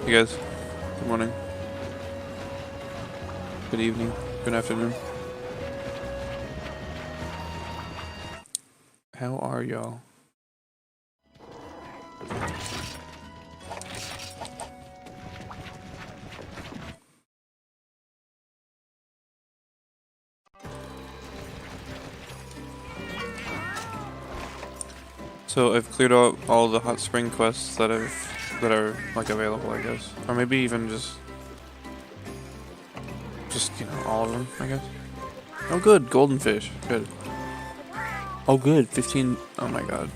Hey guys, good morning, good evening, good afternoon. How are y'all? So I've cleared out all the hot spring quests that are like available, I guess, or maybe even just you know, all of them, I guess. Oh, good, Goldenfish, good. Oh, good, 15. Oh my god.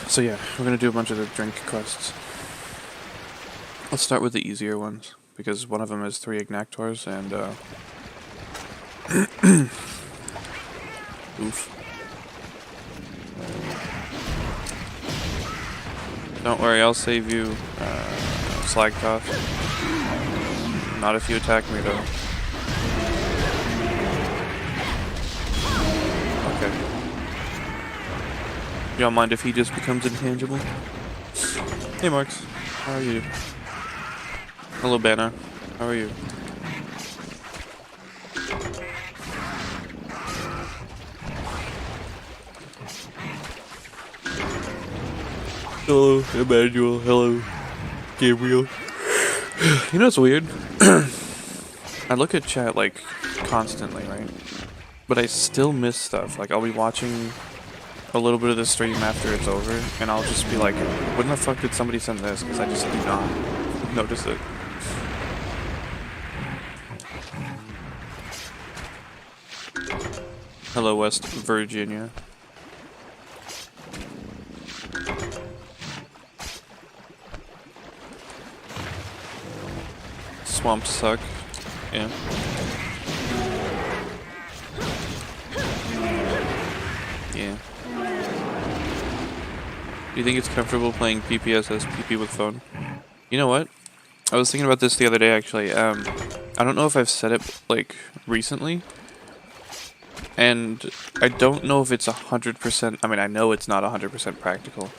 So yeah, we're gonna do a bunch of the drink quests. Let's start with the easier ones, because one of them is 3 Agnaktors, and oof. Don't worry, I'll save you, Slag Toss. Not if you attack me, though. Okay. You don't mind if he just becomes intangible? Hey, Marks. How are you? Hello, Banner. How are you? Hello, Emmanuel. Hello, Gabriel. You know what's weird? I look at chat, like, constantly, right? But I still miss stuff. Like, I'll be watching a little bit of the stream after it's over, and I'll just be like, when the fuck did somebody send this? Because I just do not notice it. Hello, West Virginia. Swamps suck. Yeah. Yeah. Do you think it's comfortable playing PPSS PP with phone? You know what? I was thinking about this the other day, actually. I don't know if I've said it, like, recently. And I don't know if it's 100%... I mean, I know it's not 100% practical.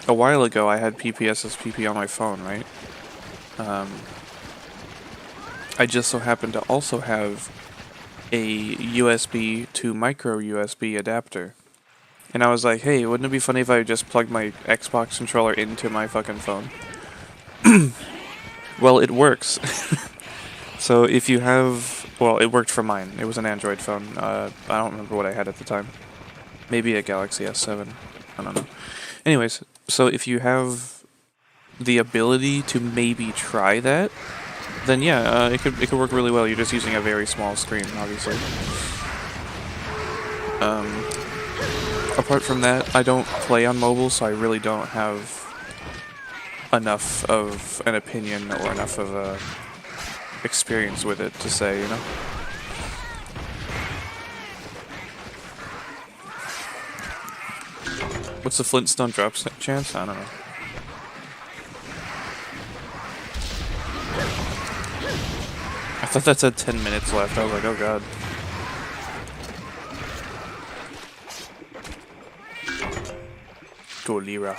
A while ago, I had PPSS PP on my phone, right? I just so happened to also have a USB to micro USB adapter. And I was like, hey, wouldn't it be funny if I just plugged my Xbox controller into my fucking phone? Well, it works. So if you have... Well, it worked for mine. It was an Android phone. I don't remember what I had at the time. Maybe a Galaxy S7. I don't know. Anyways, so if you have the ability to maybe try that, then yeah, it could work really well. You're just using a very small screen, obviously. Apart from that, I don't play on mobile, so I really don't have enough of an opinion or enough of a experience with it to say, you know? What's the Flintstone drop chance? I don't know. I thought that said 10 minutes left. I was like, oh god. Go Lira.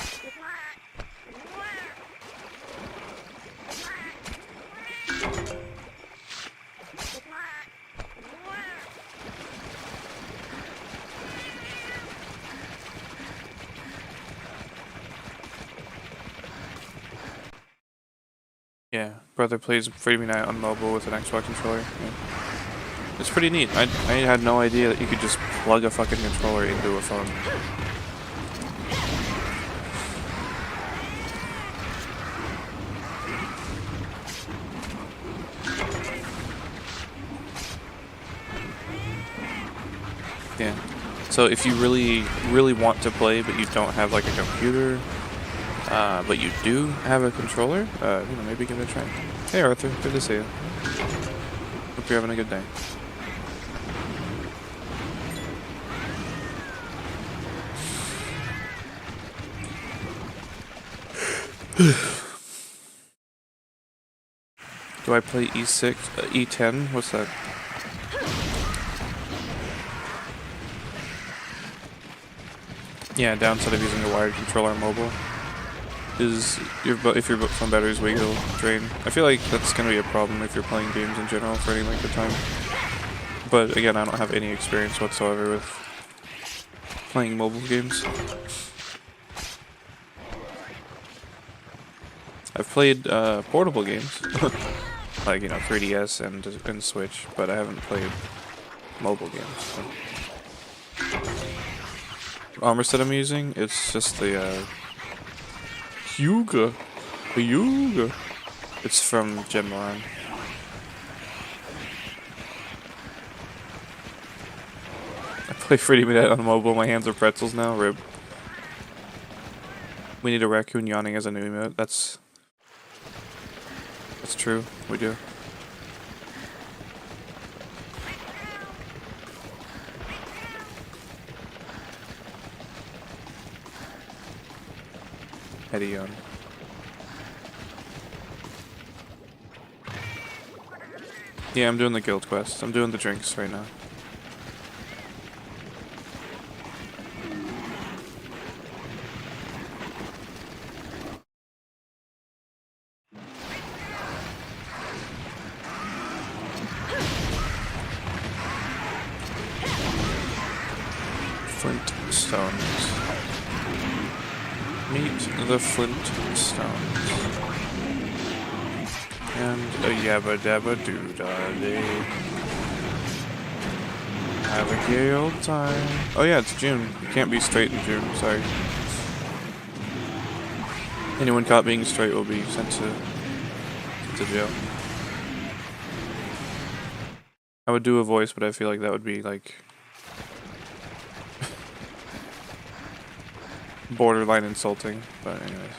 Yeah, brother plays Freebie Night on mobile with an Xbox controller. Yeah. It's pretty neat. I had no idea that you could just plug a fucking controller into a phone. Yeah. So if you really want to play, but you don't have like a computer, but you do have a controller, you know, maybe give it a try. Hey Arthur, good to see you. Hope you're having a good day. Do I play E6, E10? What's that? Yeah, downside of using a wired controller on mobile is if your phone battery's weak, it'll drain. I feel like that's gonna be a problem if you're playing games in general for any length of time. But again, I don't have any experience whatsoever with playing mobile games. I've played portable games, like, you know, 3DS and Switch, but I haven't played mobile games. So. Armor set I'm using, it's just the Hyuga. It's from Gem Moran. I play Freddie Minette on mobile, my hands are pretzels now, rib. We need a raccoon yawning as a new emote. That's true, we do. Eddie on. Yeah, I'm doing the guild quest. I'm doing the drinks right now. Flint stones. Meet the flint stones. And a yabba dabba doo-dah day. Have a gay old time. Oh yeah, it's June. You can't be straight in June, sorry. Anyone caught being straight will be sent to jail. I would do a voice, but I feel like that would be like borderline insulting, but anyways.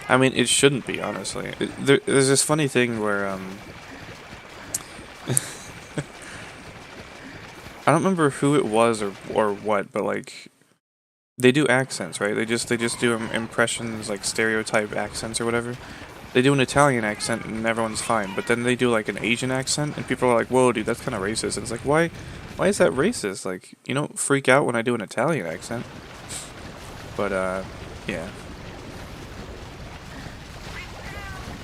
I mean, it shouldn't be, honestly. There's this funny thing where, I don't remember who it was or what, but like, they do accents, right? They just do impressions, like stereotype accents or whatever. They do an Italian accent and everyone's fine, but then they do like an Asian accent and people are like, whoa, dude, that's kind of racist. And it's like, why is that racist? Like, you don't freak out when I do an Italian accent. But, yeah.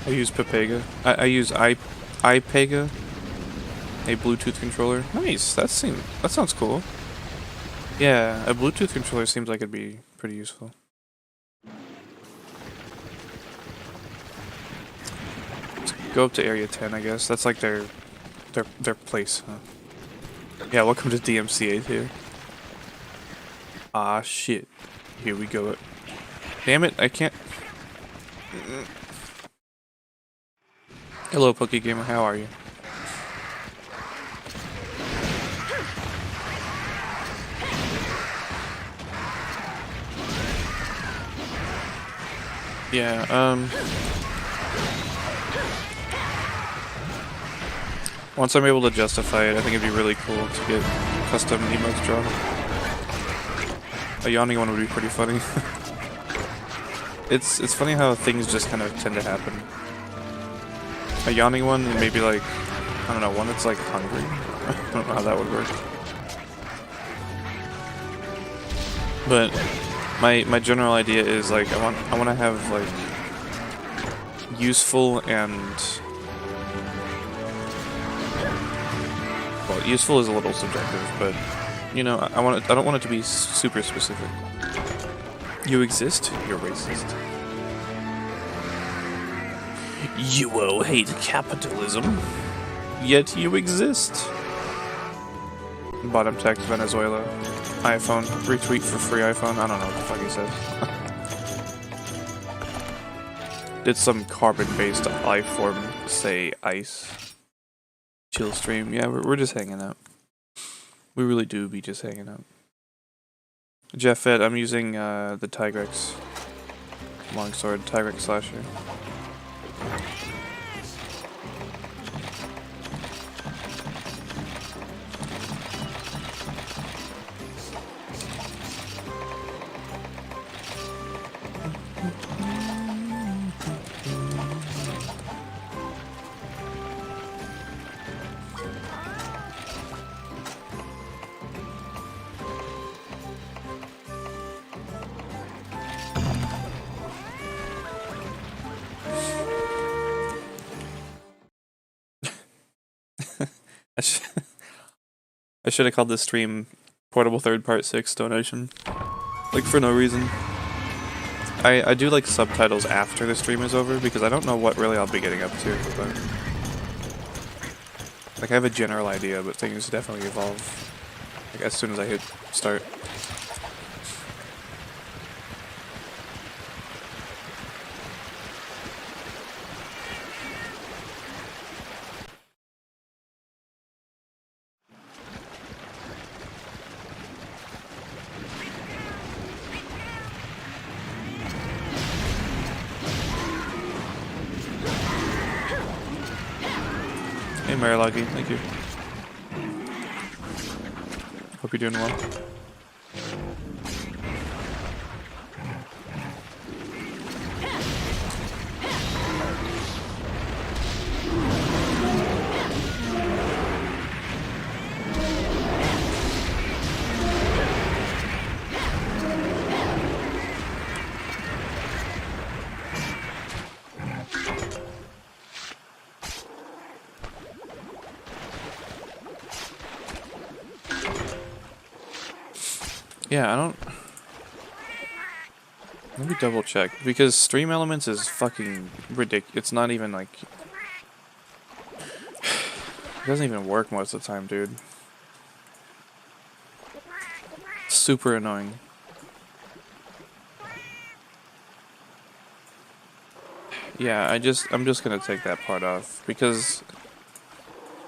I use Papega. I use iPega, a Bluetooth controller. Nice, that sounds cool. Yeah, a Bluetooth controller seems like it'd be pretty useful. Let's go up to Area 10, I guess. That's like their place. Huh? Yeah, welcome to DMCA too. Ah, shit. Here we go. Damn it, I can't. Hello, PokeGamer, how are you? Yeah, once I'm able to justify it, I think it'd be really cool to get custom emotes drawn. A yawning one would be pretty funny. It's funny how things just kind of tend to happen. A yawning one, and maybe like, I don't know, one that's like hungry. I don't know how that would work. But My general idea is like I want to have like useful and well, useful is a little subjective, but you know, I don't want it to be super specific. You exist, you're racist. You will hate capitalism, yet you exist. Bottom text Venezuela. iPhone. Retweet for free iPhone. I don't know what the fuck he said. Did some carbon-based life form say ice? Chill stream. Yeah, we're just hanging out. We really do be just hanging out. Jeff Ed, I'm using the Tigrex longsword, Tigrex slasher. I should have called this stream Portable Third Part 6 donation. Like, for no reason. I do like subtitles after the stream is over because I don't know what really I'll be getting up to. But like, I have a general idea, but things definitely evolve like, as soon as I hit start. Hey Lagombi, thank you. Hope you're doing well. Yeah, I don't... Let me double check, because Stream Elements is fucking ridiculous. It's not even like... It doesn't even work most of the time, dude. Super annoying. Yeah, I'm just gonna take that part off, because...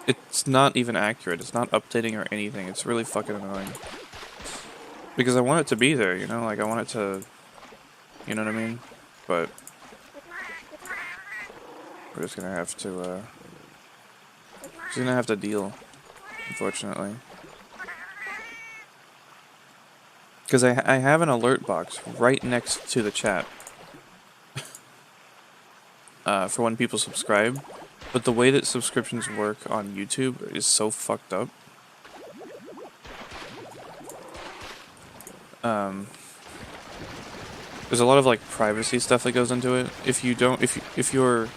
It's not even accurate, it's not updating or anything, it's really fucking annoying. Because I want it to be there, you know, like I want it to, you know what I mean? But we're just gonna have to deal, unfortunately. Because I have an alert box right next to the chat for when people subscribe, but the way that subscriptions work on YouTube is so fucked up. There's a lot of like privacy stuff that goes into it. If your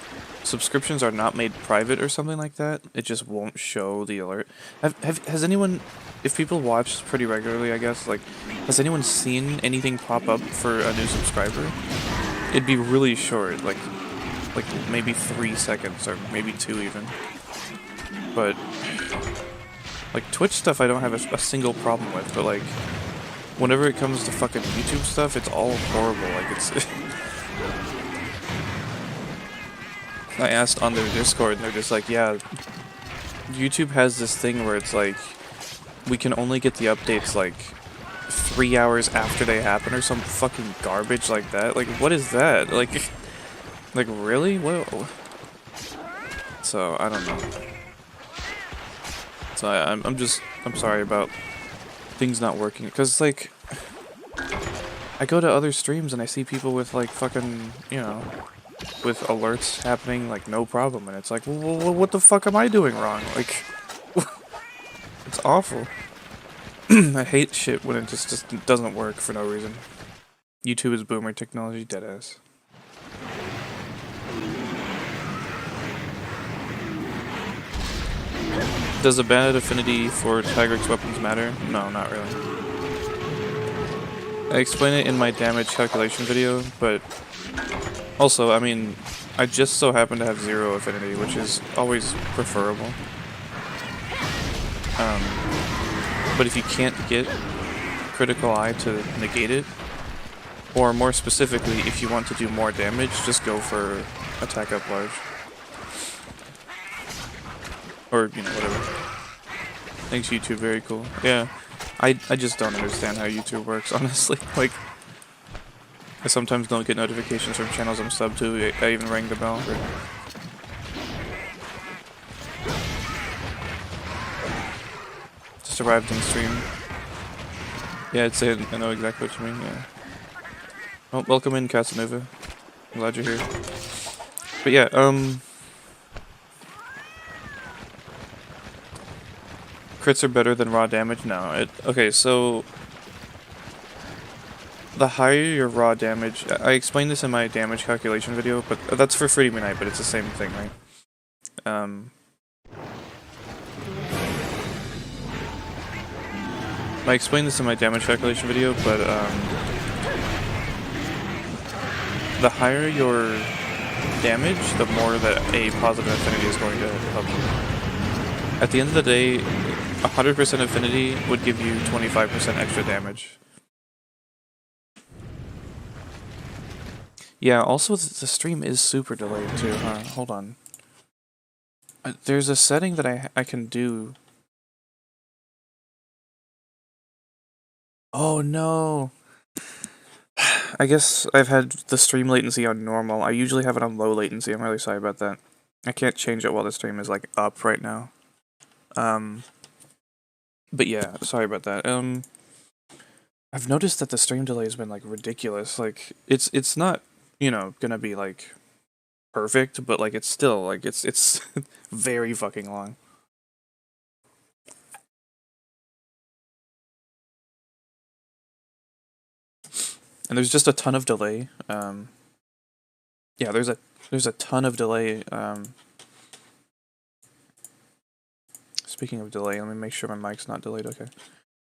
subscriptions are not made private or something like that, it just won't show the alert. Has anyone, if people watch pretty regularly, I guess, like, has anyone seen anything pop up for a new subscriber? It'd be really short, like maybe 3 seconds or maybe 2 even. But like Twitch stuff, I don't have a single problem with, but like. Whenever it comes to fucking YouTube stuff, it's all horrible. Like, it's... I asked on their Discord, and they're just like, yeah, YouTube has this thing where it's like, we can only get the updates, like, 3 hours after they happen, or some fucking garbage like that. Like, what is that? Like really? Whoa. So, I don't know. So, I'm sorry about... things not working, because like I go to other streams and I see people with like fucking, you know, with alerts happening like no problem, and it's like, well, what the fuck am I doing wrong? Like, it's awful. I hate shit when it just doesn't work for no reason. YouTube is boomer technology, deadass. Does a bad affinity for Tigrex weapons matter? No, not really. I explain it in my damage calculation video, but also, I mean, I just so happen to have 0 affinity, which is always preferable. But if you can't get critical eye to negate it, or more specifically, if you want to do more damage, just go for attack up large. Or, you know, whatever. Thanks, YouTube, very cool. Yeah, I just don't understand how YouTube works, honestly. Like, I sometimes don't get notifications from channels I'm subbed to. I even rang the bell. Just arrived in stream. Yeah, I'd say I know exactly what you mean, yeah. Well, welcome in, Casanova. I'm glad you're here. But yeah, crits are better than raw damage? No. Okay, so the higher your raw damage, I explained this in my damage calculation video, but that's for Freedom Unite, but it's the same thing, right? I explained this in my damage calculation video, but the higher your damage, the more that a positive affinity is going to help you. At the end of the day, 100% affinity would give you 25% extra damage. Yeah, also the stream is super delayed too, huh? Hold on. There's a setting that I can do. Oh no! I guess I've had the stream latency on normal. I usually have it on low latency. I'm really sorry about that. I can't change it while the stream is like up right now. But yeah, sorry about that. I've noticed that the stream delay has been like ridiculous. Like it's not, you know, gonna be like perfect, but like it's still like it's very fucking long. And there's just a ton of delay. Yeah, there's a ton of delay. Speaking of delay, let me make sure my mic's not delayed. Okay.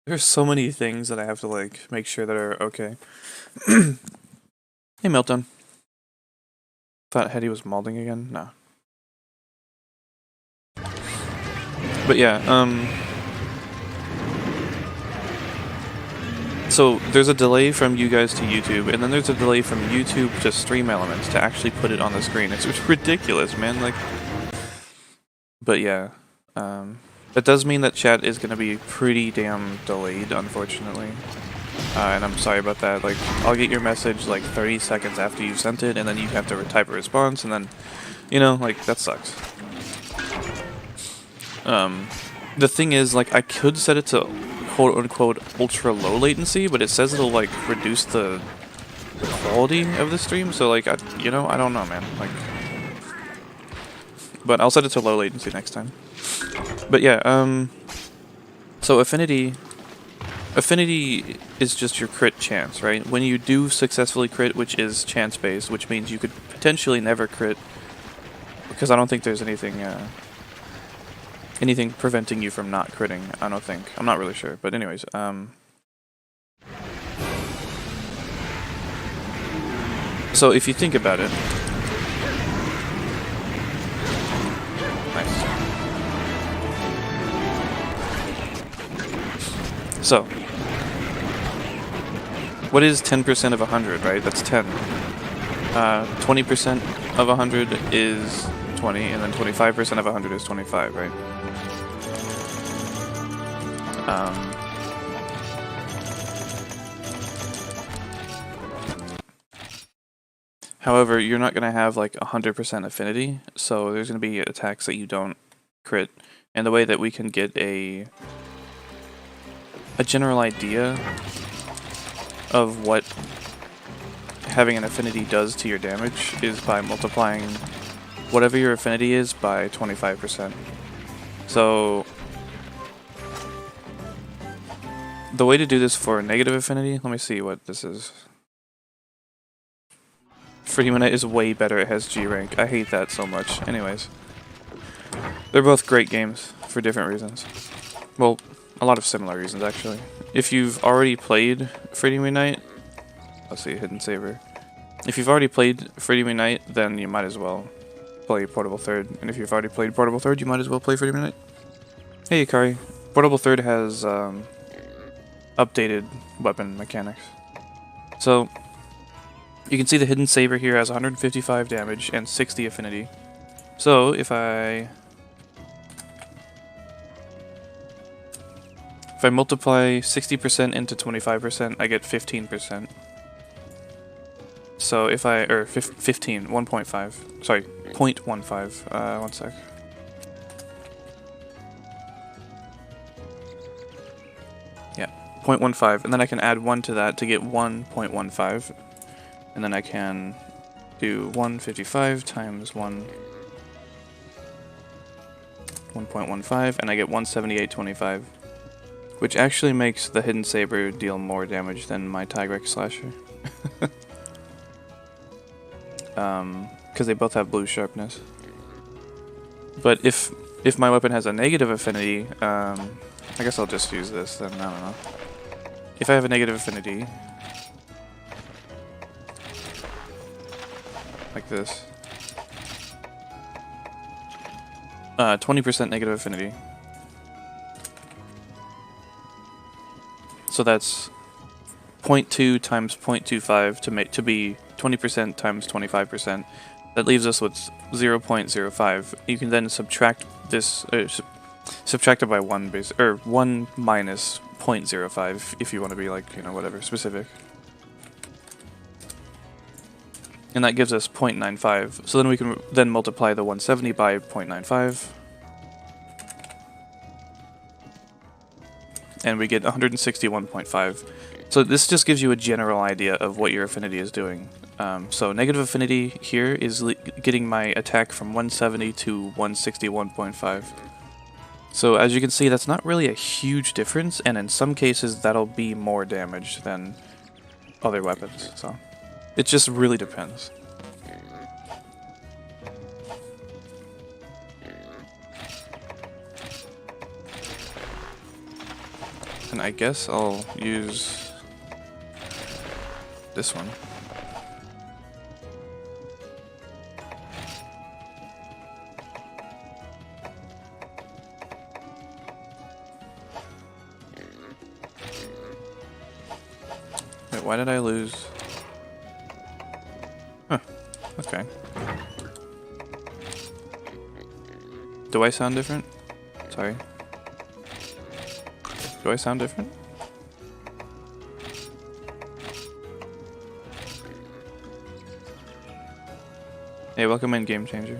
There's so many things that I have to like make sure that are okay. Hey, Meltdown. Thought Hetty was malding again? No. But yeah, so there's a delay from you guys to YouTube, and then there's a delay from YouTube to Stream Elements to actually put it on the screen. It's ridiculous, man. Like, but yeah, that does mean that chat is gonna be pretty damn delayed, unfortunately. And I'm sorry about that. Like, I'll get your message like 30 seconds after you sent it, and then you have to type a response, and then, you know, like, that sucks. The thing is, like, I could set it to quote-unquote ultra low latency, but it says it'll, like, reduce the quality of the stream, so, like, you know, I don't know, man. Like, but I'll set it to low latency next time. But yeah, so Affinity is just your crit chance, right? When you do successfully crit, which is chance-based, which means you could potentially never crit, because I don't think there's anything preventing you from not critting, I don't think. I'm not really sure, but anyways, so if you think about it, nice. So, what is 10% of 100, right? That's 10. 20% of 100 is 20, and then 25% of 100 is 25, right? However, you're not going to have like 100% affinity, so there's going to be attacks that you don't crit. And the way that we can get a general idea of what having an affinity does to your damage is by multiplying whatever your affinity is by 25%. So the way to do this for negative affinity, let me see what this is. Freemanite is way better. It has G rank. I hate that so much. Anyways. They're both great games for different reasons. Well, a lot of similar reasons, actually. If you've already played Freedom Unite... Let's see, Hidden Saber. If you've already played Freedom Unite, then you might as well play Portable Third. And if you've already played Portable Third, you might as well play Freedom Unite. Hey, Ikari. Portable Third has updated weapon mechanics. So, you can see the Hidden Saber here has 155 damage and 60 affinity. So, if I multiply 60% into 25%, I get 15%. So if I, or 15, 1.5, sorry, 0.15, one sec. Yeah, 0.15, and then I can add 1 to that to get 1.15, and then I can do 155 times 1.15, and I get 178.25. Which actually makes the Hidden Saber deal more damage than my Tigrex Slasher. Because they both have blue sharpness. But if my weapon has a negative affinity, I guess I'll just use this then, I don't know. If I have a negative affinity, like this, 20% negative affinity. So that's 0.2 times 0.25 to be 20% times 25%. That leaves us with 0.05. You can then subtract this, subtract it by 1 base, or 1 minus 0.05 if you want to be like, you know, whatever, specific. And that gives us 0.95. So then we can then multiply the 170 by 0.95. And we get 161.5. So this just gives you a general idea of what your affinity is doing. So negative affinity here is getting my attack from 170 to 161.5. So as you can see, that's not really a huge difference, and in some cases that'll be more damage than other weapons. So it just really depends. And I guess I'll use this one. Wait, why did I lose? Huh, okay. Do I sound different? Sorry. Do I sound different? Hey, welcome in, Game Changer.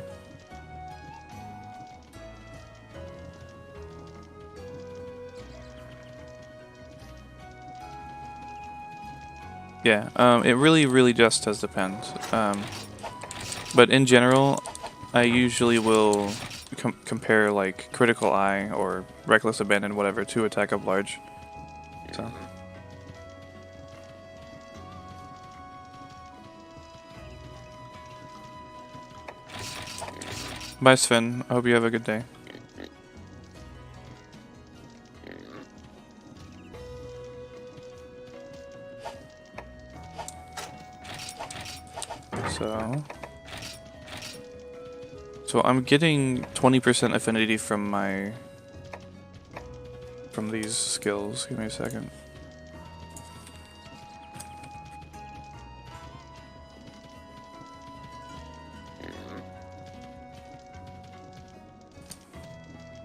Yeah, it really just does depend. But in general, I usually will compare like Critical Eye or Reckless Abandon, whatever, to Attack Up Large. So. Bye, Sven. I hope you have a good day. So I'm getting 20% affinity from these skills. Give me a second.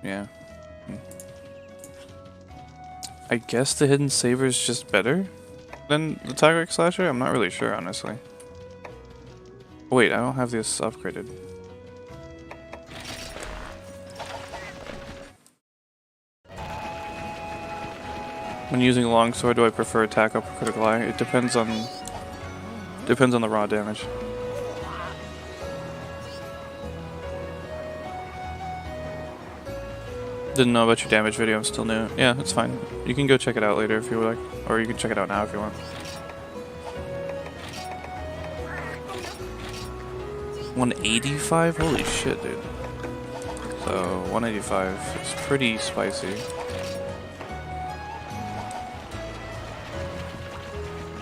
Yeah. I guess the Hidden Saber is just better than the Tigrex Slasher? I'm not really sure, honestly. Wait, I don't have this upgraded. When using a longsword, do I prefer Attack Up or Critical Eye? It depends on the raw damage. Didn't know about your damage video, I'm still new. Yeah, that's fine. You can go check it out later if you would like. Or you can check it out now if you want. 185? Holy shit, dude. So 185 is pretty spicy.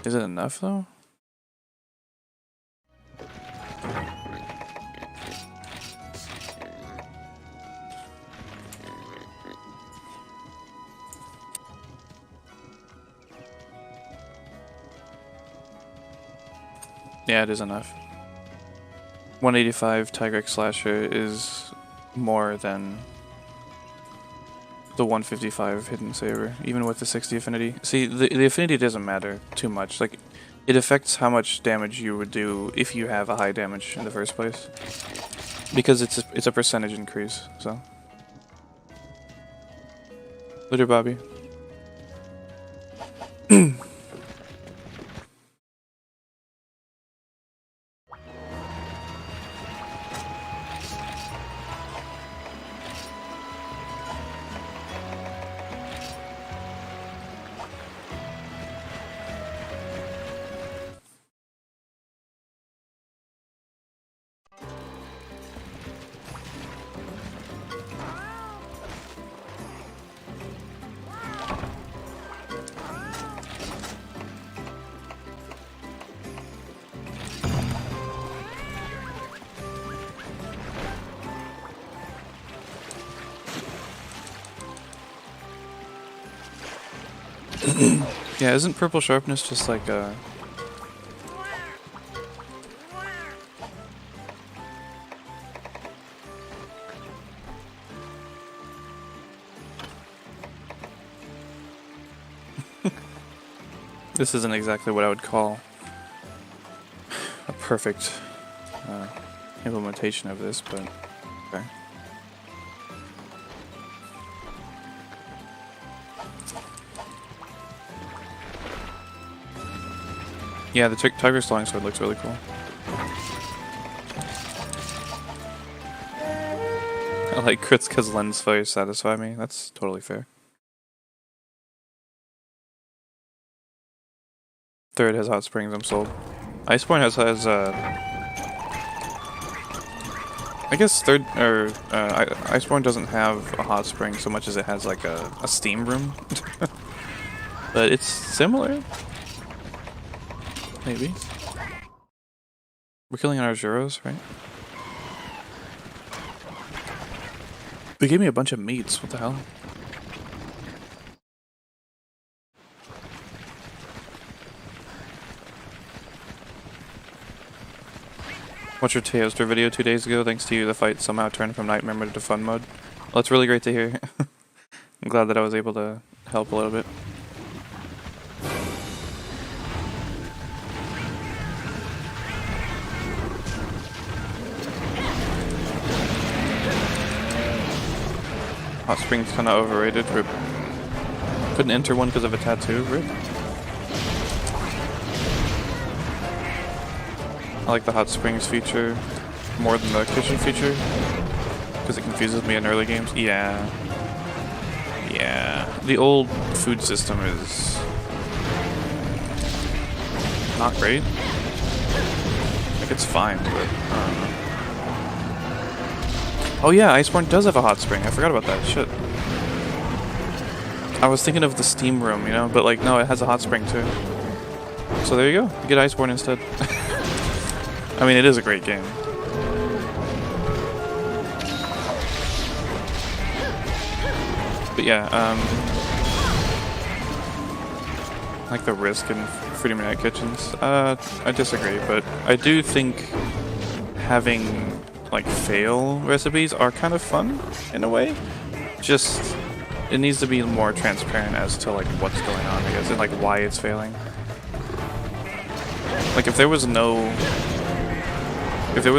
Is it enough though? Yeah, it is enough. 185 Tigrex Slasher is more than the 155 Hidden Saber, even with the 60 affinity. See, the affinity doesn't matter too much. Like, it affects how much damage you would do if you have a high damage in the first place, because it's a percentage increase. So, later, Bobby. Yeah, isn't purple sharpness just like a... This isn't exactly what I would call a perfect implementation of this, but okay. Yeah, the Tiger's Longsword looks really cool. I like crits because lens flares satisfy me. That's totally fair. Third has hot springs. I'm sold. Iceborne has I guess third or Iceborne doesn't have a hot spring so much as it has like a steam room, but it's similar. Maybe. We're killing our Arzuros, right? They gave me a bunch of meats. What the hell? Watched your Teoster video 2 days ago. Thanks to you, the fight somehow turned from nightmare mode to fun mode. Well, that's really great to hear. I'm glad that I was able to help a little bit. Hot Springs kind of overrated. Rip. Couldn't enter one because of a tattoo. Rip. I like the Hot Springs feature more than the kitchen feature because it confuses me in early games. Yeah. Yeah. The old food system is not great. Like, it's fine, but I don't know. Oh yeah, Iceborne does have a hot spring. I forgot about that. Shit. I was thinking of the steam room, you know, but like, no, it has a hot spring too. So there you go. You get Iceborne instead. I mean, it is a great game. But yeah, like the risk in Freedom Unite kitchens. I disagree, but I do think having like fail recipes are kind of fun in a way. Just it needs to be more transparent as to like what's going on, I guess, and like why it's failing. Like if there was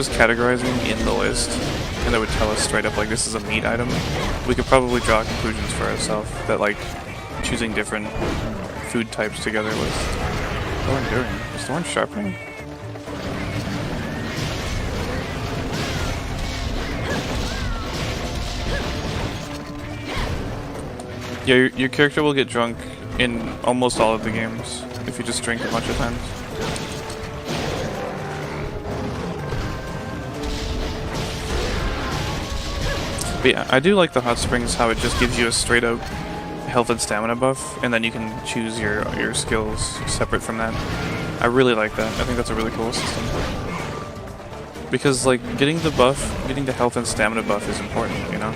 categorizing in the list and that would tell us straight up like this is a meat item, we could probably draw conclusions for ourselves that like choosing different food types together was Thorn doing. Is Thorn sharpening? Yeah, your character will get drunk in almost all of the games if you just drink a bunch of times. But yeah, I do like the hot springs, how it just gives you a straight up health and stamina buff, and then you can choose your skills separate from that. I really like that. I think that's a really cool system. Because like getting the health and stamina buff is important, you know?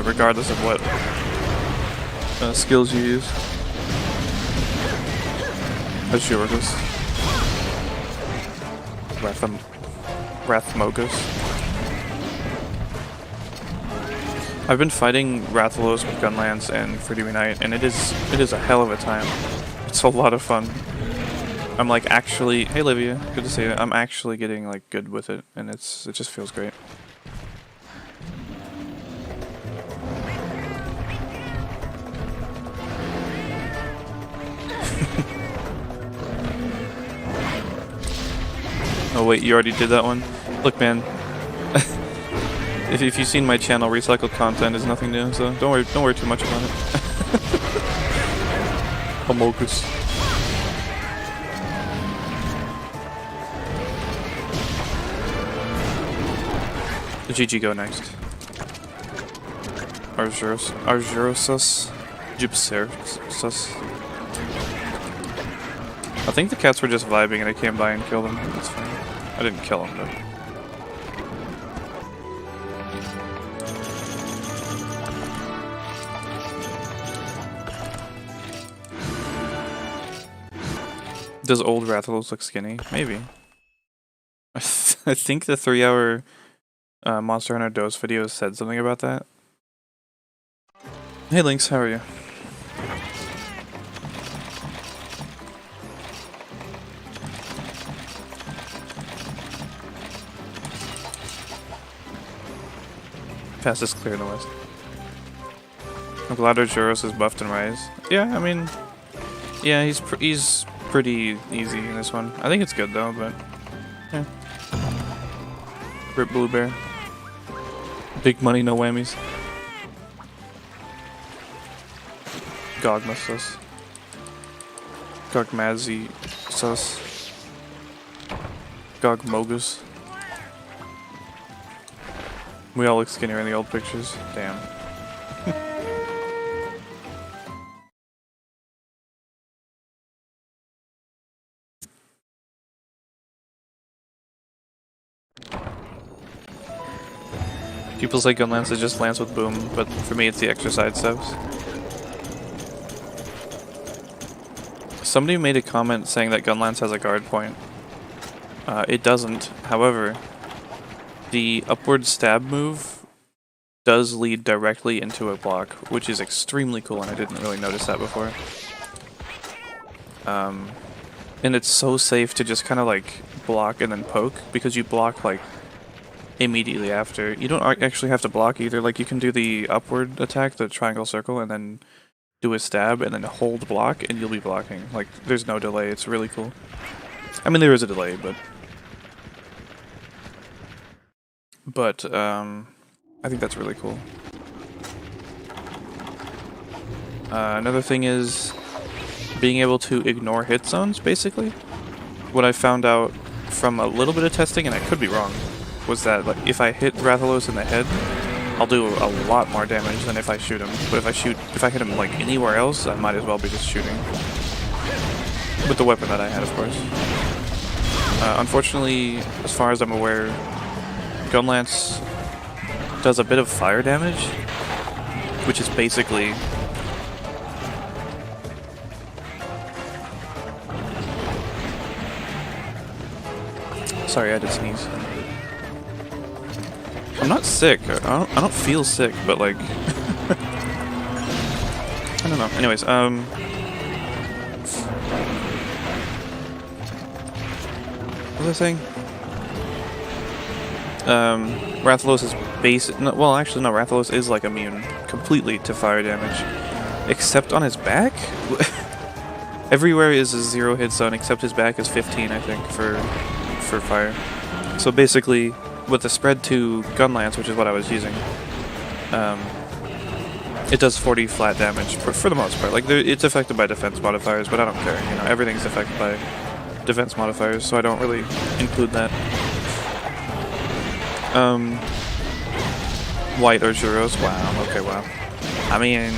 Regardless of what skills you use. Arzuros. Rathmogus. I've been fighting Rathalos with Gunlance and Freedom Knight, and it is a hell of a time. It's a lot of fun. I'm like actually, hey Livia, good to see you. I'm actually getting like good with it, and it just feels great. Oh wait, you already did that one? Look man, if you've seen my channel, recycled content is nothing new, so don't worry too much about it. Amogus. Gigi go next. Arzuros. Gypserus. I think the cats were just vibing and I came by and killed them. That's fine. I didn't kill them though. Does old Rathalos look skinny? Maybe. I think the 3-hour Monster Hunter Dose video said something about that. Hey Lynx, how are you? Fastest clear in the west. I'm glad Arzuros is buffed and Rise. Yeah, I mean, yeah, he's pretty easy in this one. I think it's good though, but yeah. Rip Blue Bear. Big money, no whammies. Gogma sus. Gogmazi sus. Gogmogus. We all look skinnier in the old pictures. Damn. People say Gunlance is just Lance with Boom, but for me it's the extra side steps. Somebody made a comment saying that Gunlance has a guard point. It doesn't. However, the upward stab move does lead directly into a block, which is extremely cool, and I didn't really notice that before. And it's so safe to just kind of like block and then poke, because you block like immediately after. You don't actually have to block either. Like you can do the upward attack, the triangle circle, and then do a stab and then hold block, and you'll be blocking. Like there's no delay. It's really cool. I mean, there is a delay, but I think that's really cool. Another thing is being able to ignore hit zones, basically. What I found out from a little bit of testing, and I could be wrong, was that like if I hit Rathalos in the head, I'll do a lot more damage than if I shoot him. But if I hit him like anywhere else, I might as well be just shooting. With the weapon that I had, of course. Unfortunately, as far as I'm aware, Gunlance does a bit of fire damage, which is basically sorry, I had to sneeze. I'm not sick. I don't feel sick, but like I don't know. Anyways, what was I saying? Rathalos is well, actually no, Rathalos is like immune completely to fire damage, except on his back. Everywhere is a 0 hit zone except his back is 15, I think, for fire. So basically, with the spread to Gunlance, which is what I was using, it does 40 flat damage for the most part. Like it's affected by defense modifiers, but I don't care. You know, everything's affected by defense modifiers, so I don't really include that. White Arzuros. Wow. Okay. Wow. I mean,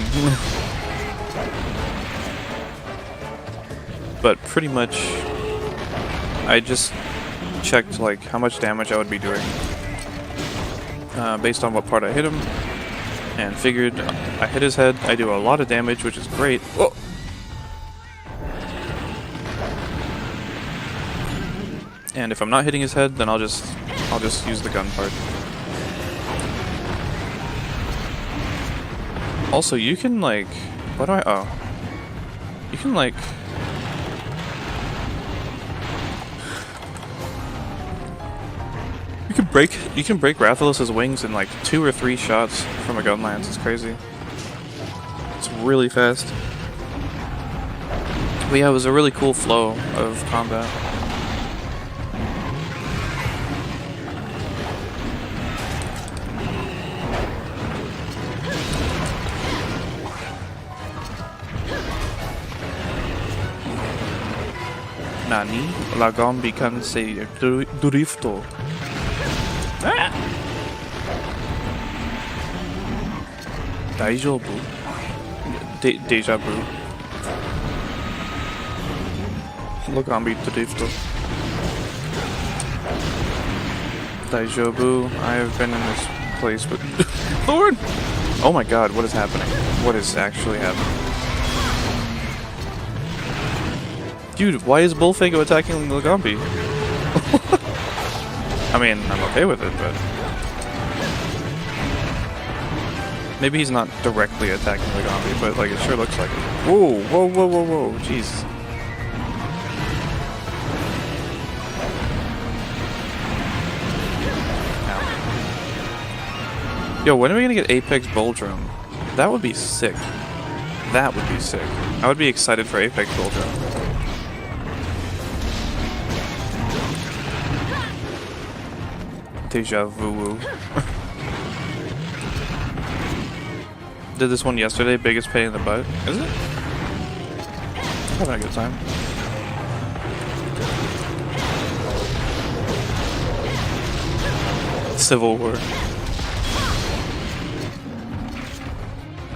but pretty much, I just checked like how much damage I would be doing based on what part I hit him, and figured I hit his head. I do a lot of damage, which is great. Whoa. And if I'm not hitting his head, then I'll just use the gun part. Also, you can like, what do I? Oh, you can like. You can break Rathalos' wings in like 2 or 3 shots from a gun lance. It's crazy. It's really fast. But yeah, it was a really cool flow of combat. Nani? Lagombi can say Durifto. Daijobu. Deja vu. Lagombi Durifto. Daijobu. I have been in this place with Lord! Oh my god, what is happening? What is actually happening? Dude, why is Bullfago attacking Lagombi? I mean, I'm okay with it, but maybe he's not directly attacking Lagombi, but like it sure looks like it. Whoa, whoa, whoa, whoa, whoa, jeez. Ow. Yo, when are we gonna get Apex Bulldrome? That would be sick. That would be sick. I would be excited for Apex Bulldrome. Deja vu. Did this one yesterday, biggest pain in the butt. Is it? Having a good time. Civil War.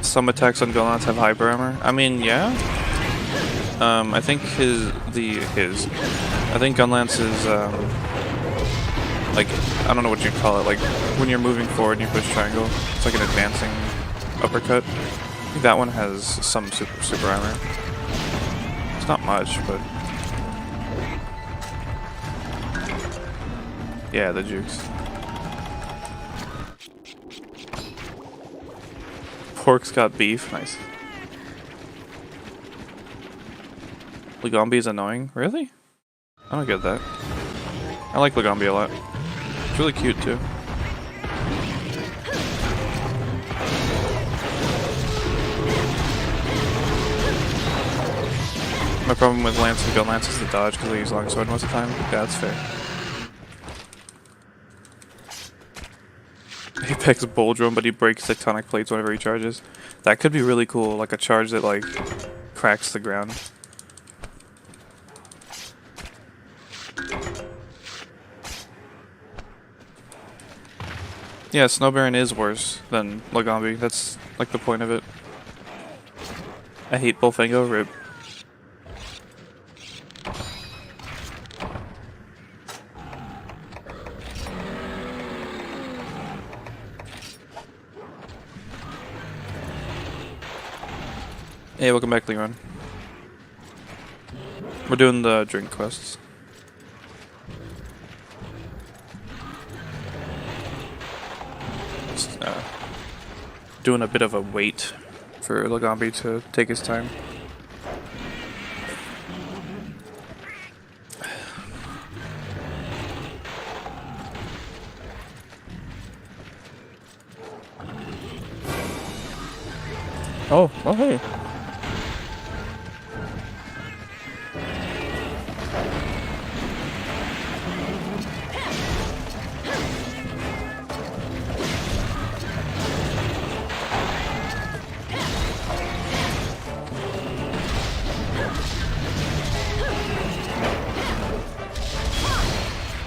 Some attacks on Gunlance have hyper armor. I mean, yeah. I think I think Gunlance is like, I don't know what you'd call it, like when you're moving forward and you push triangle, it's like an advancing uppercut. I think that one has some super armor. It's not much, but yeah, the jukes. Pork's got beef, nice. Lagombi is annoying, really? I don't get that. I like Lagombi a lot. It's really cute too. My problem with Lance and Gun Lance is the dodge because I use Longsword most of the time. Yeah, that's fair. Apex Bulldrome, but he breaks tectonic plates whenever he charges. That could be really cool, like a charge that like cracks the ground. Yeah, Snow Baron is worse than Lagombi. That's like the point of it. I hate Bullfango, rip. Hey, welcome back, Leon. We're doing the drink quests. Just, doing a bit of a wait for Lagombi to take his time. Oh, hey.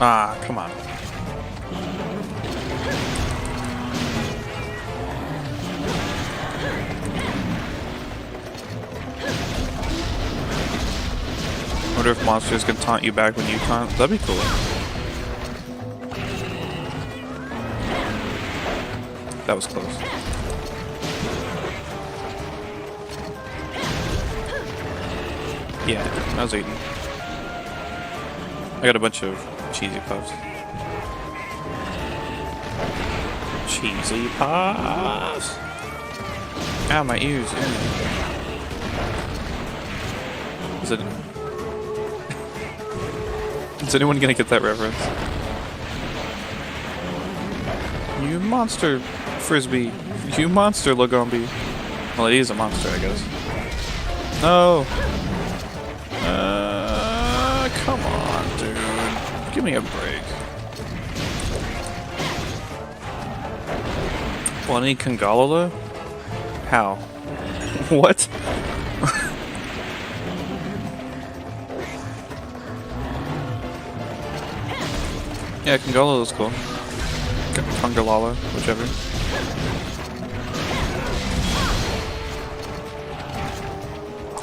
Ah, come on. wonder if monsters can taunt you back when you taunt. That'd be cool. That was close. Yeah, I was eating. I got a bunch of cheesy puffs. Cheesy puffs! Ow, my ears. Ew. Is anyone gonna get that reference? You monster, Frisbee. You monster, Lagombi. Well, it is a monster, I guess. No! Come on, dude. Give me a break. Bunny Kangalola? How? What? Yeah, Kangalola's cool. Kangalala, whichever.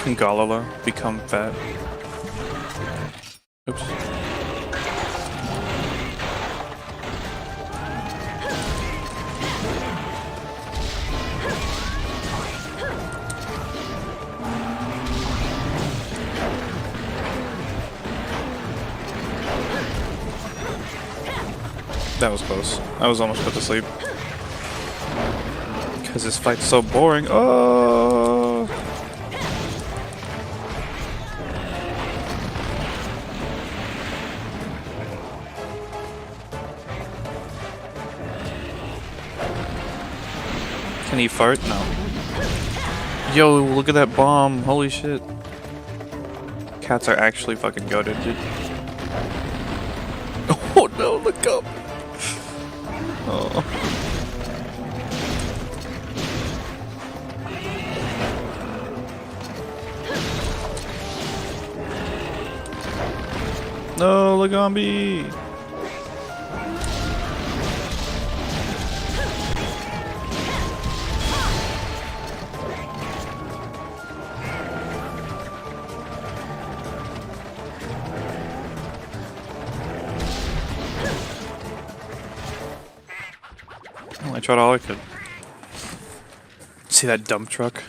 Kangalala, become fat. Oops. That was close. I was almost put to sleep. Because this fight's so boring. Oh! Can he fart? No. Yo, look at that bomb. Holy shit. Cats are actually fucking goated, dude. Oh no, look up. Oh. No, Lagombi. I tried all I could. See that dump truck?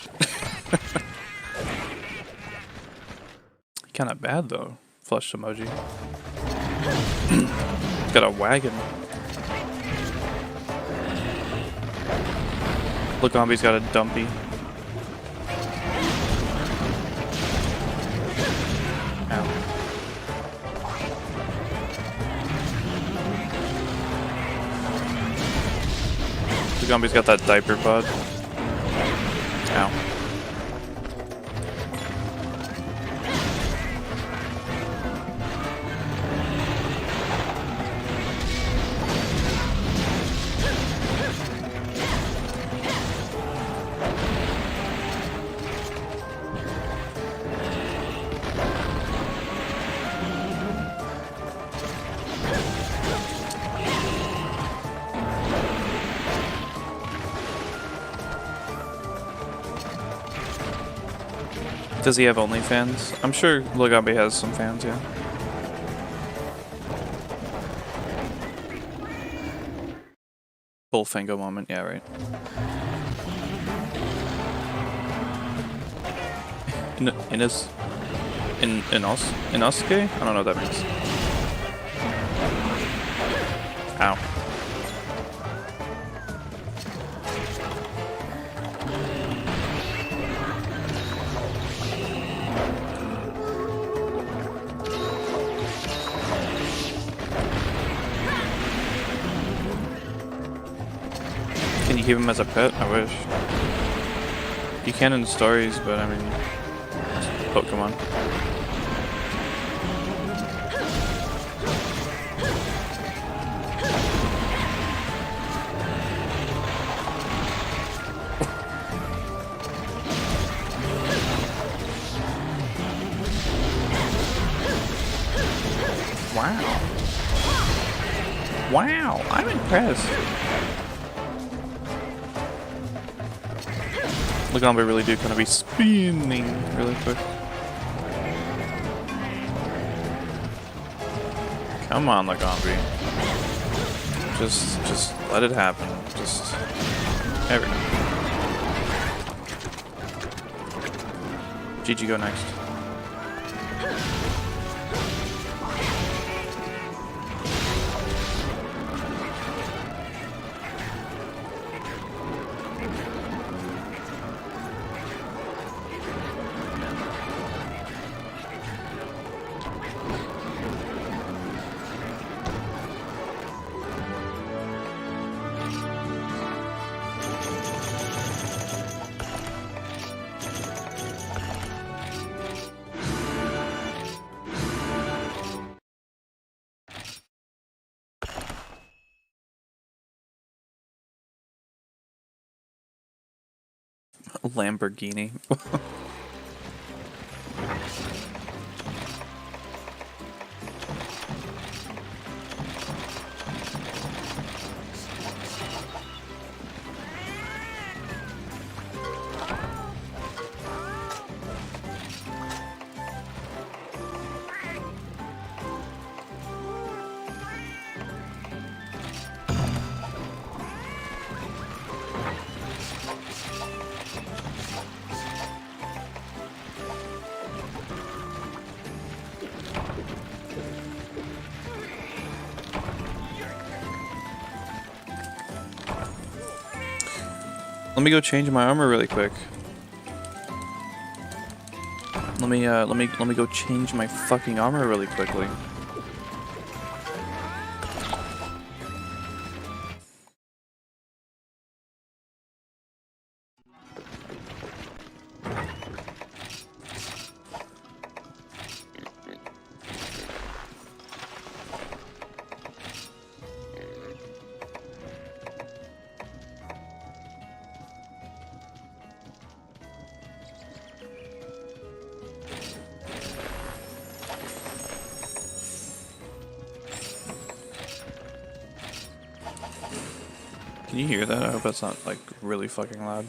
Kinda bad though. Flushed emoji. Got a wagon. Lagombi's got a dumpy. Ow. Lagombi's got that diaper pod. Ow. Does he have OnlyFans? I'm sure Lagombi has some fans, yeah. Bullfango moment, yeah, right. In us gay? I don't know what that means. Ow. Can you keep him as a pet? I wish. You can in stories, but I mean, it's Pokemon. Wow. Wow, I'm impressed. Lagombi really do kind of be spinning really quick. Come on, Lagombi. Just let it happen. Just there we go. GG, go next. Lamborghini. Let me go change my armor really quick. Let me go change my fucking armor really quickly. Can you hear that? I hope that's not, like, really fucking loud.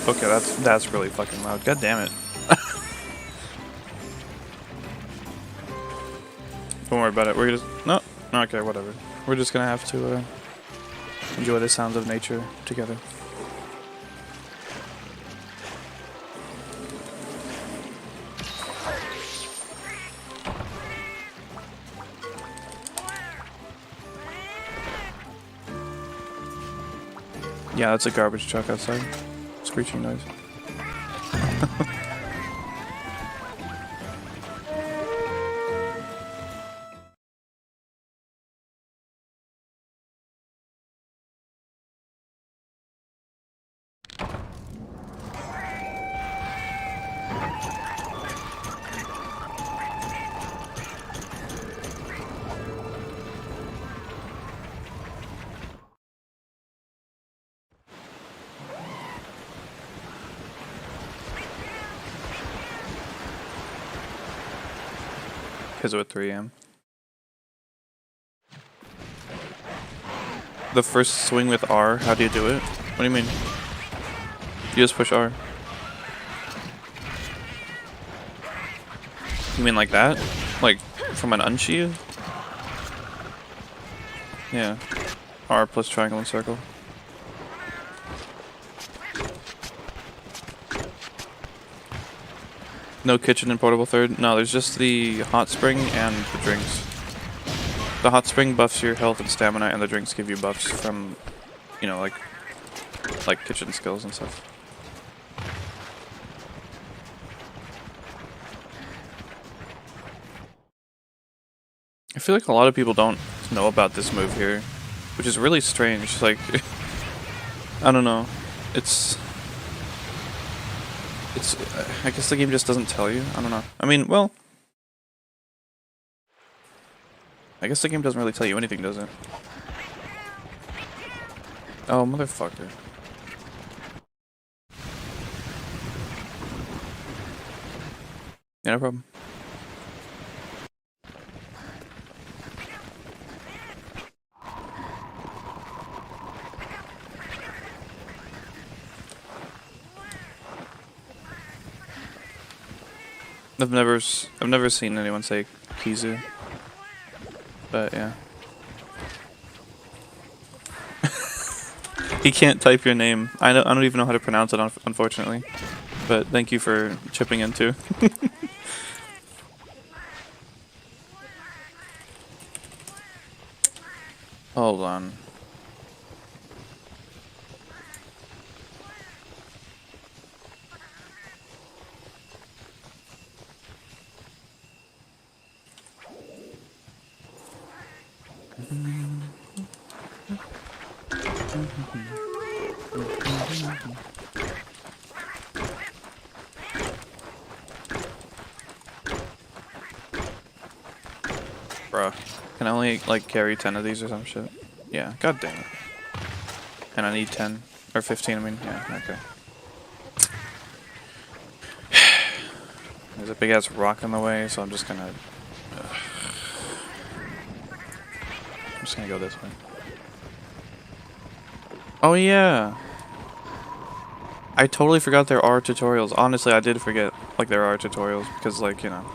Okay, that's really fucking loud. God damn it. Don't worry about it. We're just... No. Okay, whatever. We're just gonna have to, enjoy the sounds of nature together. Yeah, that's a garbage truck outside. Screeching noise. Because of 3 AM. The first swing with R, how do you do it? What do you mean? You just push R. You mean like that? Like from an unsheath? Yeah. R plus triangle and circle. No kitchen in Portable Third? No, there's just the hot spring and the drinks. The hot spring buffs your health and stamina, and the drinks give you buffs from, you know, like kitchen skills and stuff. I feel like a lot of people don't know about this move here, which is really strange. Like, I don't know. I guess the game just doesn't tell you. I don't know. I mean, well, I guess the game doesn't really tell you anything, does it? Oh, motherfucker. Yeah, no problem. I've never seen anyone say Kizu. But yeah. He can't type your name. I don't even know how to pronounce it, unfortunately. But thank you for chipping in too. Hold on. Bruh. Can I only, like, carry 10 of these or some shit? Yeah, god dang it. And I need 10. Or 15, I mean. Yeah, okay. There's a big ass rock in the way, so I'm just gonna... I'm just gonna go this way. Oh yeah! I totally forgot there are tutorials. Honestly, I did forget, like, there are tutorials, because, like, you know...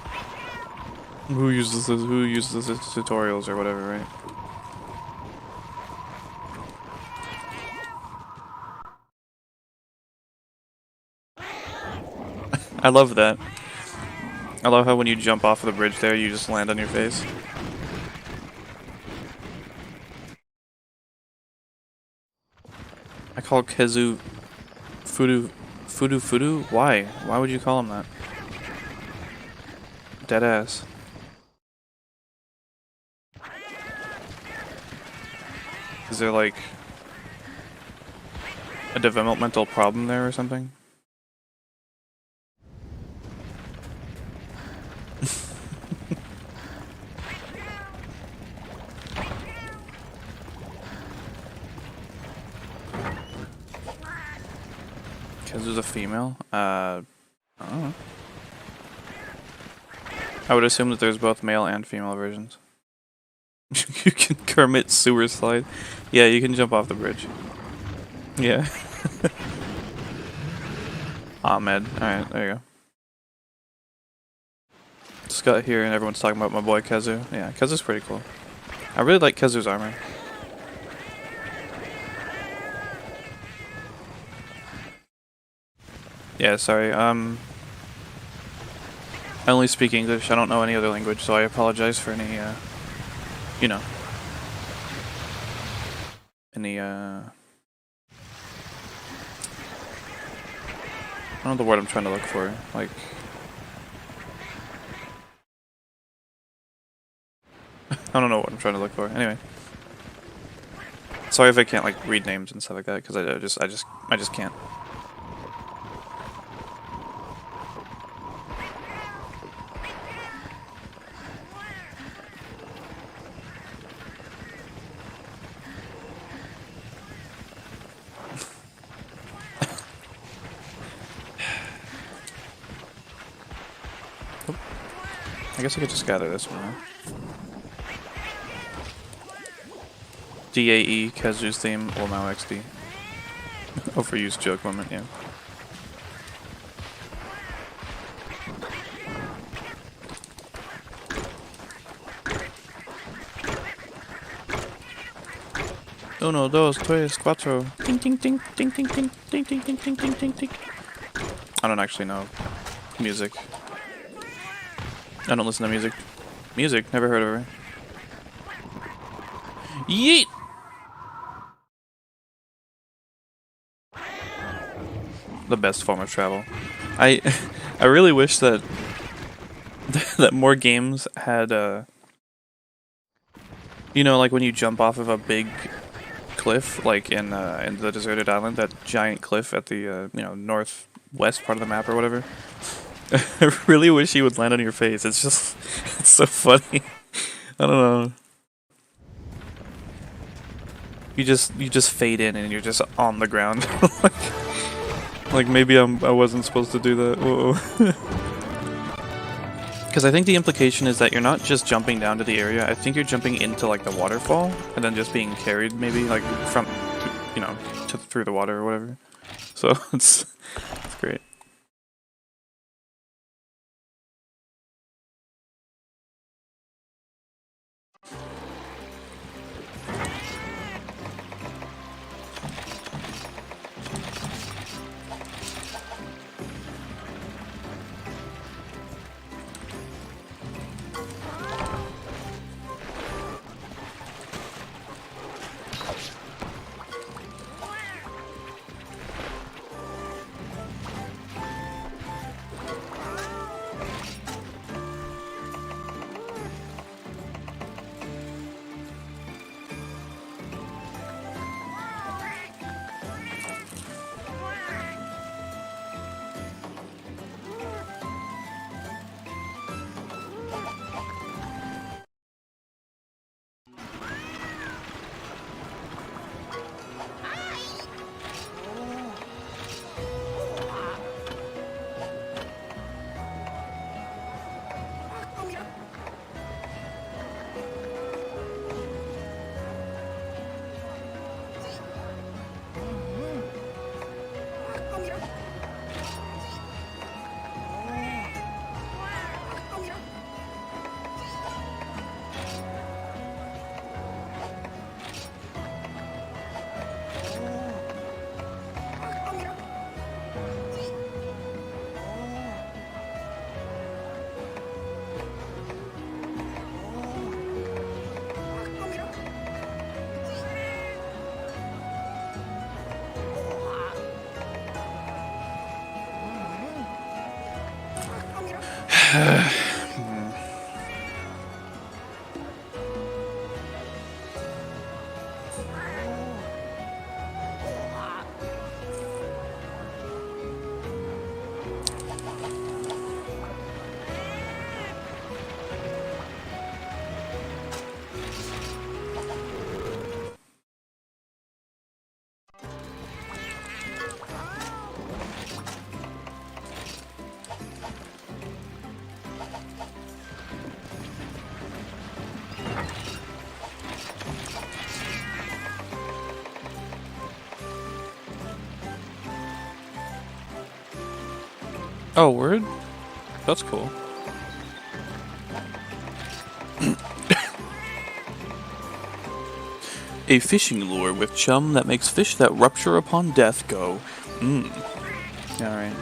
Who uses this tutorials or whatever, right? I love that. I love how when you jump off of the bridge there, you just land on your face. I call Kezu Fudu. Why? Why would you call him that? Deadass. Is there like a developmental problem there or something? Kezu's a female? I don't know. I would assume that there's both male and female versions. You can Kermit sewer slide. Yeah, you can jump off the bridge. Yeah. Ahmed. Alright, there you go. Just got here and everyone's talking about my boy Kezu. Yeah, Kezu's pretty cool. I really like Kezu's armor. Yeah, sorry. I only speak English. I don't know any other language, so I apologize for any, you know, any, I don't know the word I'm trying to look for. Like, I don't know what I'm trying to look for. Anyway, sorry if I can't like read names and stuff like that, because I just can't. I guess I could just gather this one. Huh? DAE, Kezu's theme, will now XD. Overused joke moment, yeah. Uno, dos, tres, cuatro. Ding, ding, ding, ding, ding, ding, ding, ding, ding, ding, ding, ding, ding. I don't actually know music. I don't listen to music. Music? Never heard of her. Yeet! The best form of travel. I really wish that that more games had you know, like when you jump off of a big cliff, like in the deserted island, that giant cliff at the you know, northwest part of the map or whatever. I really wish he would land on your face. It's just, it's so funny. I don't know. You just fade in and you're just on the ground. like maybe I wasn't supposed to do that. Whoa. Because I think the implication is that you're not just jumping down to the area. I think you're jumping into like the waterfall and then just being carried maybe like from, you know, through the water or whatever. So it's great. Oh, word? That's cool. A fishing lure with chum that makes fish that rupture upon death go. Alright.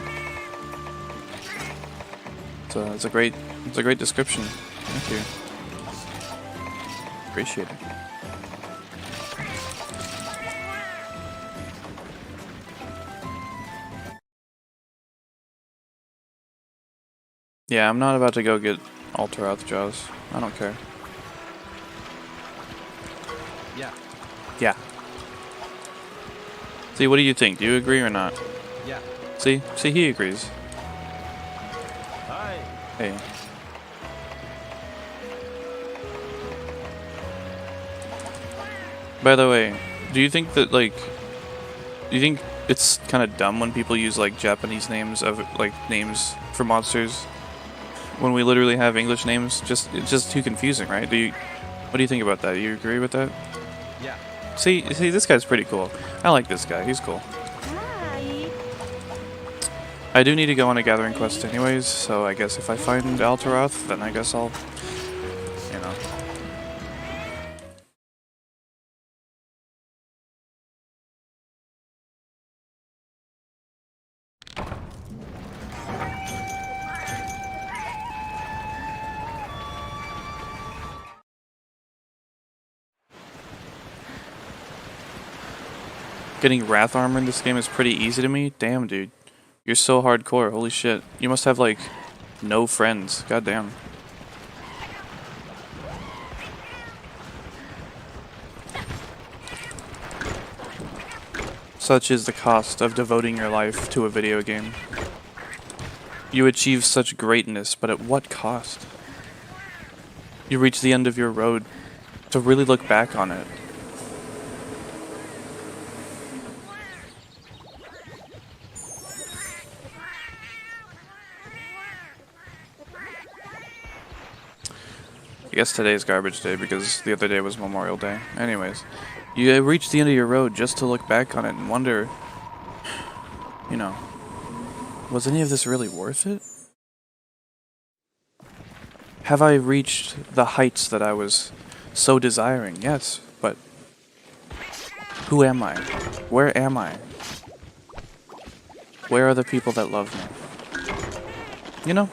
It's a great description. Thank you. Appreciate it. Yeah, I'm not about to go get Ultraroth Jaws. I don't care. Yeah. See, what do you think? Do you agree or not? Yeah. See, he agrees. Hi. Hey. By the way, do you think that, like, do you think it's kind of dumb when people use, like, Japanese names of, like, names for monsters when we literally have English names? It's just too confusing, right? What do you think about that? Do you agree with that? Yeah. See, this guy's pretty cool. I like this guy. He's cool. Hi. I do need to go on a gathering quest anyways, so I guess if I find Ultraroth, then I guess I'll, you know. Getting Wrath armor in this game is pretty easy to me. Damn, dude. You're so hardcore. Holy shit. You must have, like, no friends. God damn. Such is the cost of devoting your life to a video game. You achieve such greatness, but at what cost? You reach the end of your road to really look back on it. I guess today's garbage day because the other day was Memorial Day. Anyways, you reach the end of your road just to look back on it and wonder, you know, was any of this really worth it? Have I reached the heights that I was so desiring? Yes, but who am I? Where am I? Where are the people that love me? You know?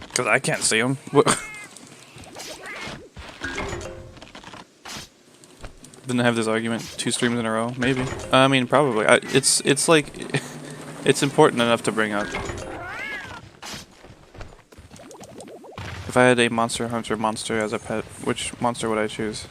Because I can't see them. Didn't have this argument 2 streams in a row, maybe. I mean, probably. It's like, it's important enough to bring up. If I had a Monster Hunter monster as a pet, which monster would I choose?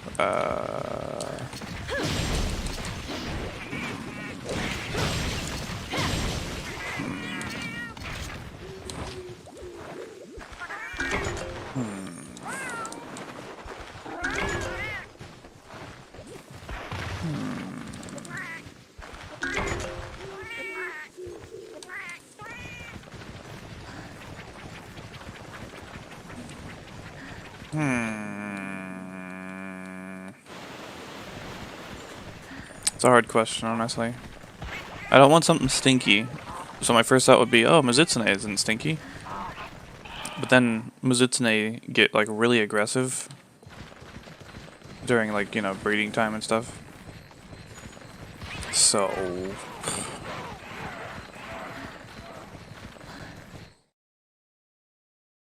It's a hard question, honestly. I don't want something stinky. So my first thought would be, oh, Mizutsune isn't stinky. But then Mizutsune get, like, really aggressive during, like, you know, breeding time and stuff. So...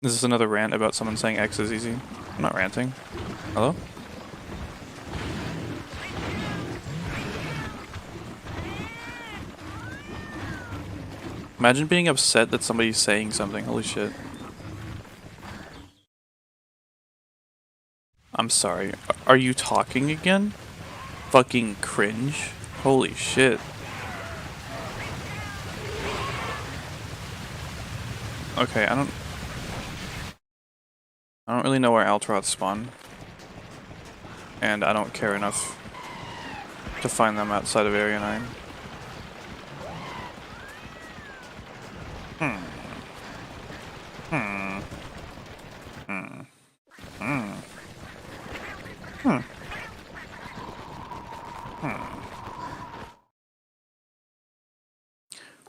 Is this another rant about someone saying X is easy? I'm not ranting. Hello? Imagine being upset that somebody's saying something. Holy shit. I'm sorry. Are you talking again? Fucking cringe. Holy shit. Okay, I don't really know where Altroths spawn. And I don't care enough to find them outside of Area 9.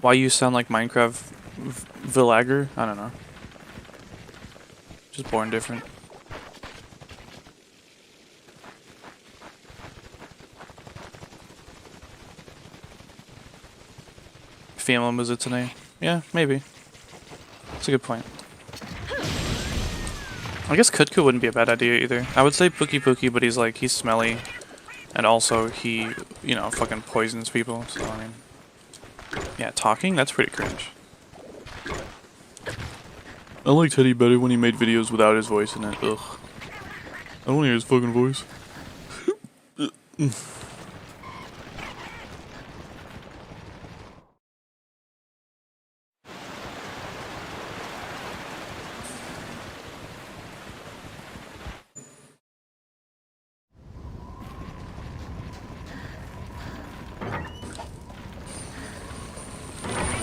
Why you sound like Minecraft Villager? I don't know. Just born different. Female Muzutane? Yeah, maybe. That's a good point. I guess Kutku wouldn't be a bad idea either. I would say Pookie Pookie, but he's smelly. And also he, you know, fucking poisons people, so I mean. Yeah, talking? That's pretty cringe. I liked Teddy better when he made videos without his voice in it. Ugh. I don't hear his fucking voice.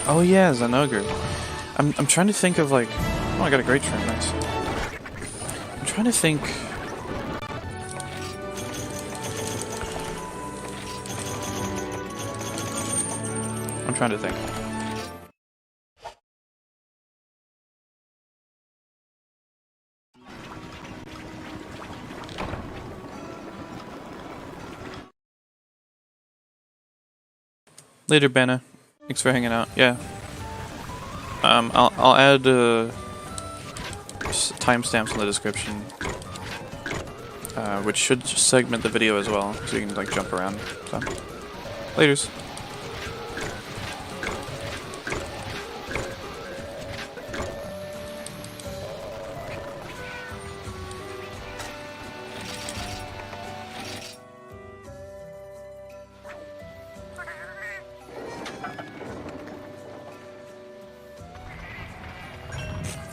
Oh yeah, Zenogre. I'm trying to think of like, oh, I got a great trim, nice. I'm trying to think. Later, Banna. Thanks for hanging out. Yeah. I'll add timestamps in the description, which should segment the video as well, so you can like jump around. So, laters.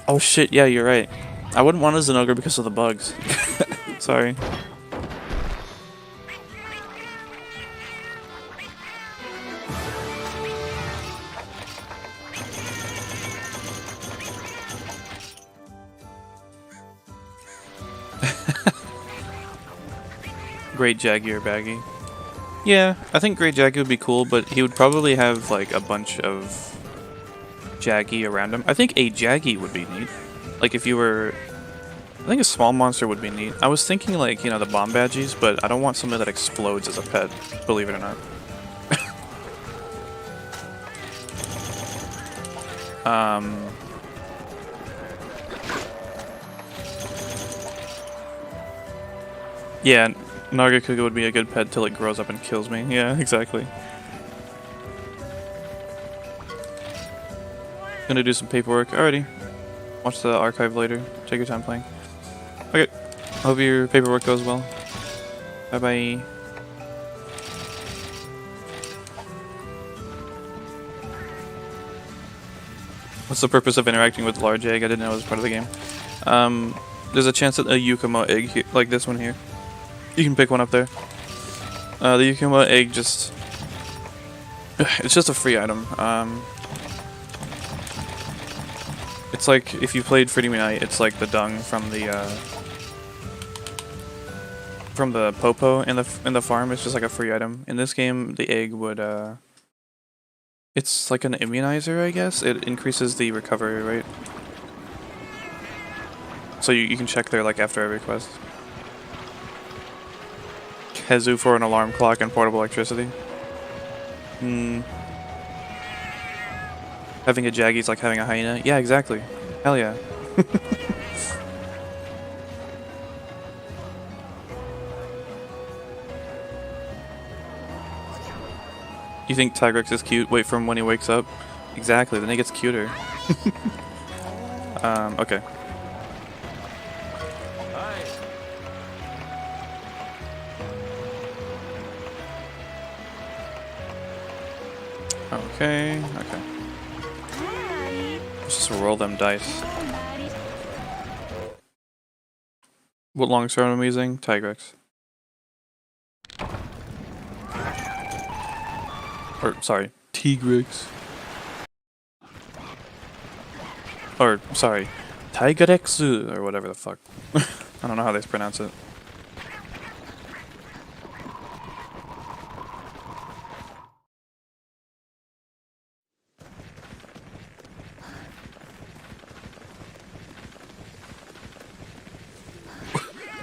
Oh shit, yeah, you're right. I wouldn't want a Zenogre because of the bugs. Sorry. Great Jaggi or Baggi. Yeah, I think Great Jaggi would be cool, but he would probably have like a bunch of Jaggi around him. I think a Jaggi would be neat. Like if you were... I think a small monster would be neat. I was thinking like, you know, the bomb badgies, but I don't want something that explodes as a pet, believe it or not. Yeah, Nargacuga would be a good pet till it grows up and kills me. Yeah, exactly. Gonna do some paperwork. Alrighty. Watch the archive later. Take your time playing. Okay. Hope your paperwork goes well. Bye bye. What's the purpose of interacting with large egg? I didn't know it was part of the game. There's a chance that a Yukumo egg, here, like this one here, you can pick one up there. The Yukumo egg just... It's just a free item. It's like, if you played Freedom Unite, it's like the dung from the Popo in the farm. It's just like a free item. In this game, the egg would, it's like an immunizer, I guess. It increases the recovery rate. So you can check there like after every quest. Hezu for an alarm clock and portable electricity. Having a Jaggi is like having a hyena. Yeah, exactly. Hell yeah. You think Tigrex is cute? Wait for him when he wakes up. Exactly, then it gets cuter. Okay. Okay, okay. Let's just roll them dice. What longsword am I using? Tigrex. Or, sorry, Tigrex. Or, sorry, Tigrex, or whatever the fuck. I don't know how they pronounce it.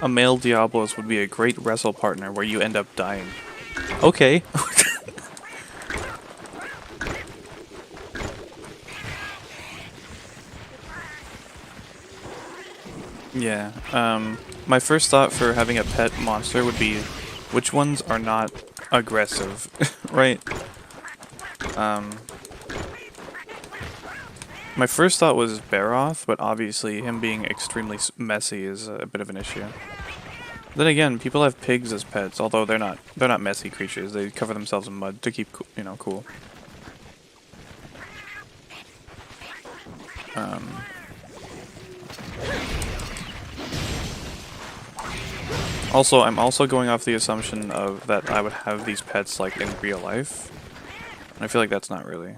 A male Diablos would be a great wrestle partner where you end up dying. Okay. Yeah. My first thought for having a pet monster would be which ones are not aggressive, right? My first thought was Barroth, but obviously him being extremely messy is a bit of an issue. Then again, people have pigs as pets, although they're not messy creatures. They cover themselves in mud to keep cool. Also, I'm also going off the assumption of that I would have these pets like in real life. And I feel like that's not really,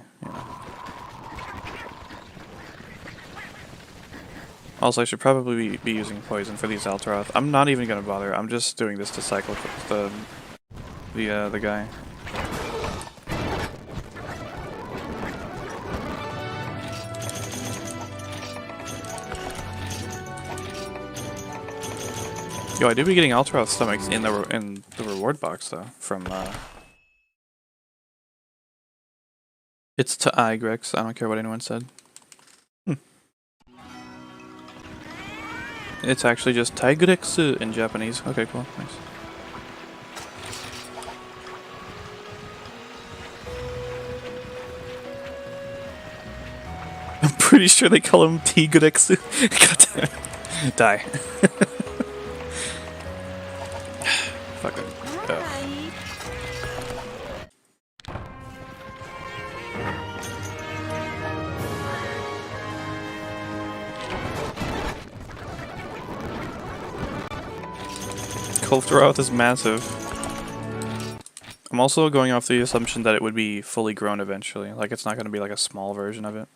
Also, I should probably be using poison for these Altoroth. I'm not even gonna bother. I'm just doing this to cycle the guy. Yo, I did be getting Altoroth stomachs in the reward box though from It's to Igrex. I don't care what anyone said. It's actually just Tigrex in Japanese. Okay, cool. Nice. I'm pretty sure they call him Tigrex. God damn it. Die. Fuck it. Goldenfish is massive. I'm also going off the assumption that it would be fully grown eventually. Like, it's not going to be like a small version of it.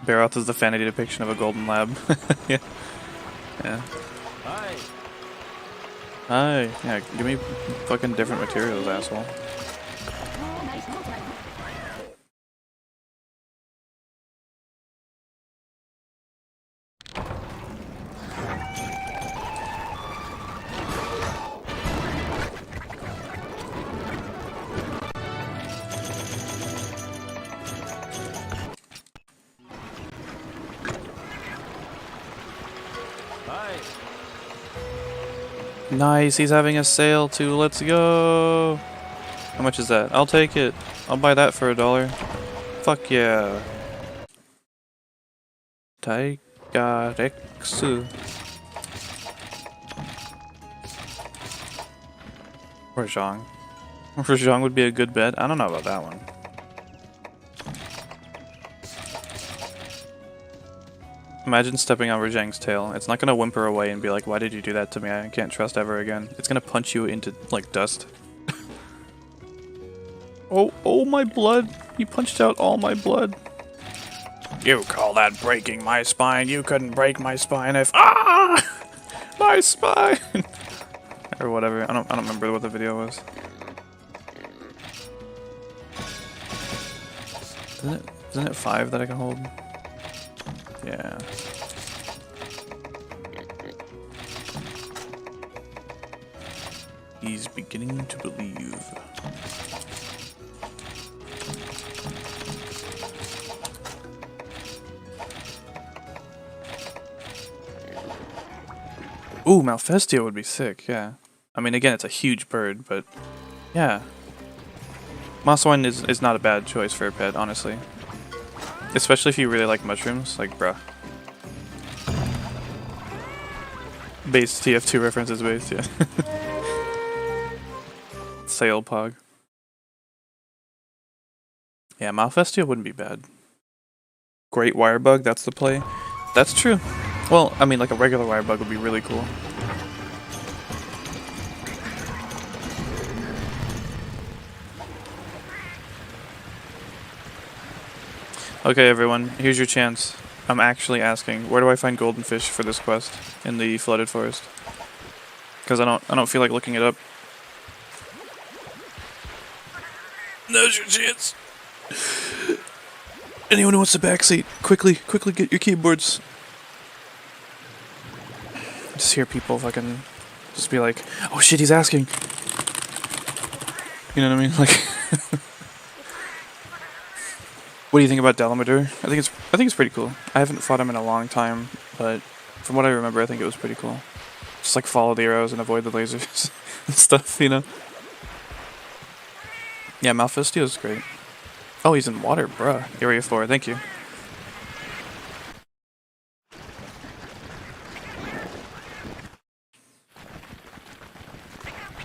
Barroth is the fantasy depiction of a golden lab. Yeah. Yeah. Hi. Hi. Yeah, give me fucking different materials, asshole. Nice, he's having a sale too. Let's go. How much is that? I'll take it. I'll buy that for $1. Fuck yeah. Tigrex. Or Zhang. Zhang would be a good bet. I don't know about that one. Imagine stepping on Rajang's tail. It's not gonna whimper away and be like, why did you do that to me? I can't trust ever again. It's gonna punch you into, like, dust. Oh my blood. He punched out all my blood. You call that breaking my spine? You couldn't break my spine if— Ah! My spine! Or whatever. I don't remember what the video was. Isn't it 5 that I can hold? Yeah. He's beginning to believe. Ooh, Malfestio would be sick, yeah. I mean, again, it's a huge bird, but yeah. Moss wine is not a bad choice for a pet, honestly. Especially if you really like mushrooms, like bruh. Base TF2 references based, yeah. Sail Pog. Yeah, Malfestia wouldn't be bad. Great Wirebug, that's the play. That's true. Well, I mean, like a regular Wirebug would be really cool. Okay, everyone, here's your chance. I'm actually asking, where do I find Goldenfish for this quest in the flooded forest? Because I don't feel like looking it up. Now's your chance. Anyone who wants a backseat, quickly get your keyboards. Just hear people fucking just be like, oh shit, he's asking. You know what I mean? Like, what do you think about Dalamadur? I think it's pretty cool. I haven't fought him in a long time, but from what I remember, I think it was pretty cool. Just like follow the arrows and avoid the lasers and stuff, you know? Yeah, Malfestio's great. Oh, he's in water, bruh. Area 4, thank you.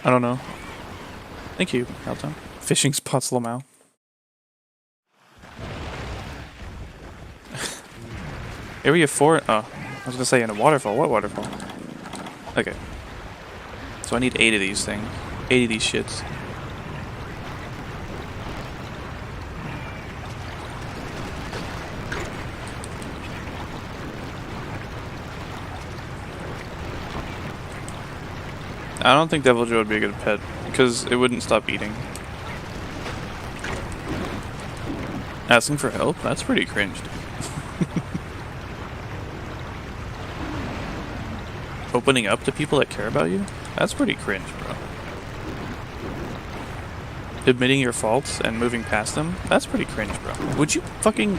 I don't know. Thank you, Melton. Fishing spots Lamau. Area 4? Oh, I was gonna say in a waterfall. What waterfall? Okay. So I need 8 of these things. 8 of these shits. I don't think Devil Joe would be a good pet, because it wouldn't stop eating. Asking for help? That's pretty cringe. Opening up to people that care about you? That's pretty cringe, bro. Admitting your faults and moving past them? That's pretty cringe, bro. Would you fucking...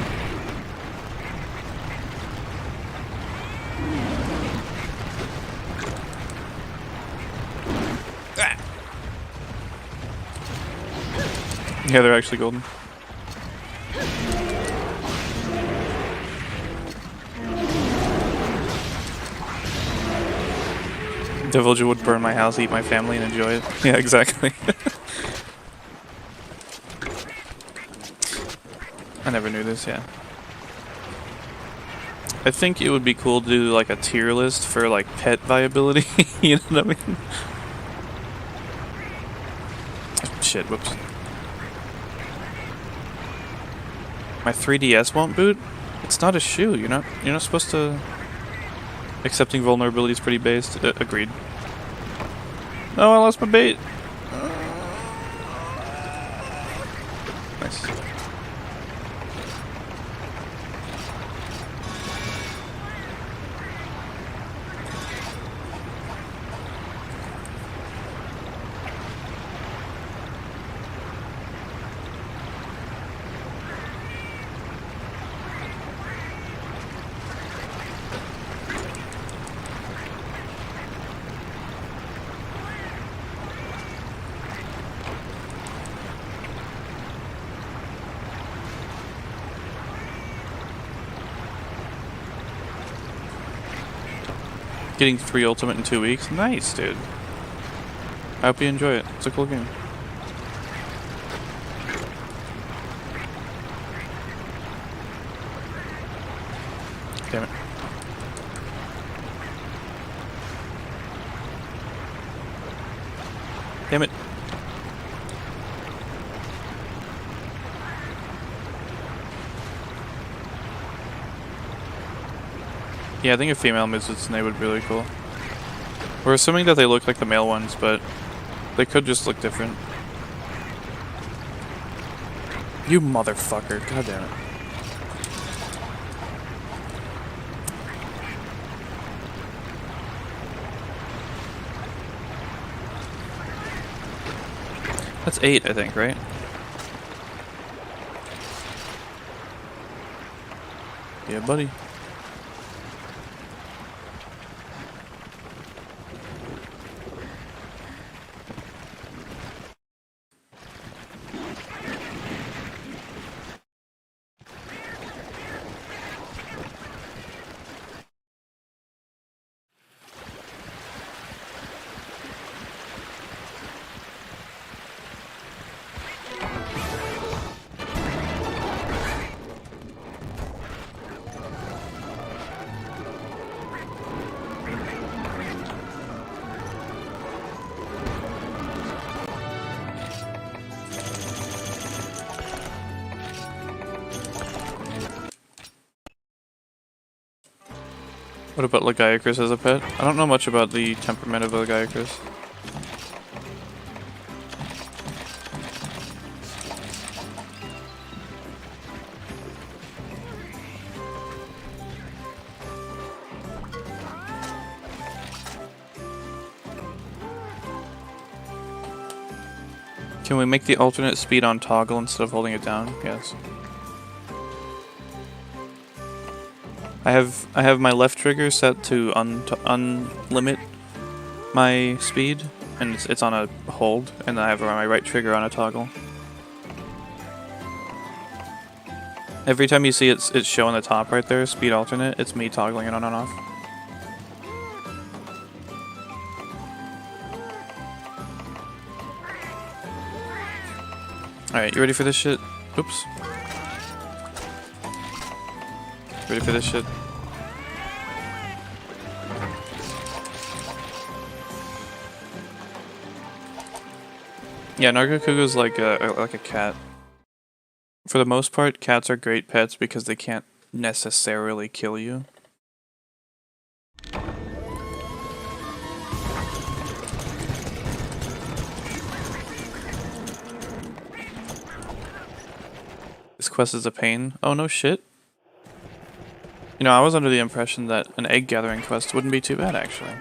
Ah. Yeah, they're actually golden. Devilja would burn my house, eat my family, and enjoy it. Yeah, exactly. I never knew this, yeah. I think it would be cool to do like a tier list for like pet viability, you know what I mean? Shit, whoops. My 3DS won't boot? It's not a shoe, you're not supposed to... Accepting vulnerability is pretty based. Agreed. Oh, I lost my bait. Nice. Getting 3 ultimate in 2 weeks? Nice, dude. I hope you enjoy it. It's a cool game. Damn it. Damn it. Yeah, I think a female Mizutsune would be really cool. We're assuming that they look like the male ones, but they could just look different. You motherfucker. God damn it. That's 8, I think, right? Yeah, buddy. What about Lagiacrus as a pet? I don't know much about the temperament of Lagiacrus. Can we make the alternate speed on toggle instead of holding it down? Yes. I have my left trigger set to unlimit my speed, and it's on a hold, and I have my right trigger on a toggle. Every time you see it's showing the top right there, speed alternate, it's me toggling it on and off. Alright, you ready for this shit? Oops. Ready for this shit? Yeah, Nargacuga's like a cat. For the most part, cats are great pets because they can't necessarily kill you. This quest is a pain. Oh, no shit. You know, I was under the impression that an egg gathering quest wouldn't be too bad, actually.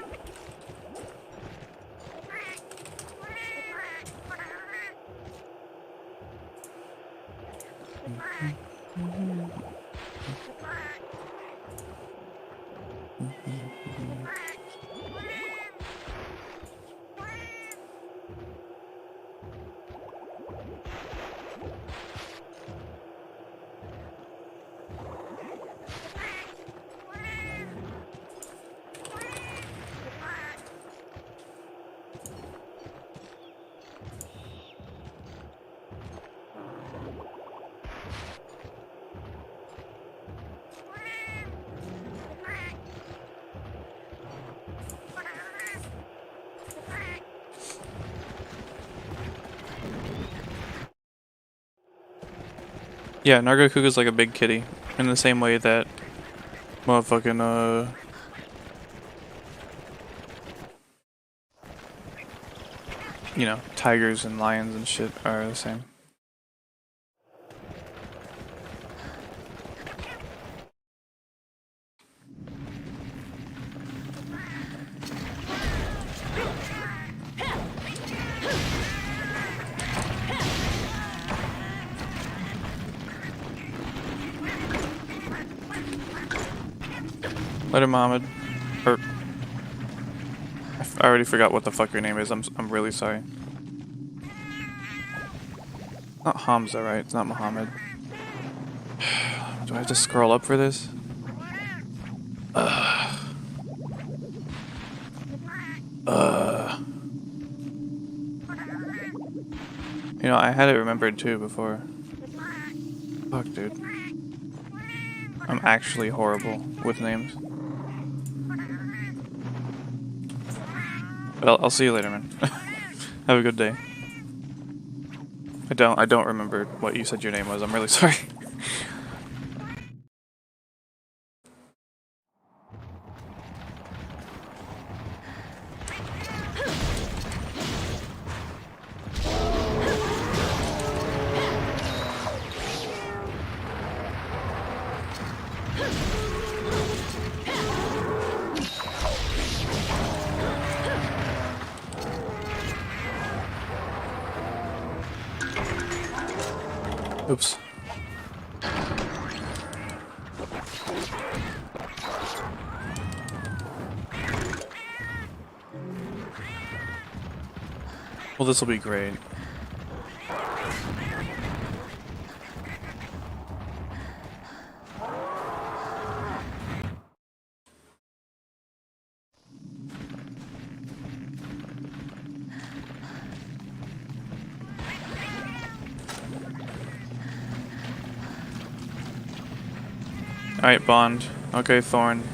Yeah, Nargacuga's like a big kitty, in the same way that motherfucking, you know, tigers and lions and shit are the same. Later, Mohammed. Or I already forgot what the fuck your name is. I'm really sorry. Not Hamza, right? It's not Muhammad. Do I have to scroll up for this? You know, I had it remembered too before. Fuck, dude. I'm actually horrible with names. But I'll see you later, man. Have a good day. I don't remember what you said your name was. I'm really sorry. Oops. Well, this will be great. Alright, Bond. Okay, Thorn.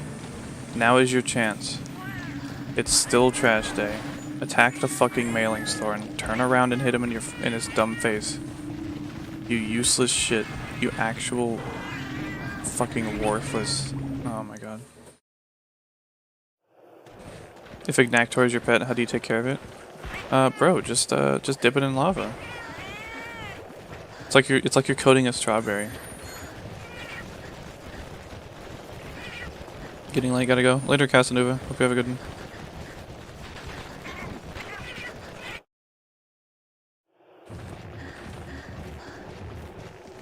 Now is your chance. It's still trash day. Attack the fucking mailings, Thorn. Turn around and hit him in his dumb face. You useless shit. You actual fucking worthless. Oh my god. If Agnaktor is your pet, how do you take care of it? Bro, just dip it in lava. It's like you're coating a strawberry. Getting late, gotta go. Later, Casanova. Hope you have a good one.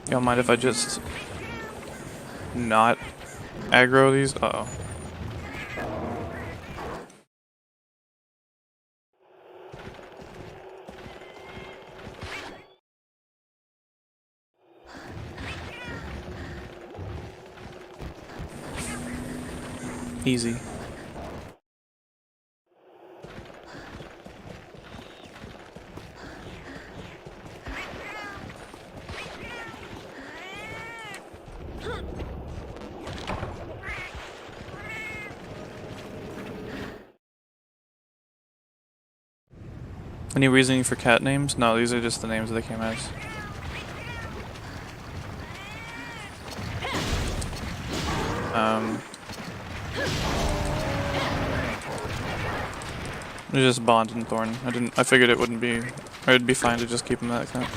You don't mind if I just not aggro these? Uh-oh. Easy. Any reasoning for cat names? No, these are just the names that they came as. It's just Bond and Thorn. I figured it wouldn't be, or it'd be fine to just keep them that cat.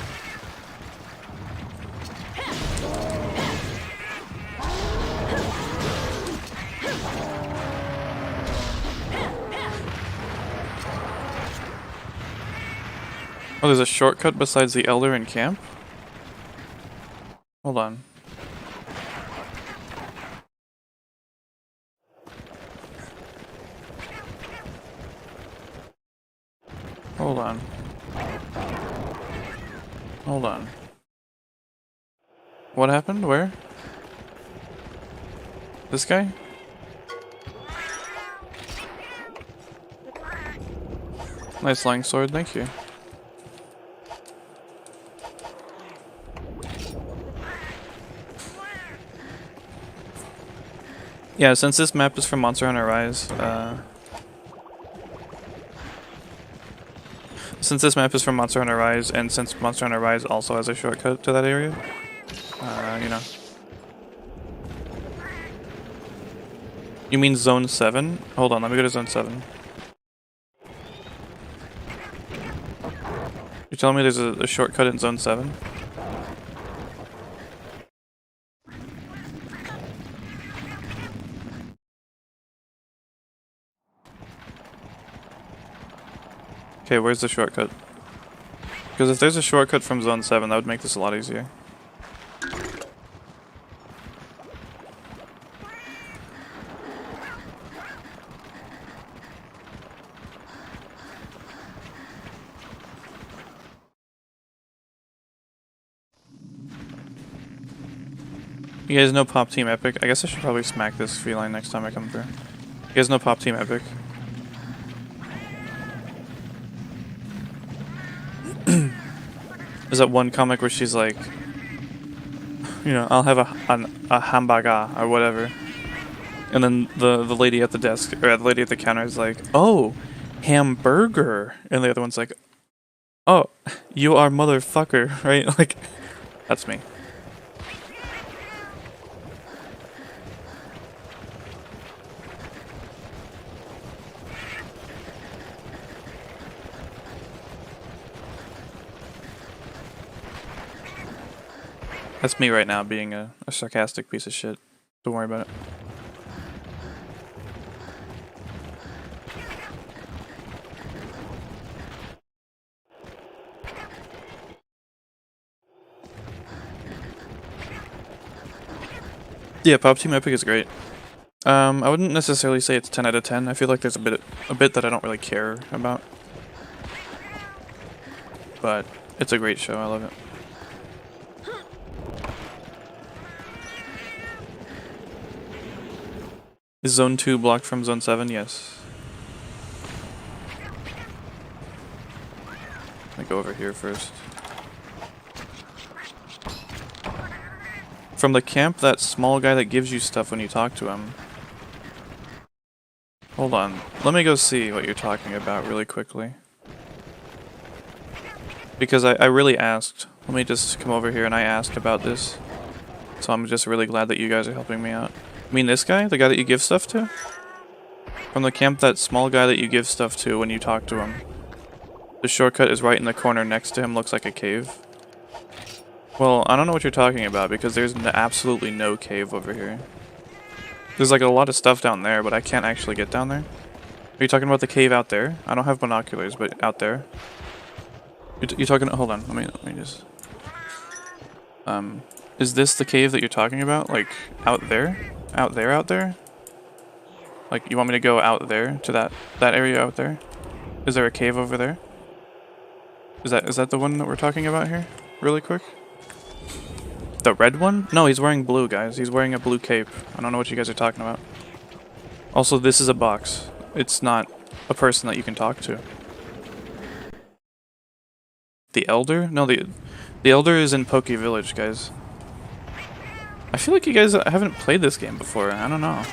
Oh, there's a shortcut besides the Elder in camp? Hold on. Hold on. Hold on. What happened? Where? This guy? Nice long sword, thank you. Yeah, since this map is from Monster Hunter Rise, and since Monster Hunter Rise also has a shortcut to that area, you know. You mean Zone 7? Hold on, let me go to Zone 7. You're telling me there's a shortcut in Zone 7? Okay, where's the shortcut? Because if there's a shortcut from Zone 7, that would make this a lot easier. You guys know Pop Team Epic? I guess I should probably smack this feline next time I come through. You guys know Pop Team Epic? There's that one comic where she's like, you know, I'll have a hamburger or whatever, and then the lady at the desk or the lady at the counter is like, oh, hamburger, and the other one's like, oh, you are motherfucker, right? Like, that's me. That's me right now, being a sarcastic piece of shit. Don't worry about it. Yeah, Pop Team Epic is great. I wouldn't necessarily say it's 10 out of 10. I feel like there's a bit that I don't really care about. But it's a great show, I love it. Is Zone 2 blocked from Zone 7? Yes. Let me go over here first. From the camp, that small guy that gives you stuff when you talk to him. Hold on. Let me go see what you're talking about really quickly. Because I really asked. Let me just come over here and I asked about this. So I'm just really glad that you guys are helping me out. I mean this guy? The guy that you give stuff to? From the camp, that small guy that you give stuff to when you talk to him. The shortcut is right in the corner next to him, looks like a cave. Well, I don't know what you're talking about because there's absolutely no cave over here. There's like a lot of stuff down there, but I can't actually get down there. Are you talking about the cave out there? I don't have binoculars, but out there. You're talking. Hold on. Let me just. Is this the cave that you're talking about? Like out there? Out there? Like you want me to go out there to that area out there? Is there a cave over there? Is that the one that we're talking about here? Really quick. The red one? No, he's wearing blue, guys. He's wearing a blue cape. I don't know what you guys are talking about. Also, this is a box. It's not a person that you can talk to. The Elder? No, the Elder is in Poke Village, guys. I feel like you guys haven't played this game before. I don't know.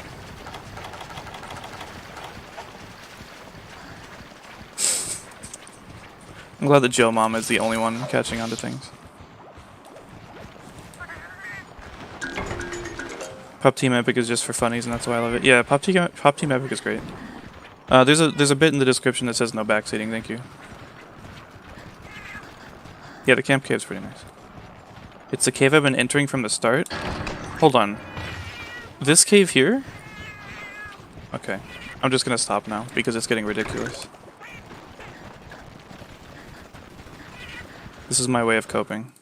I'm glad that Joe Mom is the only one catching on to things. Pop Team Epic is just for funnies, and that's why I love it. Yeah, Pop Team Epic is great. There's a bit in the description that says no backseating. Thank you. Yeah, the camp cave's pretty nice. It's the cave I've been entering from the start. Hold on. This cave here? Okay. I'm just gonna stop now because it's getting ridiculous. This is my way of coping.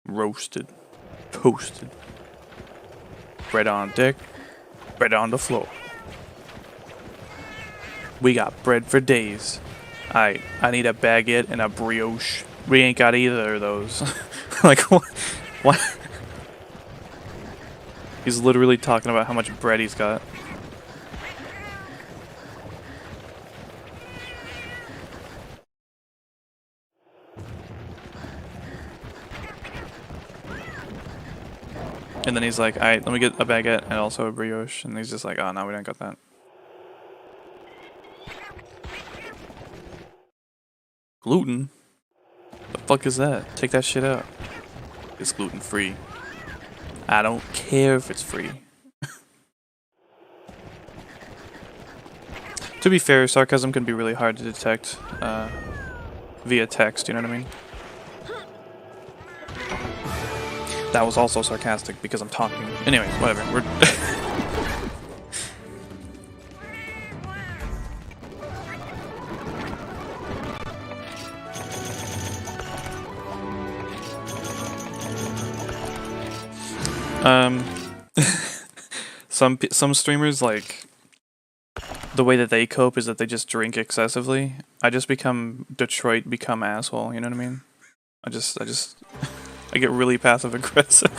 Roasted. Toasted. Bread on deck. Bread on the floor. We got bread for days. I need a baguette and a brioche. We ain't got either of those. Like, what? He's literally talking about how much bread he's got. And then he's like, alright, let me get a baguette and also a brioche. And he's just like, oh, no, we don't got that. Gluten? The fuck is that? Take that shit out. It's gluten free. I don't care if it's free. To be fair, sarcasm can be really hard to detect via text, you know what I mean? That was also sarcastic because I'm talking. Anyways, whatever. We're some streamers, like, the way that they cope is that they just drink excessively. I just become asshole, you know what I mean? I get really passive aggressive.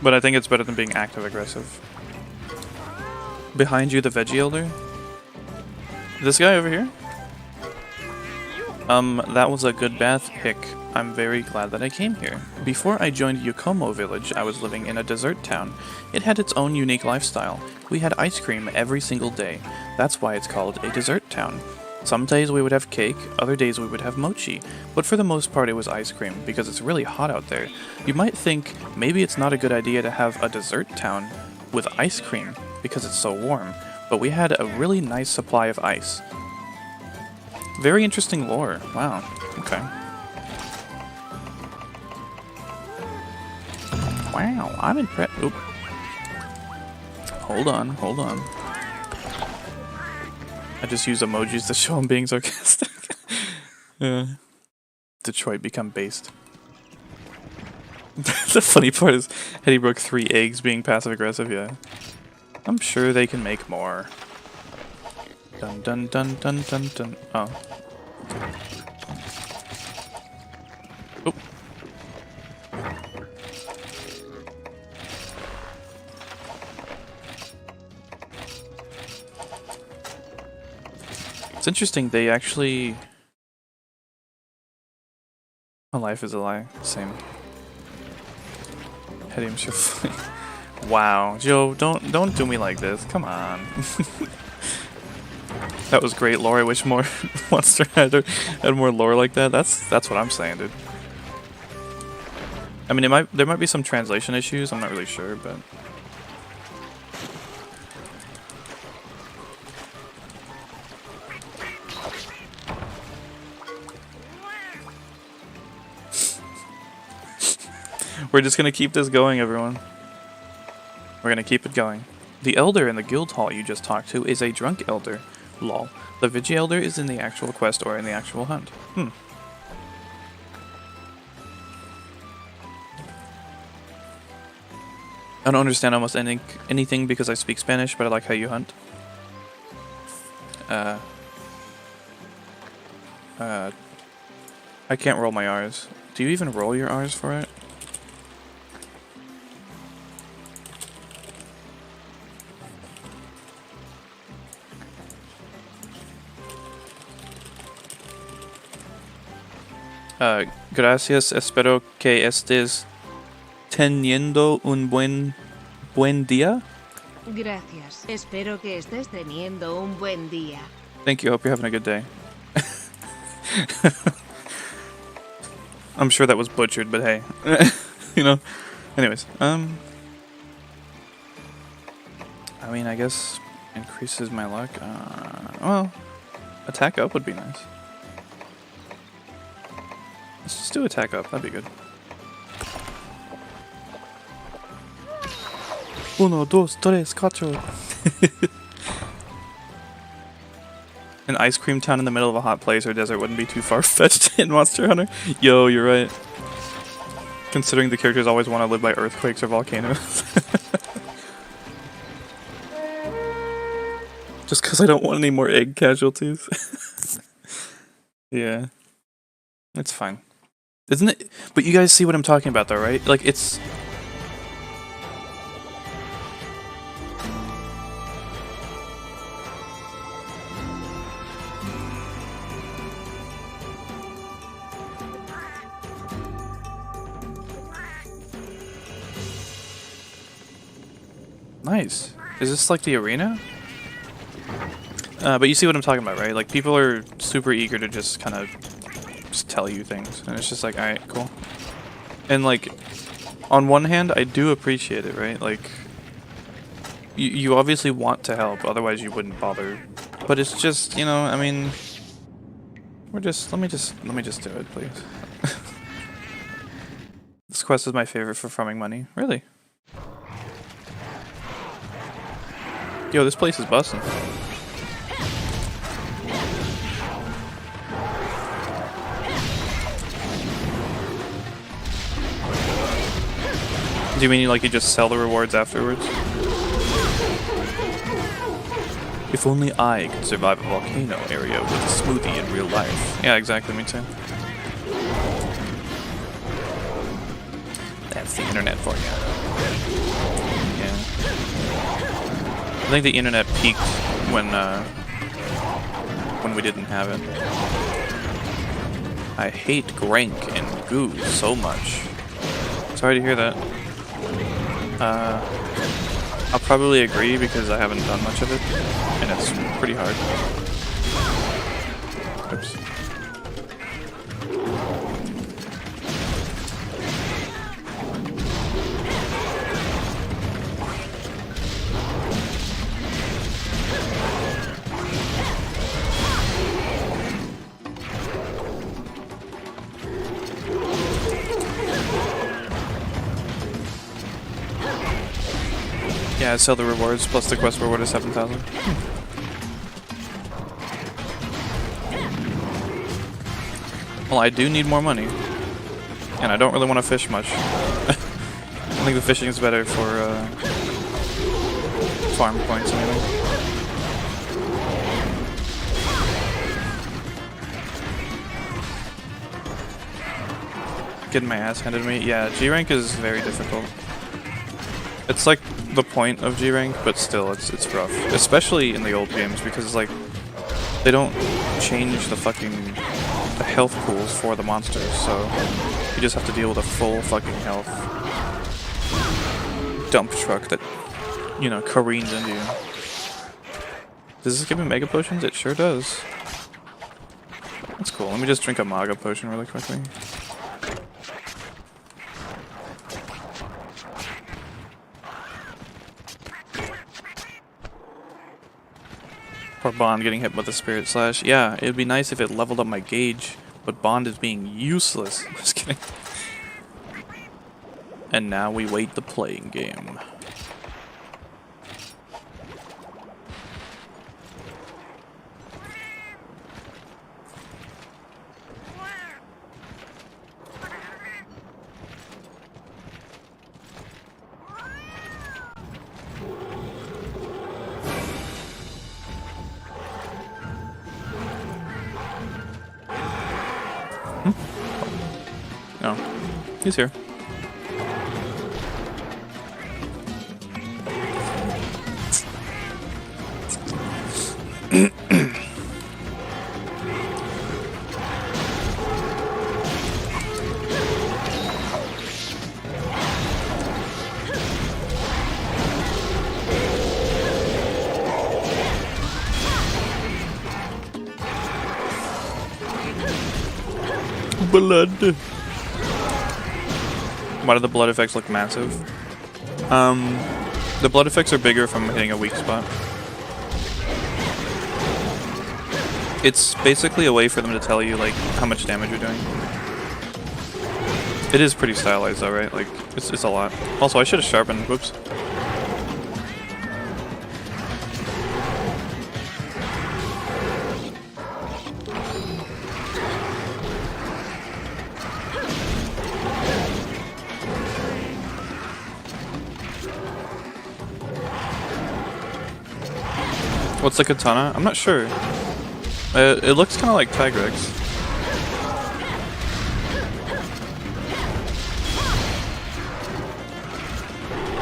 But I think it's better than being active aggressive. Behind you, the veggie elder? This guy over here? That was a good bath, hick. I'm very glad that I came here. Before I joined Yokomo Village, I was living in a desert town. It had its own unique lifestyle. We had ice cream every single day. That's why it's called a desert town. Some days we would have cake, other days we would have mochi, but for the most part it was ice cream, because it's really hot out there. You might think, maybe it's not a good idea to have a desert town with ice cream, because it's so warm, but we had a really nice supply of ice. Very interesting lore. Wow. Okay. Wow, I'm impressed. Oop. Hold on. I just use emojis to show I'm being sarcastic. Yeah. Detroit become based. The funny part is Hetty broke 3 eggs being passive aggressive, yeah. I'm sure they can make more. Dun dun dun dun dun dun. Oh. Oop. It's interesting, they actually... My life is a lie. Same. Hetty, I'm sure. Wow, Joe, don't do me like this. Come on. That was great lore. I wish more Monster had more lore like that. That's what I'm saying, dude. I mean, there might be some translation issues. I'm not really sure, but we're just gonna keep this going, everyone. We're gonna keep it going. The elder in the guild hall you just talked to is a drunk elder. Lol. The Vigi elder is in the actual quest or in the actual hunt. I don't understand almost anything because I speak Spanish, but I like how you hunt. I can't roll my R's. Do you even roll your R's for it? Gracias, espero que estés teniendo un buen día. Gracias, espero que estés teniendo un buen día. Thank you, hope you're having a good day. I'm sure that was butchered, but hey. You know? Anyways, I mean, I guess increases my luck. Well, attack up would be nice. Let's just do attack up, that'd be good. 1, 2, 3, 4. An ice cream town in the middle of a hot place or desert wouldn't be too far-fetched in Monster Hunter. Yo, you're right. Considering the characters always want to live by earthquakes or volcanoes. Just because I don't want any more egg casualties. Yeah. It's fine. Isn't it? But you guys see what I'm talking about though, right? Like, it's... Nice. Is this like the arena? But you see what I'm talking about, right? Like, people are super eager to just kind of just tell you things, and it's just like, alright, cool. And like, on one hand, I do appreciate it, right? Like, you obviously want to help, otherwise you wouldn't bother. But it's just, you know, I mean, let me just do it, please. This quest is my favorite for farming money. Really? Yo, this place is busting. Do you mean like you just sell the rewards afterwards? If only I could survive a volcano area with a smoothie in real life. Yeah, exactly, me too. That's the internet for you. Yeah. I think the internet peaked when we didn't have it. I hate Grank and Goo so much. Sorry to hear that. I'll probably agree because I haven't done much of it, and it's pretty hard. Oops. Yeah, I sell the rewards plus the quest reward is 7,000. Well, I do need more money, and I don't really want to fish much. I think the fishing is better for farm points anyway. Getting my ass handed to me. Yeah, G rank is very difficult. It's like the point of G rank, but still, it's rough. Especially in the old games, because like they don't change the health pools for the monsters, so you just have to deal with a full fucking health. dump truck that, you know, careens into you. Does this give me mega potions? It sure does. That's cool. Let me just drink a maga potion really quickly. Poor Bond getting hit by the Spirit Slash. Yeah, it'd be nice if it leveled up my gauge, but Bond is being useless. Just kidding. And now we wait the playing game. No, he's here. Blood. Why do the blood effects look massive? The blood effects are bigger from hitting a weak spot. It's basically a way for them to tell you, like, how much damage you're doing. It is pretty stylized though, right? Like, it's a lot. Also, I should have sharpened. Whoops. What's the katana? I'm not sure. It looks kind of like Tigrex.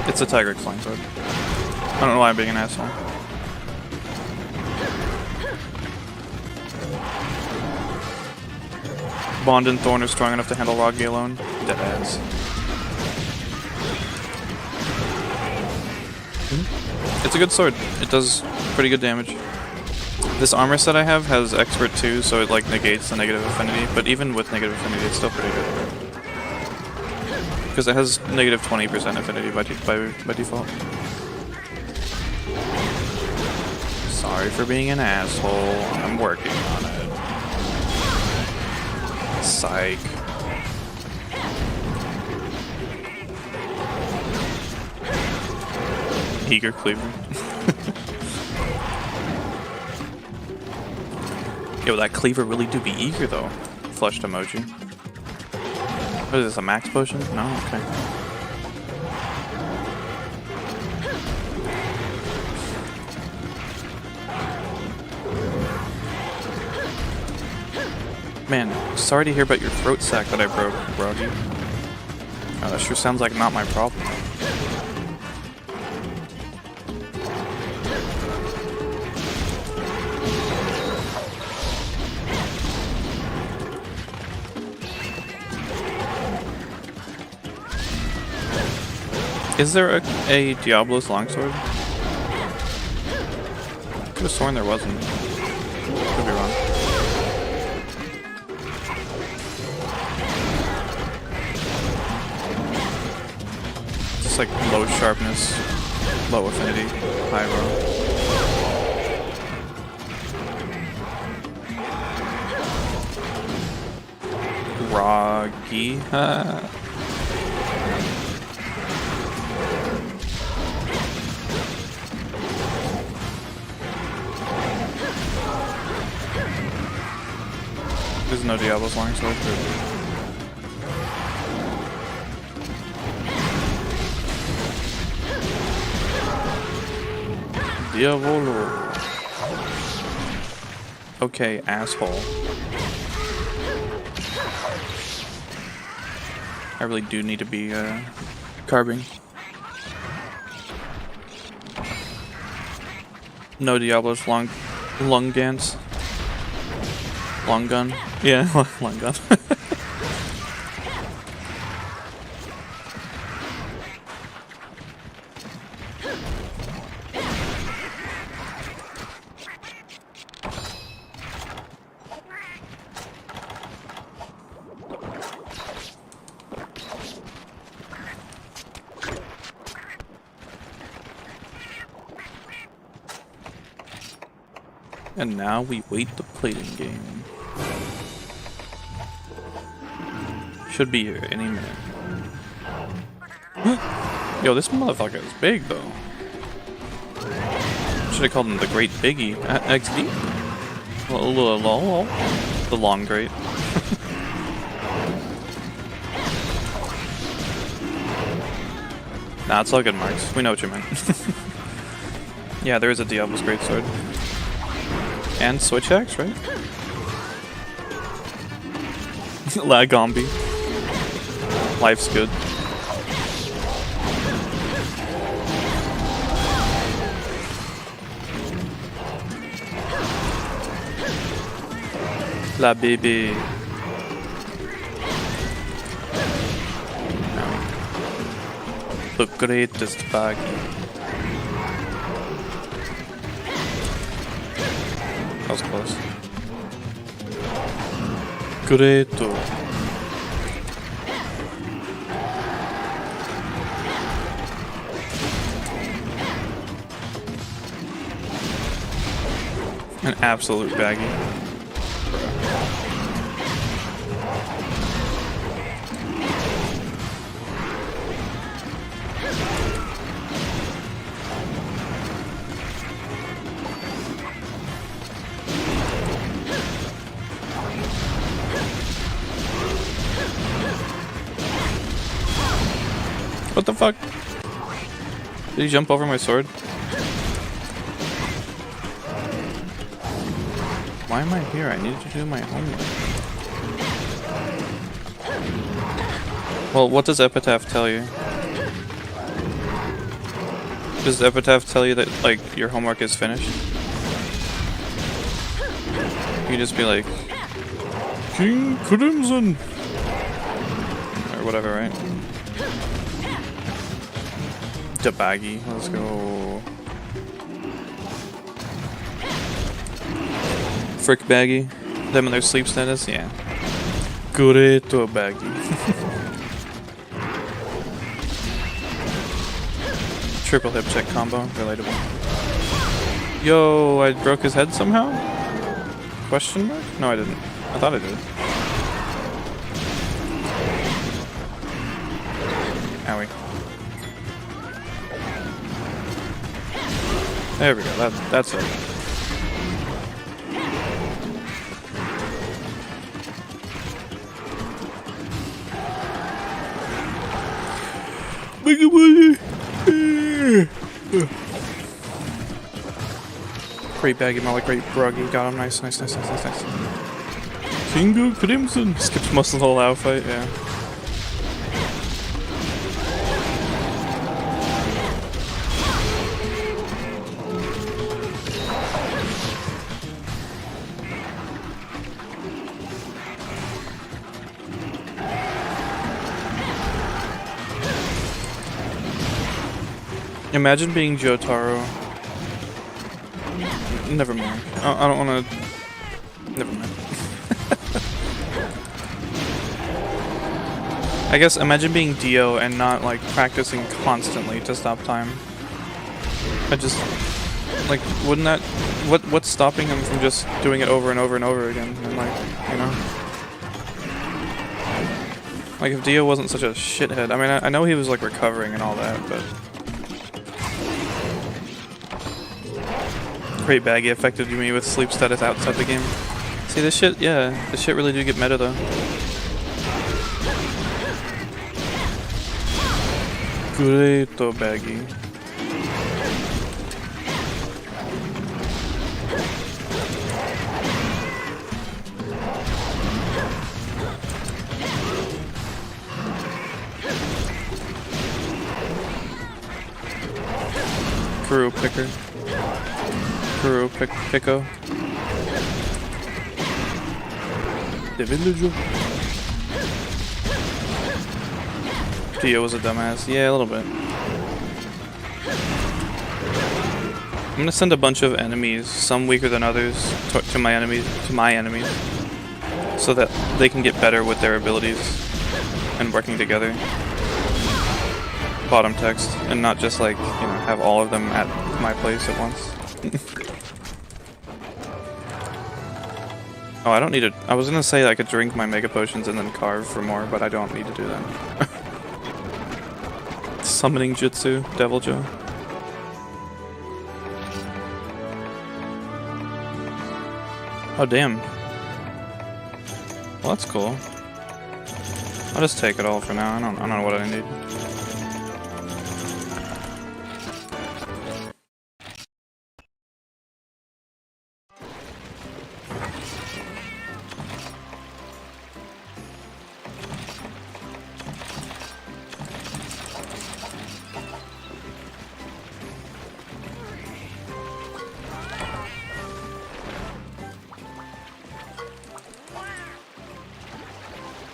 It's a Tigrex longsword. I don't know why I'm being an asshole. Bond and Thorn are strong enough to handle Wroggi alone. Deadass. It's a good sword. It does pretty good damage. This armor set I have has Expert 2, so it like negates the negative affinity, but even with negative affinity it's still pretty good. Because it has negative 20% affinity by default. Sorry for being an asshole. I'm working on it. Psych. Eager Cleaver. Yo, that Cleaver really do be eager though. Flushed emoji. What is this, a max potion? No? Okay. Man, sorry to hear about your throat sac that I broke, Wroggi. Oh, that sure sounds like not my problem. Is there a Diablo's longsword? Could have sworn there wasn't. Could be wrong. Just like low sharpness, low affinity, high roll. Wroggi. There's no Diablo's longsword. Diavolo. Okay, asshole. I really do need to be carbing. No Diablo's lung dance. Long gun. Yeah, long gun. And now we wait the plating game. Should be here any minute. Yo, this motherfucker is big though. Should have called him the Great Biggie. XD? Lol. The long great. Nah, it's all good, Marks. We know what you meant. Yeah, there is a Diablo's Greatsword. And Switch Axe, right? Lagombi. Life's good. La baby. The greatest Baggi. That was close. Greato. An absolute Baggi. What the fuck? Did he jump over my sword? Why am I here? I needed to do my homework. Well, what does Epitaph tell you? Does Epitaph tell you that, like, your homework is finished? You just be like, King Crimson! Or whatever, right? The Baggi, let's go. Frick Baggi. Them and their sleep status, yeah. Qurupeco Baggi. Triple hip check combo, relatable. Yo, I broke his head somehow? Question mark? No, I didn't. I thought I did. Owie. There we go, that's it. Great Baggi, Molly, great Wroggi, got him, nice. King Crimson! Skips most of the whole outfight, yeah. Imagine being Jotaro. Never mind. I don't want to. Never mind. I guess imagine being Dio and not like practicing constantly to stop time. I just like wouldn't that what's stopping him from just doing it over and over and over again and like, you know? Like if Dio wasn't such a shithead. I mean I know he was like recovering and all that, but Great Baggi affected me with sleep status outside the game. See this shit? Yeah, this shit really do get meta though. Qurupeco Baggi. Qurupeco. The villager. Dio was a dumbass. Yeah, a little bit. I'm gonna send a bunch of enemies, some weaker than others, to my enemies, so that they can get better with their abilities and working together. Bottom text, and not just like, you know, have all of them at my place at once. Oh, I don't need to. I was gonna say I could drink my mega potions and then carve for more, but I don't need to do that. Summoning Jutsu, Devil Joe. Oh damn. Well, that's cool. I'll just take it all for now. I don't know what I need.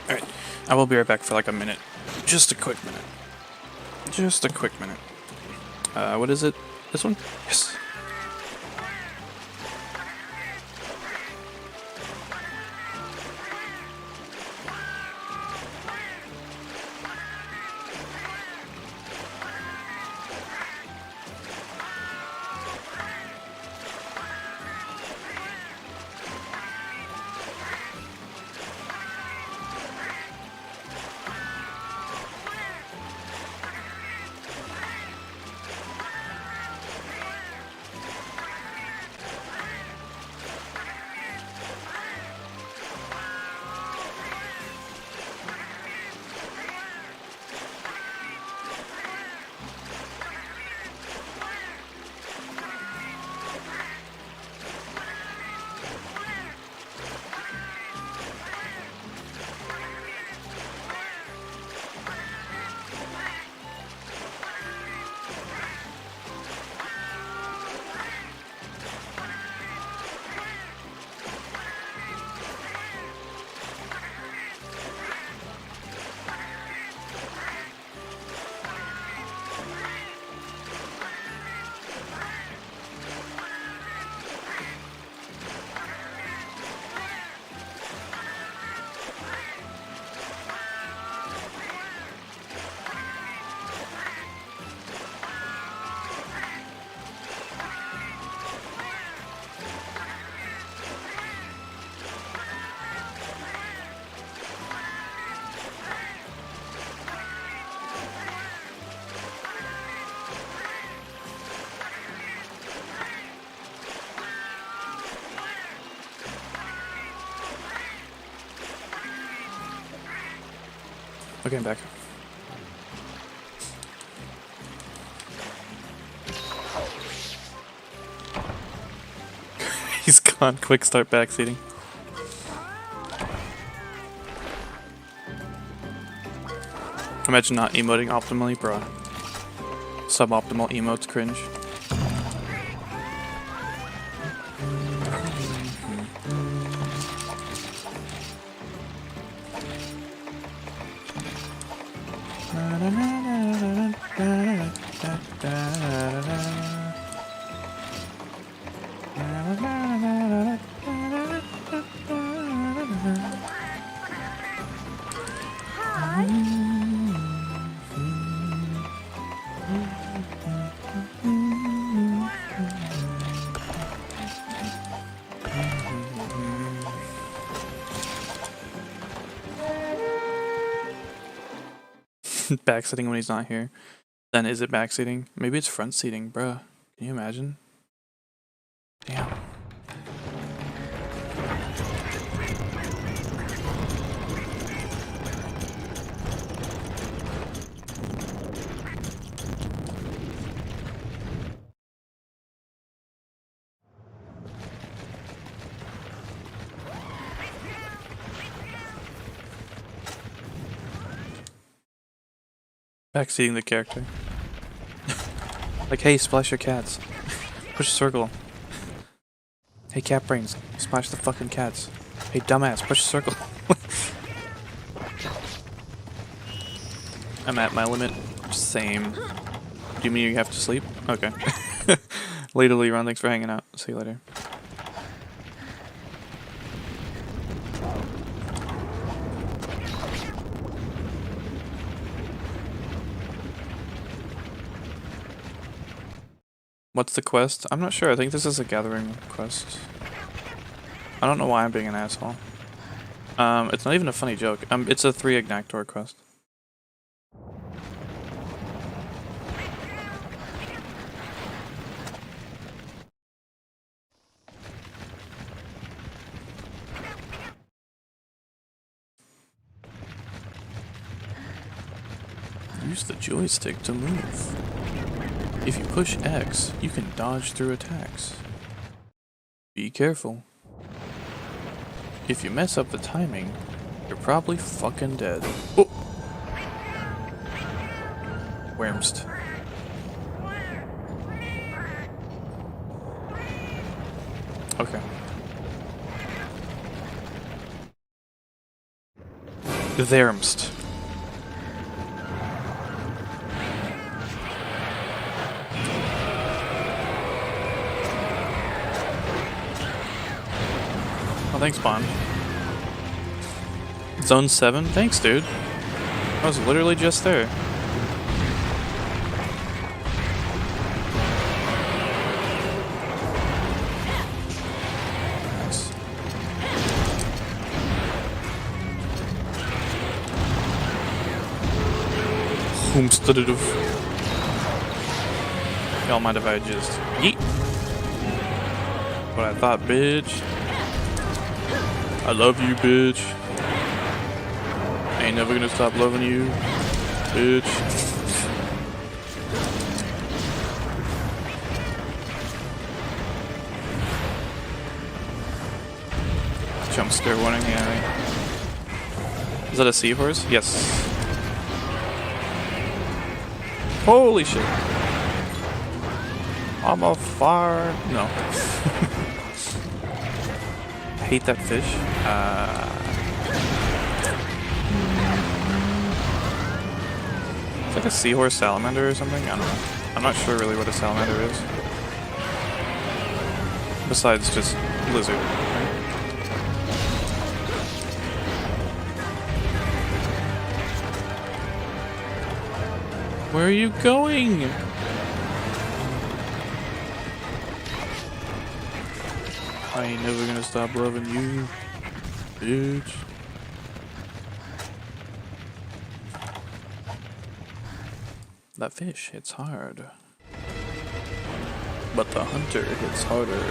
Alright, I will be right back for like a minute. Just a quick minute. Just a quick minute. What is it? This one? Yes. Okay, I'm back. He's gone. Quick start backseating. Imagine not emoting optimally, bro. Suboptimal emotes cringe. Backseating when he's not here. Then is it backseating? Maybe it's front seating, bruh. Can you imagine? Damn. Backseating the character. Like, hey, splash your cats. Push circle. Hey, cat brains, splash the fucking cats. Hey, dumbass, push circle. I'm at my limit. Same. Do you mean you have to sleep? Okay. Later, Leron, thanks for hanging out. See you later. What's the quest? I'm not sure. I think this is a gathering quest. I don't know why I'm being an asshole. It's not even a funny joke. It's a 3 Agnaktor quest. Use the joystick to move. If you push X, you can dodge through attacks. Be careful. If you mess up the timing, you're probably fucking dead. Oh! Wurmst. Okay. Wurmst. Oh, thanks, Bond. Zone 7? Thanks, dude. I was literally just there. Nice. Homesteadative. Y'all mind if I just yeet? What I thought, bitch. I love you, bitch. Ain't never gonna stop loving you, bitch. Jump scare warning, yeah. Is that a seahorse? Yes. Holy shit. I'm a fire. No. Hate that fish. It's like a seahorse salamander or something. I don't know. I'm not sure really what a salamander is. Besides just lizard. Where are you going? I ain't never gonna stop loving you, bitch. That fish hits hard. But the hunter hits harder.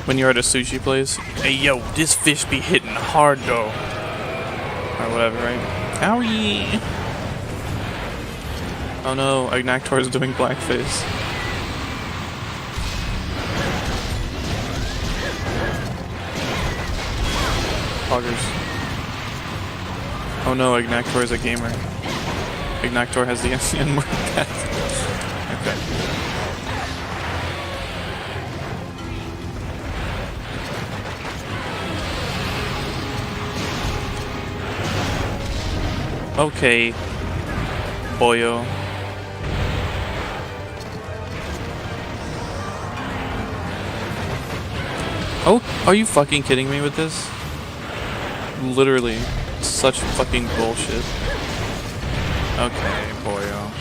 When you're at a sushi place, hey yo, this fish be hitting hard though. Or whatever, right? Owie! Oh no, Agnaktor is doing blackface. Poggers. Oh no, Agnaktor is a gamer. Agnaktor has the N-word pack. Okay. Okay, boyo. Oh, are you fucking kidding me with this? Literally, such fucking bullshit. Okay, boyo.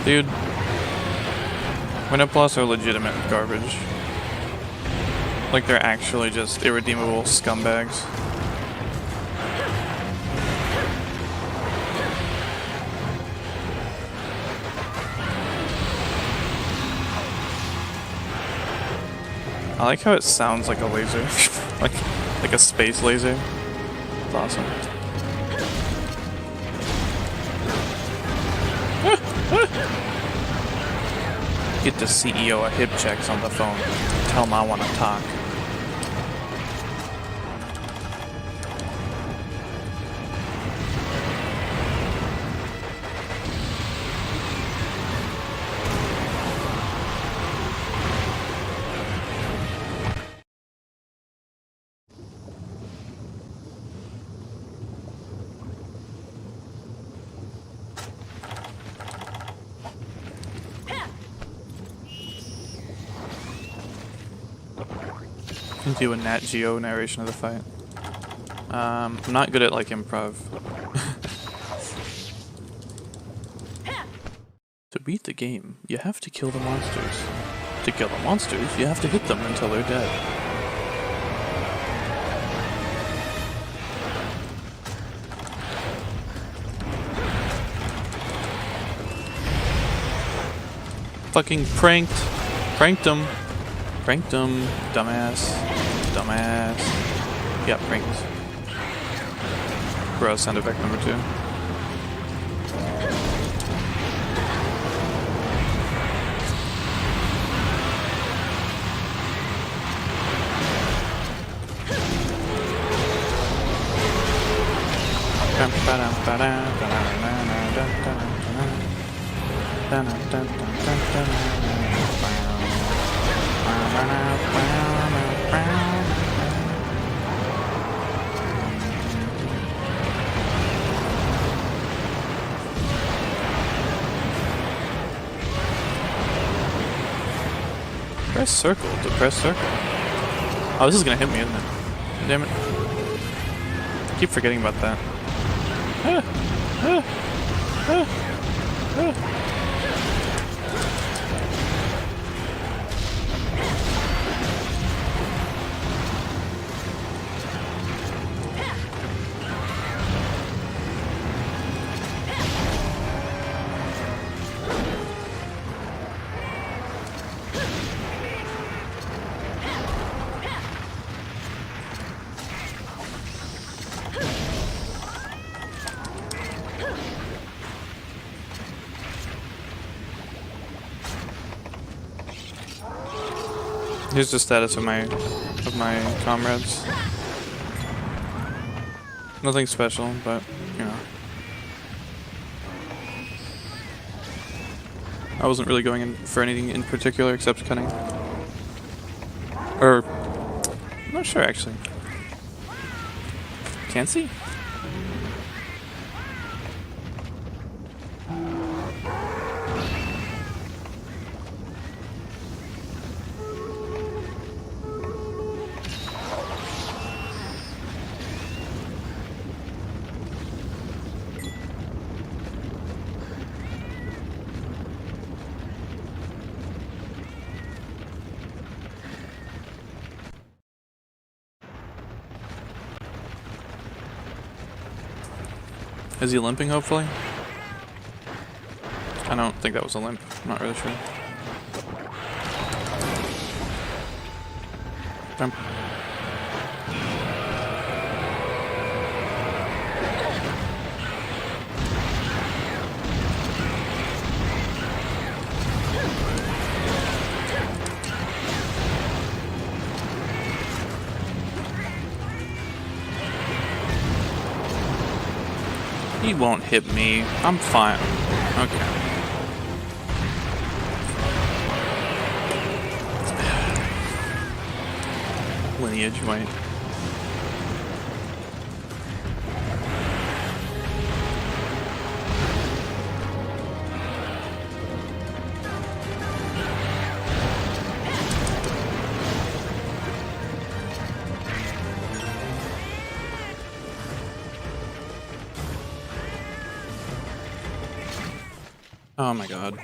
Dude, Winterplus are legitimate garbage. Like they're actually just irredeemable scumbags. I like how it sounds like a laser, like a space laser. It's awesome. Get the CEO of hip checks on the phone. Tell him I want to talk. can do a Nat Geo narration of the fight. I'm not good at like improv. To beat the game, you have to kill the monsters. To kill the monsters, you have to hit them until they're dead. Fucking pranked. Pranked him. Pranked him. Dumbass. Dumbass. Yeah, pranked. Bro, sound effect number 2. Press circle to press circle. Oh, this is gonna hit me, isn't it? Damn it. I keep forgetting about that. Here's the status of my comrades. Nothing special, but you know. I wasn't really going in for anything in particular except cutting. Or I'm not sure actually. Can't see? Is he limping, hopefully? I don't think that was a limp. I'm not really sure. Jump. He won't hit me. I'm fine. Okay. Lineage, wait. Oh my god.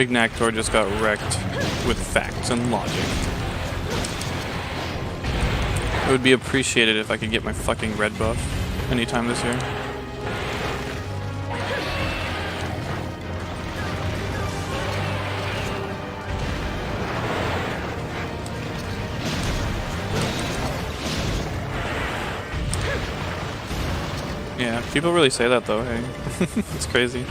Agnaktor just got wrecked with facts and logic. It would be appreciated if I could get my fucking red buff anytime this year. Yeah, people really say that though, hey. It's crazy.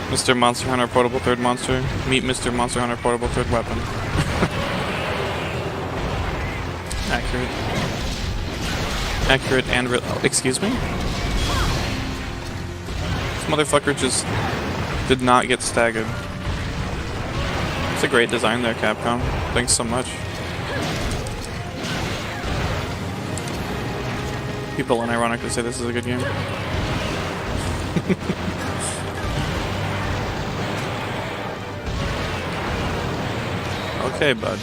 Mr. Monster Hunter Portable Third Monster. Meet Mr. Monster Hunter Portable Third Weapon. Accurate. Accurate and real. Oh, excuse me? This motherfucker just did not get staggered. It's a great design there, Capcom. Thanks so much. People unironically say this is a good game. Okay, bud.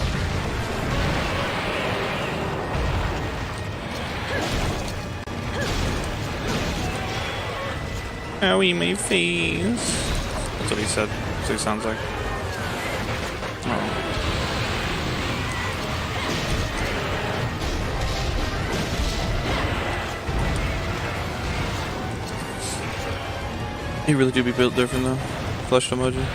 Owie, my face. That's what he said. That's what he sounds like. Oh. He really do be built different though. Flush emoji.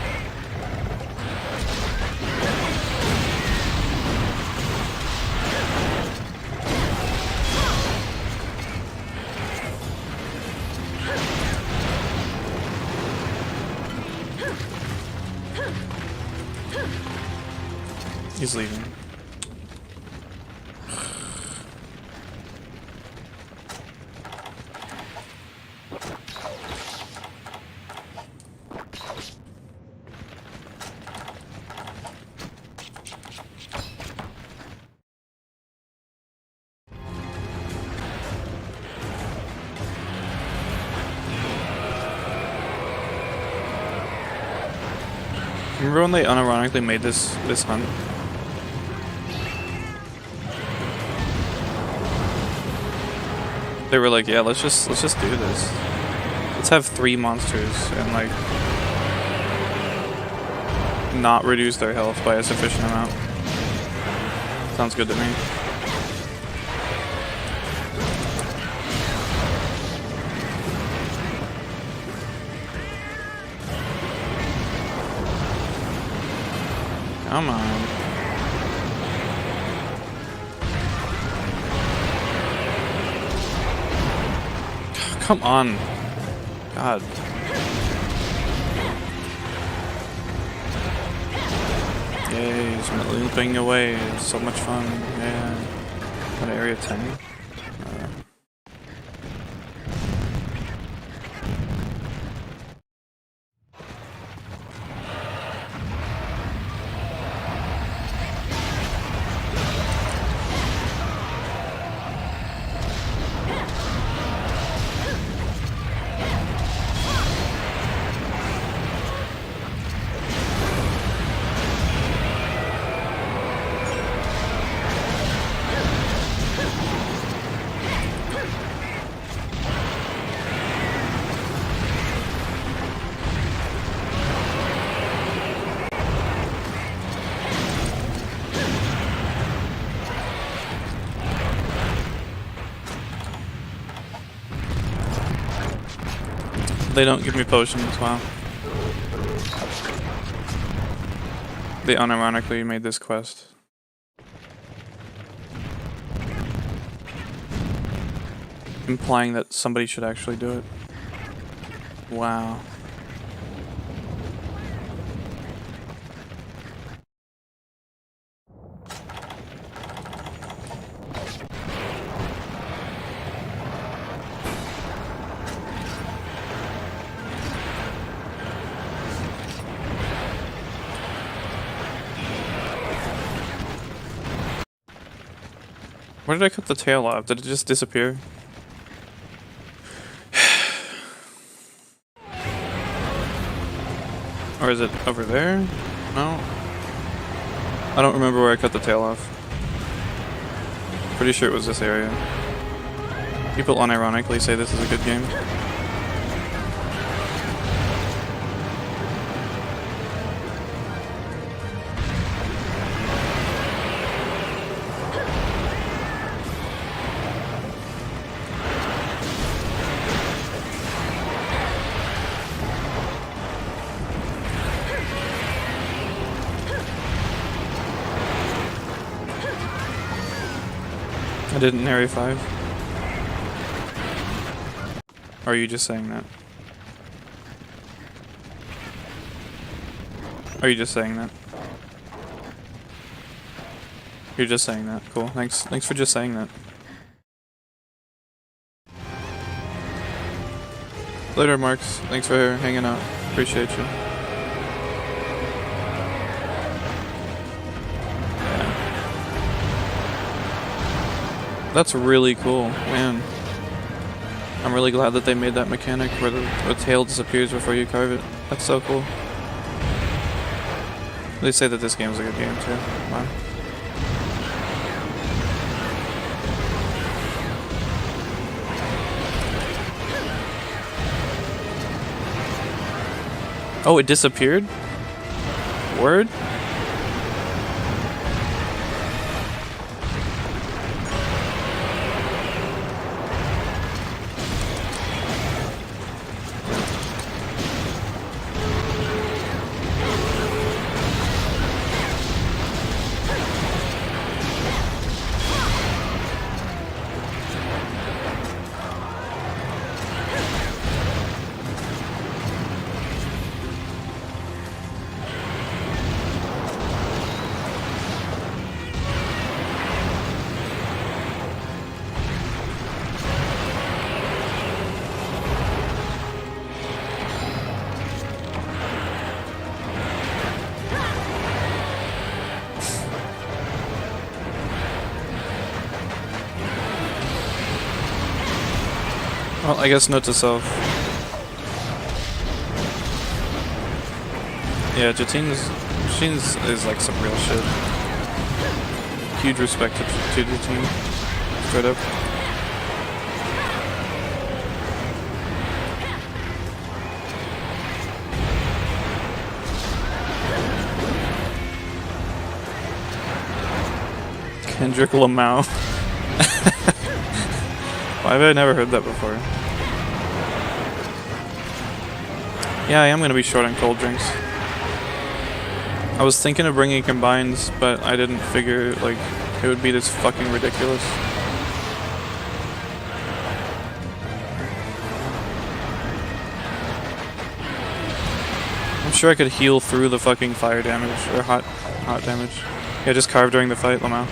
He's leaving. Remember when they unironically made this hunt? They were like, yeah, let's just do this. Let's have 3 monsters and like not reduce their health by a sufficient amount. Sounds good to me. Come on. Come on. God. Yay, he's looping away. It's so much fun. Yeah. What, area 10? They don't give me potions, wow. They unironically made this quest. Implying that somebody should actually do it. Wow. Where did I cut the tail off? Did it just disappear? Or is it over there? No. I don't remember where I cut the tail off. Pretty sure it was this area. People unironically say this is a good game. I didn't in Area 5. Or are you just saying that? Are you just saying that? You're just saying that. Cool. Thanks for just saying that. Later, Marks. Thanks for hanging out. Appreciate you. Yeah. That's really cool, man. I'm really glad that they made that mechanic where the tail disappears before you carve it. That's so cool. They say that this game's a good game too. Wow. Oh, it disappeared? Word? Well, I guess note to self. Yeah, Jatine is like some real shit. Huge respect to Jatine. Straight up. Kendrick Lamau. Why have I never heard that before? Yeah, I am going to be short on cold drinks. I was thinking of bringing combines, but I didn't figure, like, it would be this fucking ridiculous. I'm sure I could heal through the fucking fire damage, or hot damage. Yeah, just carve during the fight, Lamau.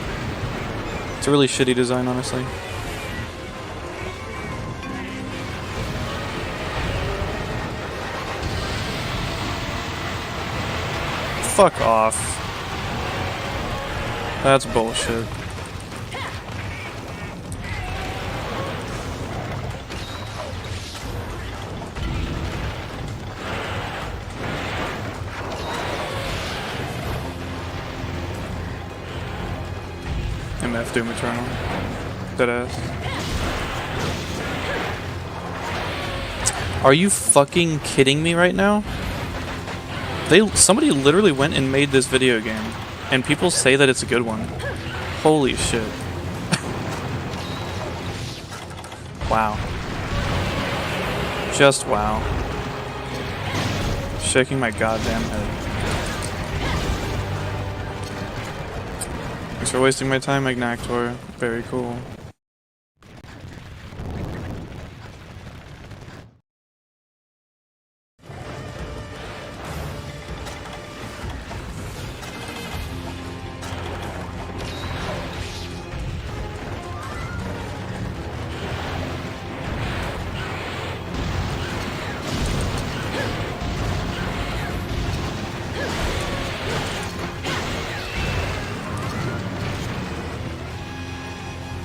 It's a really shitty design, honestly. Fuck off. That's bullshit. MF Doom Eternal. Deadass. Are you fucking kidding me right now? Somebody literally went and made this video game, and people say that it's a good one. Holy shit. Wow. Just wow. Shaking my goddamn head. Thanks for wasting my time, Agnaktor. Very cool.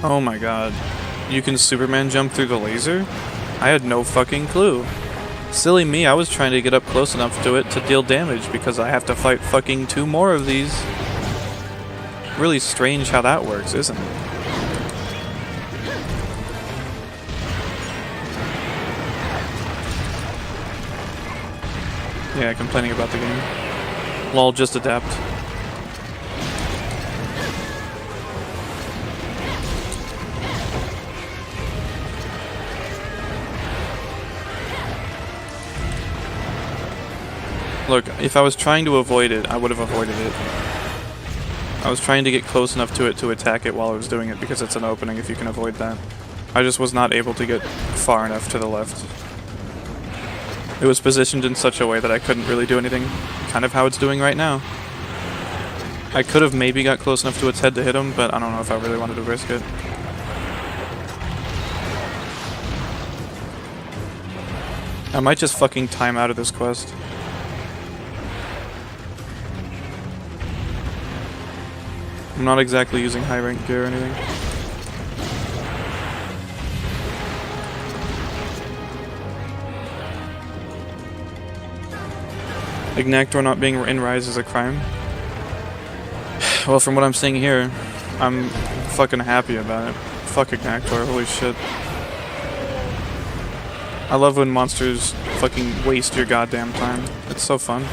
Oh my god. You can Superman jump through the laser? I had no fucking clue. Silly me, I was trying to get up close enough to it to deal damage because I have to fight fucking 2 more of these. Really strange how that works, isn't it? Yeah, complaining about the game. Lol, just adapt. Look, if I was trying to avoid it, I would have avoided it. I was trying to get close enough to it to attack it while I was doing it because it's an opening if you can avoid that. I just was not able to get far enough to the left. It was positioned in such a way that I couldn't really do anything, kind of how it's doing right now. I could have maybe got close enough to its head to hit him, but I don't know if I really wanted to risk it. I might just fucking time out of this quest. I'm not exactly using high rank gear or anything. Agnaktor not being in Rise is a crime. Well, from what I'm seeing here, I'm fucking happy about it. Fuck Agnaktor, holy shit. I love when monsters fucking waste your goddamn time. It's so fun.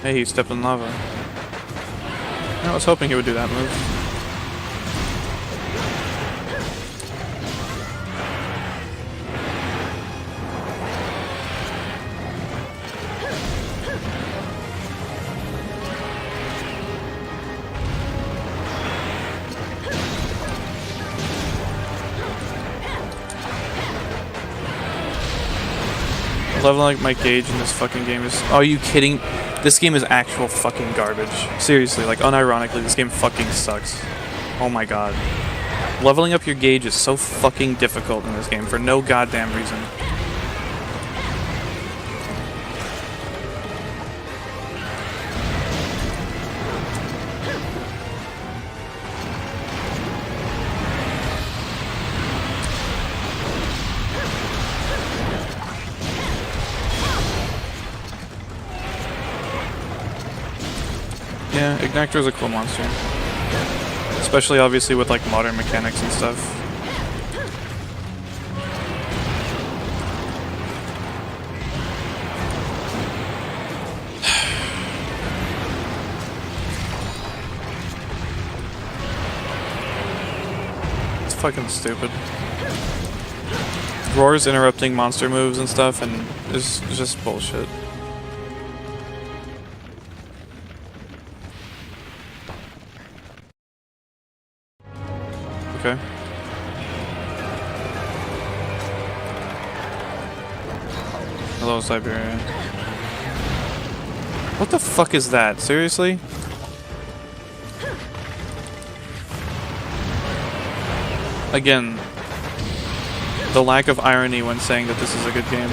Hey, he stepped in lava. I was hoping he would do that move. Leveling my gauge in this fucking game is... Are you kidding? This game is actual fucking garbage. Seriously, like unironically, this game fucking sucks. Oh my god. Leveling up your gauge is so fucking difficult in this game for no goddamn reason. Yeah, Agnaktor is a cool monster. Especially obviously with like modern mechanics and stuff. It's fucking stupid. Roar's interrupting monster moves and stuff and it's just bullshit. Okay. Hello, Siberia. What the fuck is that? Seriously? Again, the lack of irony when saying that this is a good game.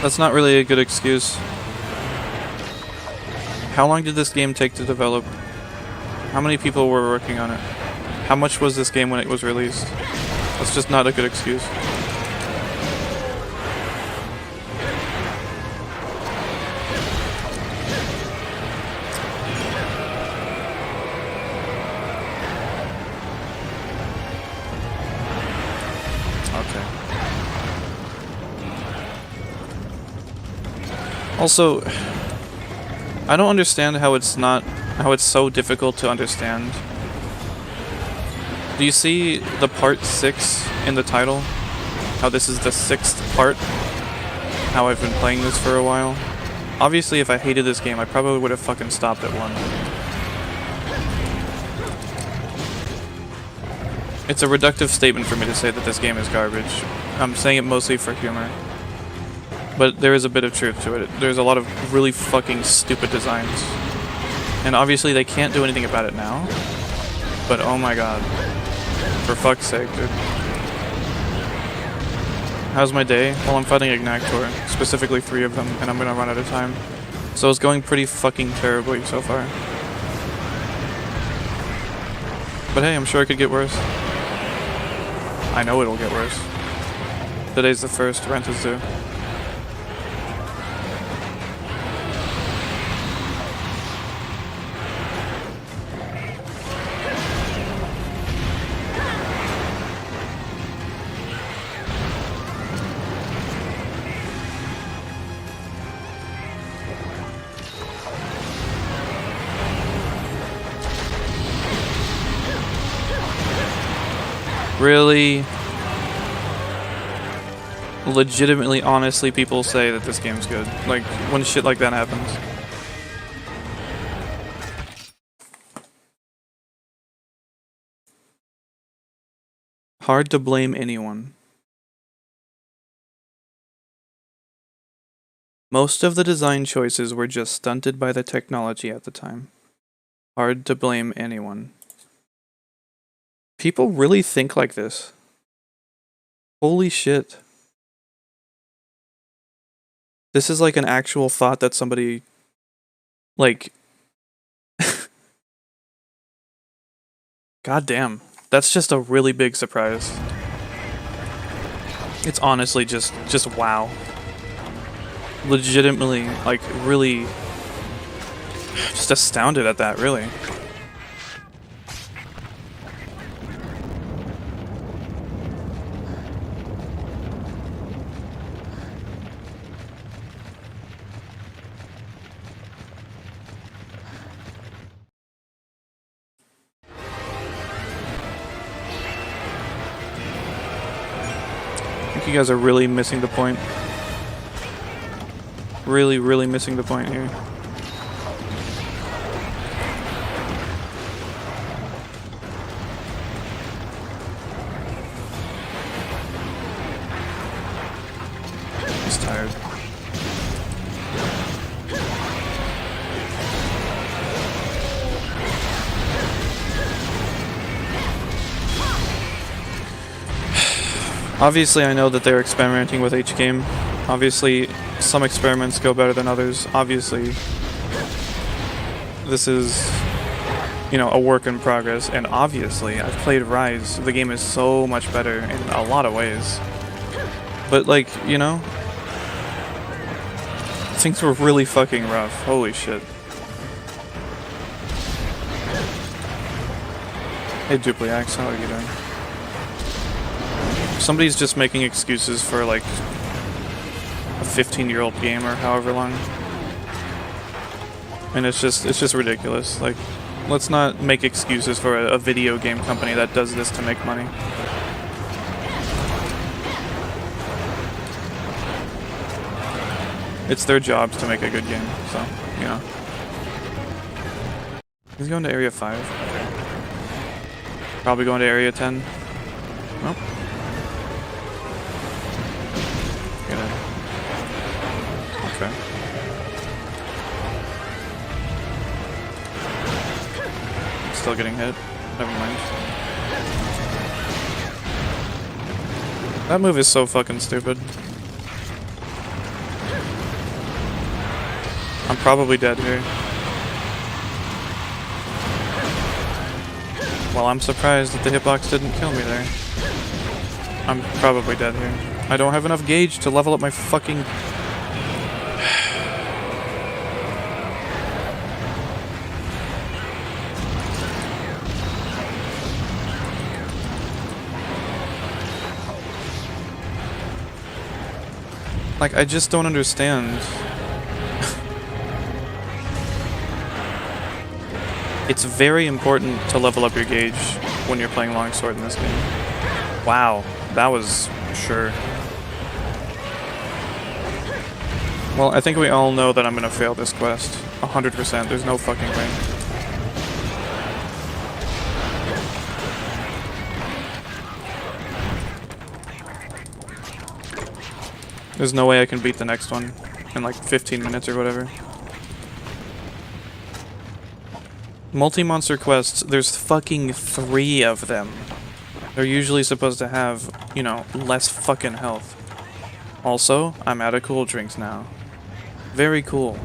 That's not really a good excuse. How long did this game take to develop? How many people were working on it? How much was this game when it was released? That's just not a good excuse. Also, I don't understand how it's so difficult to understand. Do you see the part 6 in the title? How this is the 6th part? How I've been playing this for a while? Obviously, if I hated this game, I probably would have fucking stopped at 1. It's a reductive statement for me to say that this game is garbage. I'm saying it mostly for humor. But there is a bit of truth to it. There's a lot of really fucking stupid designs. And obviously they can't do anything about it now. But oh my god. For fuck's sake, dude. How's my day? Well, I'm fighting Agnaktor. Specifically 3 of them, and I'm gonna run out of time. So it's going pretty fucking terribly so far. But hey, I'm sure it could get worse. I know it'll get worse. Today's the first, rent is due. Really, legitimately, honestly, people say that this game's good. Like, when shit like that happens. Hard to blame anyone. Most of the design choices were just stunted by the technology at the time. Hard to blame anyone. People really think like this. Holy shit. This is like an actual thought that somebody, like... God damn. That's just a really big surprise. It's honestly just wow. Legitimately, like, really... just astounded at that, really. I think you guys are really missing the point. Really, really missing the point here. He's tired. Obviously, I know that they're experimenting with each game. Obviously, some experiments go better than others. Obviously, this is, you know, a work in progress. And obviously, I've played Rise. The game is so much better in a lot of ways. But, like, you know, things were really fucking rough. Holy shit. Hey, Dupliax, how are you doing? Somebody's just making excuses for, like, a 15-year-old game or however long. And it's just ridiculous. Like, let's not make excuses for a video game company that does this to make money. It's their jobs to make a good game, so, you know. He's going to Area 5. Probably going to Area 10. Nope. Okay. Still getting hit. Never mind. That move is so fucking stupid. I'm probably dead here. Well, I'm surprised that the hitbox didn't kill me there. I'm probably dead here. I don't have enough gauge to level up my fucking... Like, I just don't understand. It's very important to level up your gauge when you're playing longsword in this game. Wow, that was sure. Well, I think we all know that I'm gonna fail this quest. 100%, there's no fucking way. There's no way I can beat the next one in like 15 minutes or whatever. Multi-monster quests, there's fucking 3 of them. They're usually supposed to have, you know, less fucking health. Also, I'm out of cool drinks now. Very cool.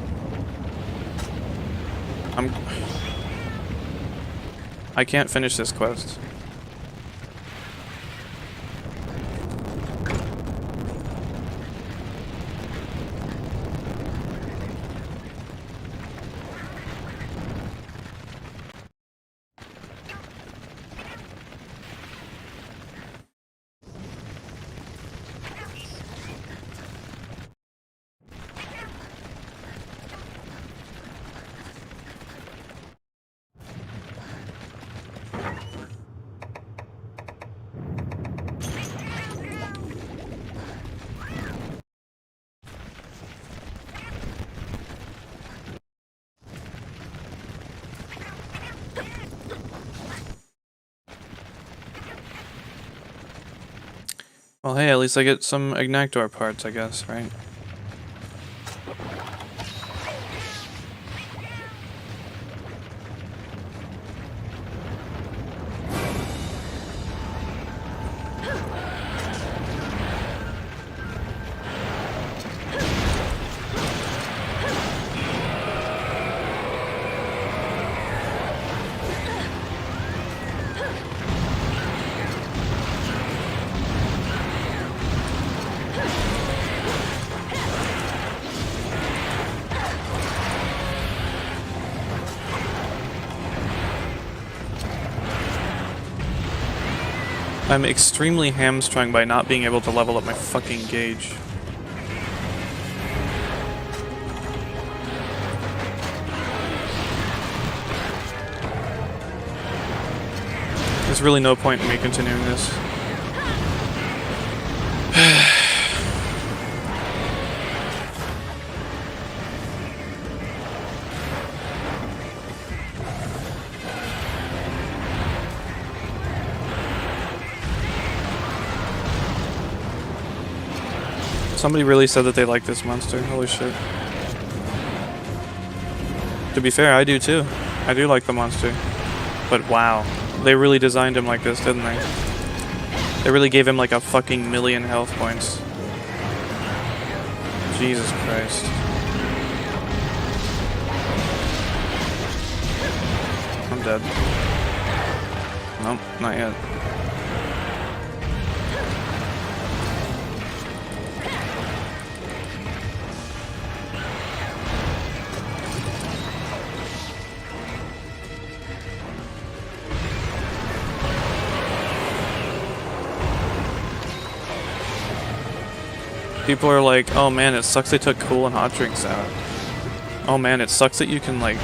I can't finish this quest. Well, hey, at least I get some Agnaktor parts, I guess, right? I'm extremely hamstrung by not being able to level up my fucking gauge. There's really no point in me continuing this. Somebody really said that they like this monster. Holy shit. To be fair, I do too. I do like the monster. But wow. They really designed him like this, didn't they? They really gave him like a fucking million health points. Jesus Christ. I'm dead. Nope, not yet. People are like, oh man, it sucks they took cool and hot drinks out. Oh man, it sucks that you can like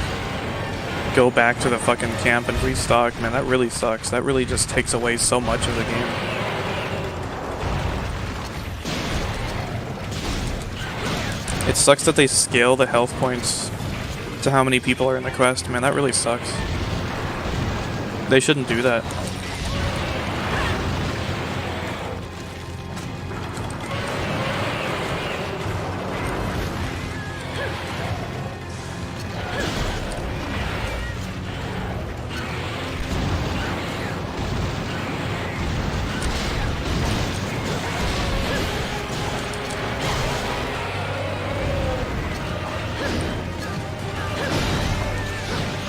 go back to the fucking camp and restock. Man, that really sucks. That really just takes away so much of the game. It sucks that they scale the health points to how many people are in the quest. Man, that really sucks. They shouldn't do that.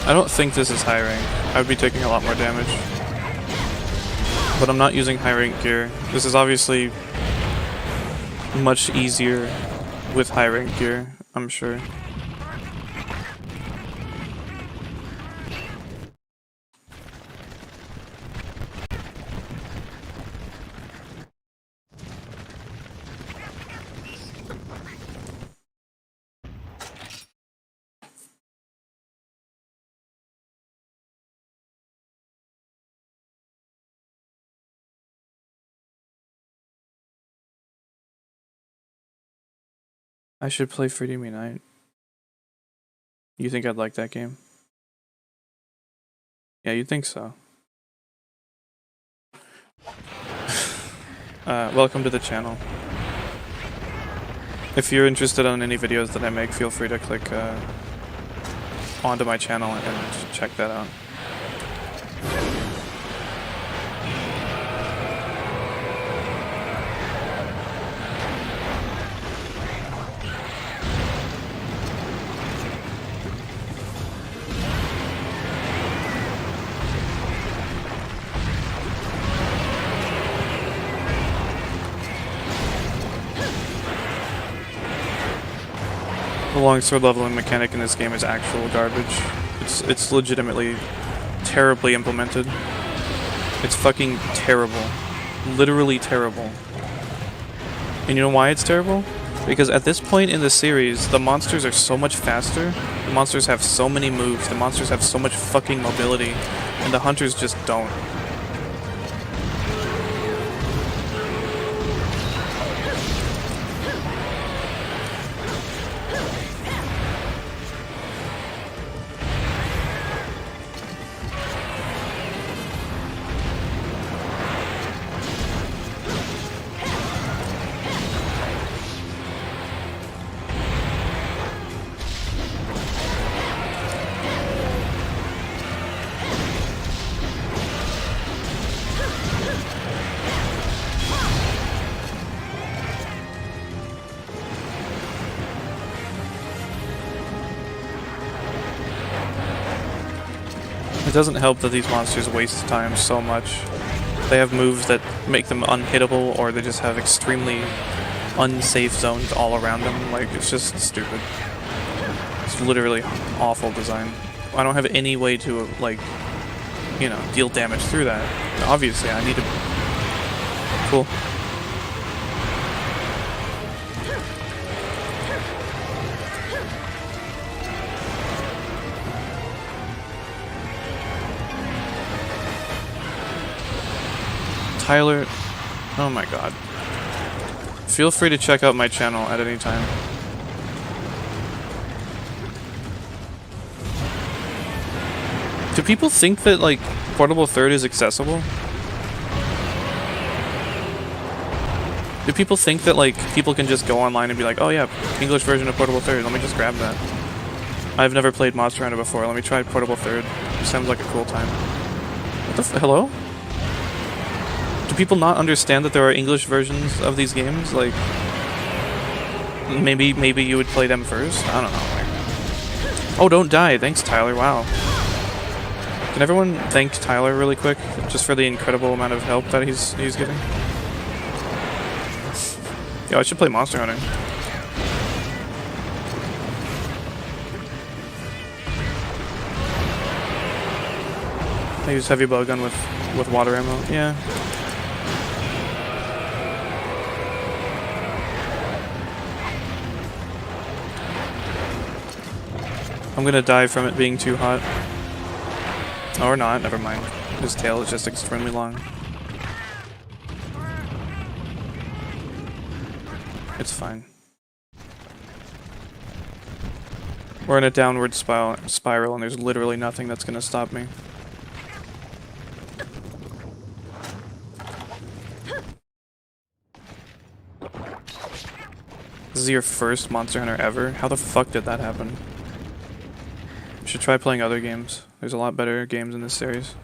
I don't think this is high rank. I would be taking a lot more damage. But I'm not using high rank gear. This is obviously much easier with high rank gear, I'm sure. I should play Freedom Unite. You think I'd like that game? Yeah, you'd think so. Welcome to the channel. If you're interested in any videos that I make, feel free to click onto my channel and check that out. The longsword leveling mechanic in this game is actual garbage. It's legitimately terribly implemented. It's fucking terrible. Literally terrible. And you know why it's terrible? Because at this point in the series, the monsters are so much faster, the monsters have so many moves, the monsters have so much fucking mobility, and the hunters just don't. It doesn't help that these monsters waste time so much. They have moves that make them unhittable, or they just have extremely unsafe zones all around them. Like, it's just stupid. It's literally awful design. I don't have any way to, like, you know, deal damage through that. Obviously, I need to... Cool. Tyler, oh my god. Feel free to check out my channel at any time. Do people think that, like, Portable Third is accessible? Do people think that, like, people can just go online and be like, oh yeah, English version of Portable Third, let me just grab that. I've never played Monster Hunter before, let me try Portable Third. It sounds like a cool time. What the hello? Do people not understand that there are English versions of these games? Like, maybe you would play them first? I don't know. Oh, don't die. Thanks, Tyler. Wow. Can everyone thank Tyler really quick, just for the incredible amount of help that he's getting? Yo, I should play Monster Hunter. I use heavy bow gun with water ammo. Yeah. I'm gonna die from it being too hot. Or not, never mind. His tail is just extremely long. It's fine. We're in a downward spiral and there's literally nothing that's gonna stop me. This is your first Monster Hunter ever? How the fuck did that happen? You should try playing other games. There's a lot better games in this series.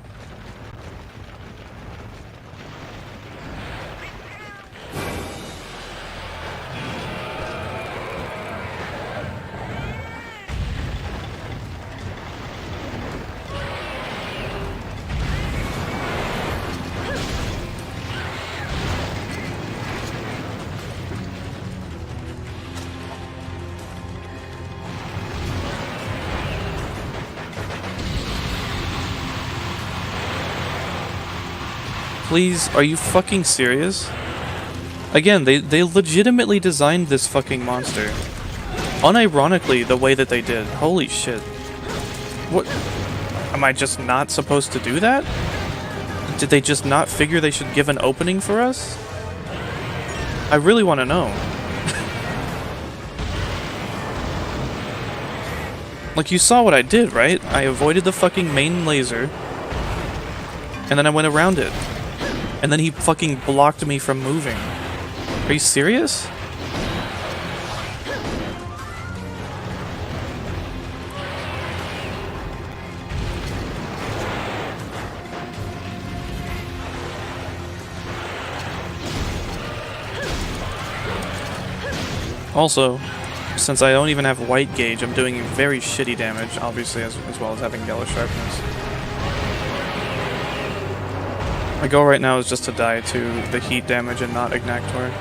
Please, are you fucking serious? Again, they legitimately designed this fucking monster. Unironically, the way that they did. Holy shit. What? Am I just not supposed to do that? Did they just not figure they should give an opening for us? I really want to know. Like, you saw what I did, right? I avoided the fucking main laser. And then I went around it. And then he fucking blocked me from moving. Are you serious? Also, since I don't even have white gauge, I'm doing very shitty damage, obviously, as well as having yellow sharpness. My goal right now is just to die to the heat damage and not Agnaktor.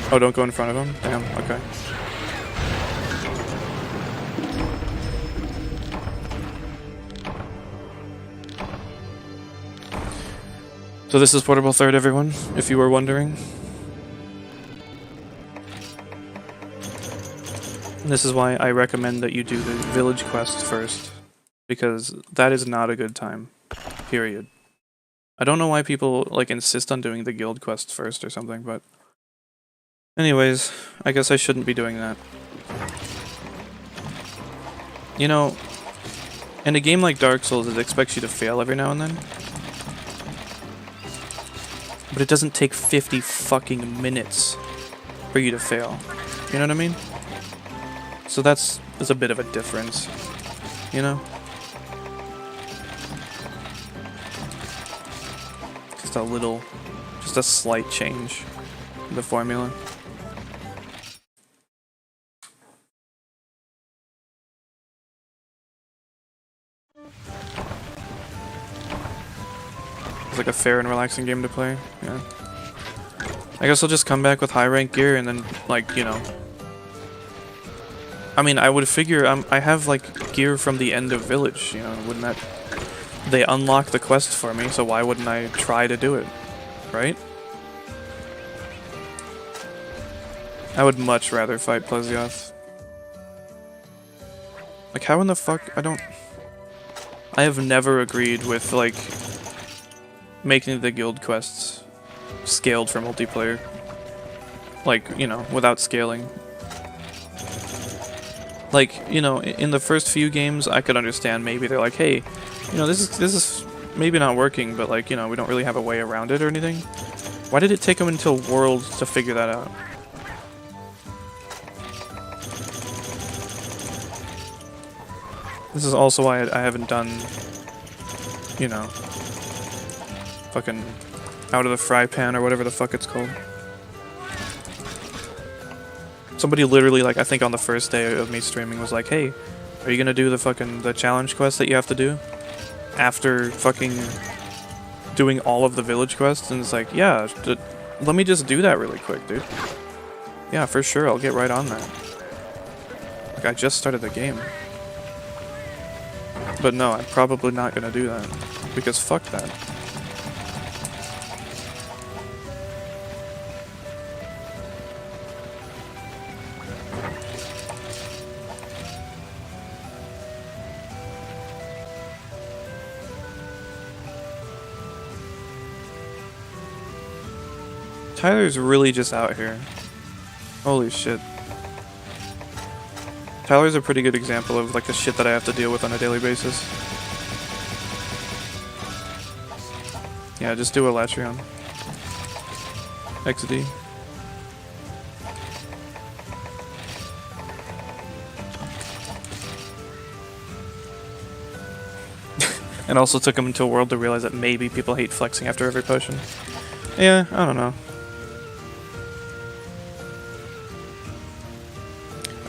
Oh, don't go in front of him? Damn, okay. So this is Portable Third, everyone, if you were wondering. And this is why I recommend that you do the village quest first, because that is not a good time. Period. I don't know why people like insist on doing the guild quest first or something, but anyways, I guess I shouldn't be doing that. You know, in a game like Dark Souls, it expects you to fail every now and then. But it doesn't take 50 fucking minutes for you to fail. You know what I mean? So there's a bit of a difference, you know? Just a slight change in the formula. It's like a fair and relaxing game to play, yeah. I guess I'll just come back with high rank gear and then, like, you know. I mean, I would figure I have like gear from the end of village, you know, wouldn't that... They unlock the quest for me, so why wouldn't I try to do it, right? I would much rather fight Plesioth. Like, how in the fuck... I have never agreed with, like, making the guild quests scaled for multiplayer. Like, you know, without scaling. Like, you know, in the first few games, I could understand maybe they're like, hey, you know, this is maybe not working, but like, you know, we don't really have a way around it or anything. Why did it take them until Worlds to figure that out? This is also why I haven't done, you know, fucking Out of the Fry Pan or whatever the fuck it's called. Somebody literally, like, I think on the first day of me streaming was like, hey, are you gonna do the challenge quest that you have to do? After fucking doing all of the village quests? And it's like, yeah, let me just do that really quick, dude. Yeah, for sure, I'll get right on that. Like, I just started the game. But no, I'm probably not gonna do that. Because fuck that. Tyler's really just out here. Holy shit. Tyler's a pretty good example of like the shit that I have to deal with on a daily basis. Yeah, just do a Latrion. XD. It also took him into a world to realize that maybe people hate flexing after every potion. Yeah, I don't know.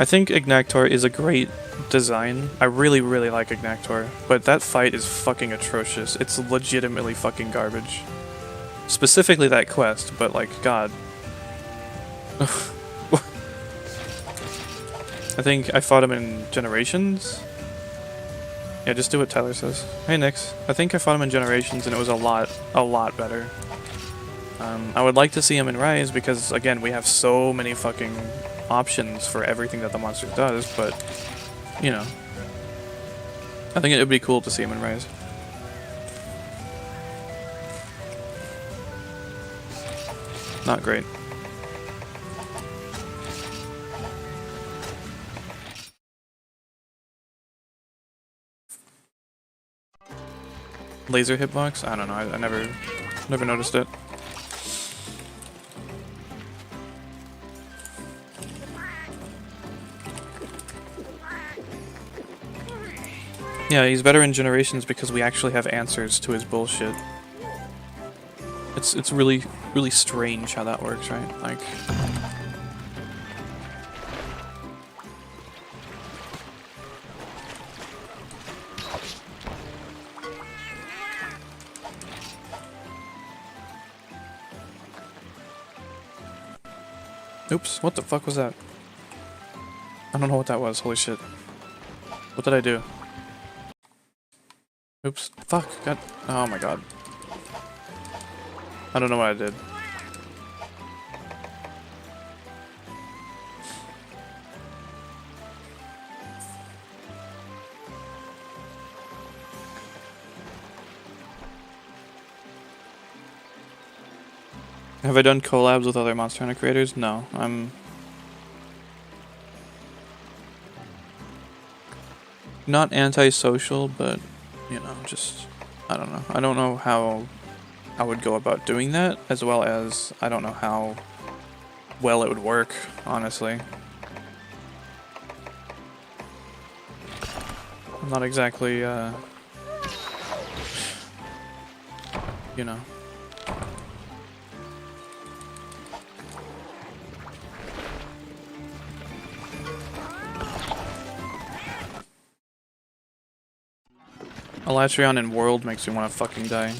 I think Agnaktor is a great design. I really, really like Agnaktor, but that fight is fucking atrocious. It's legitimately fucking garbage. Specifically that quest, but like, god. I think I fought him in Generations? Yeah, just do what Tyler says. Hey Nix. I think I fought him in Generations and it was a lot better. I would like to see him in Rise because, again, we have so many fucking options for everything that the monster does, but, you know. I think it would be cool to see him in Rise. Not great. Laser hitbox? I don't know, I never noticed it. Yeah, he's better in Generations because we actually have answers to his bullshit. It's really, really strange how that works, right? Like... Oops, what the fuck was that? I don't know what that was, holy shit. What did I do? Oops, fuck, god, oh my god. I don't know what I did. Have I done collabs with other Monster Hunter creators? No, I'm not antisocial, but, you know, just, I don't know. I don't know how I would go about doing that, as well as I don't know how well it would work, honestly. I'm not exactly, you know. Elatrion in World makes me want to fucking die.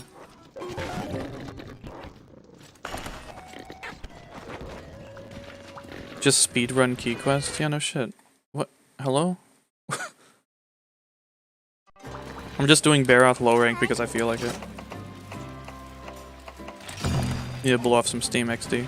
Just speedrun key quest? Yeah, no shit. What? Hello? I'm just doing Barroth low rank because I feel like it. Need to blow off some Steam XD.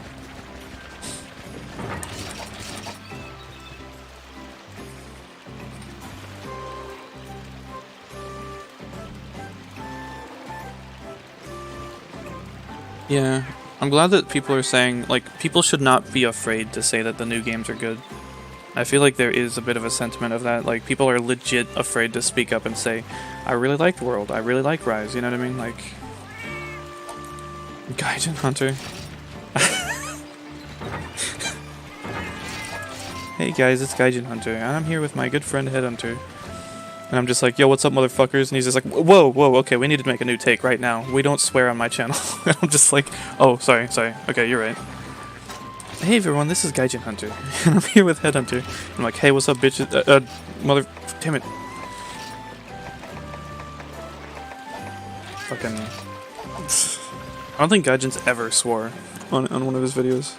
Yeah, I'm glad that people are saying, like, people should not be afraid to say that the new games are good. I feel like there is a bit of a sentiment of that, like, people are legit afraid to speak up and say, I really liked World, I really like Rise, you know what I mean? Like, Gaijin Hunter. Hey guys, it's Gaijin Hunter, and I'm here with my good friend Headhunter. And I'm just like, yo, what's up, motherfuckers? And he's just like, whoa, okay, we need to make a new take right now. We don't swear on my channel. And I'm just like, oh, sorry. Okay, you're right. Hey everyone, this is Gaijin Hunter. And I'm here with Headhunter. I'm like, hey, what's up, bitches? Mother... Damn it. Fucking... I don't think Gaijin's ever swore on one of his videos.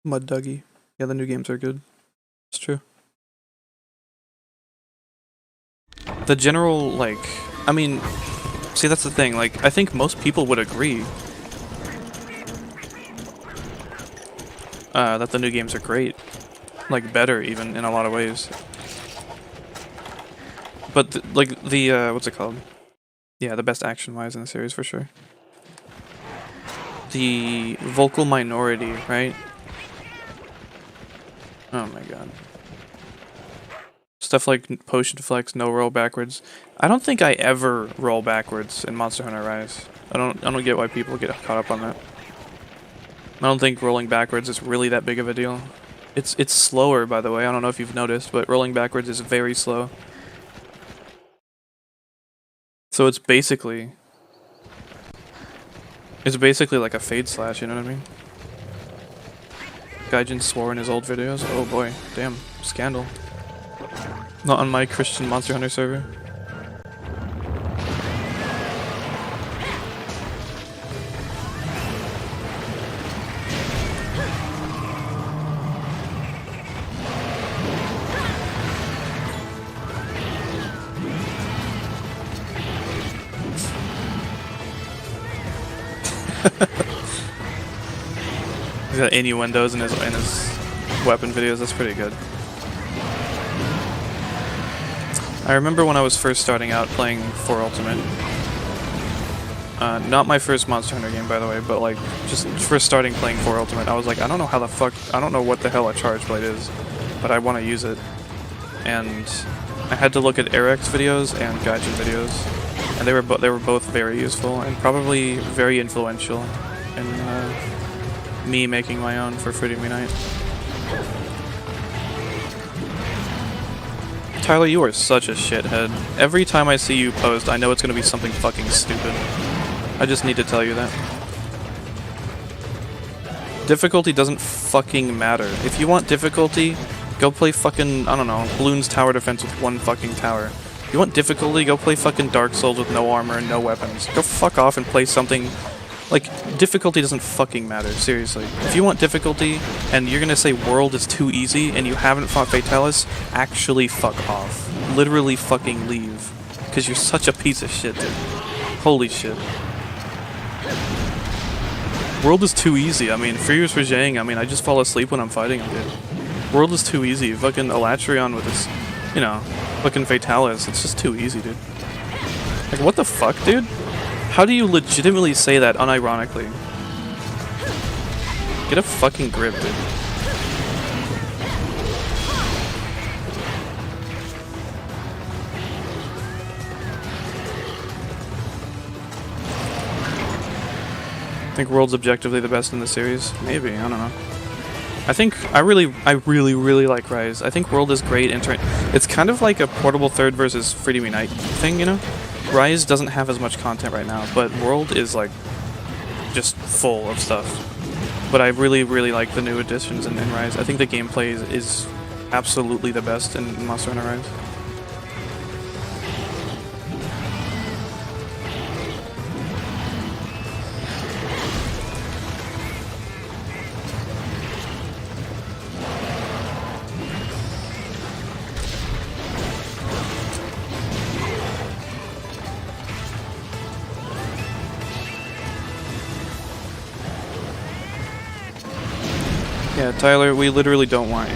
Mud Dougie. Yeah, the new games are good. It's true. The general, like, I mean, see, that's the thing, like, I think most people would agree that the new games are great. Like, better, even, in a lot of ways. But, like, the, what's it called? Yeah, the best action-wise in the series, for sure. The vocal minority, right? Oh my god. Stuff like Potion Flex, no roll backwards. I don't think I ever roll backwards in Monster Hunter Rise. I don't get why people get caught up on that. I don't think rolling backwards is really that big of a deal. It's slower, by the way. I don't know if you've noticed, but rolling backwards is very slow. So it's basically like a fade slash, you know what I mean? Gaijin swore in his old videos. Oh boy, damn, scandal. Not on my Christian Monster Hunter server. He's got innuendos in his weapon videos. That's pretty good. I remember when I was first starting out playing 4 Ultimate. Not my first Monster Hunter game, by the way, but like just first starting playing 4 Ultimate. I was like, I don't know what the hell a charge blade is, but I want to use it. And I had to look at Eric's videos and Gaijin videos, and they were both very useful and probably very influential in me making my own for Freedom Unite. Tyler, you are such a shithead. Every time I see you post, I know it's gonna be something fucking stupid. I just need to tell you that. Difficulty doesn't fucking matter. If you want difficulty, go play fucking, I don't know, Bloons Tower Defense with 1 fucking tower. You want difficulty, go play fucking Dark Souls with no armor and no weapons. Go fuck off and play something Like, difficulty doesn't fucking matter, seriously. If you want difficulty, and you're gonna say world is too easy, and you haven't fought Fatalis, actually fuck off. Literally fucking leave. Because you're such a piece of shit, dude. Holy shit. World is too easy. I mean, Furious for Zhang, I mean, I just fall asleep when I'm fighting him, dude. World is too easy. Fucking Elatrion with his, you know, fucking Fatalis. It's just too easy, dude. Like, what the fuck, dude? How do you legitimately say that unironically? Get a fucking grip, dude. I think World's objectively the best in the series. Maybe, I don't know. I really like Rise. I think World is great in it's kind of like a portable third versus Freedom Unite thing, you know? Rise doesn't have as much content right now, but World is like just full of stuff. But I really like the new additions in Rise. I think the gameplay is absolutely the best in Monster Hunter Rise. Yeah, Tyler, we literally don't want you.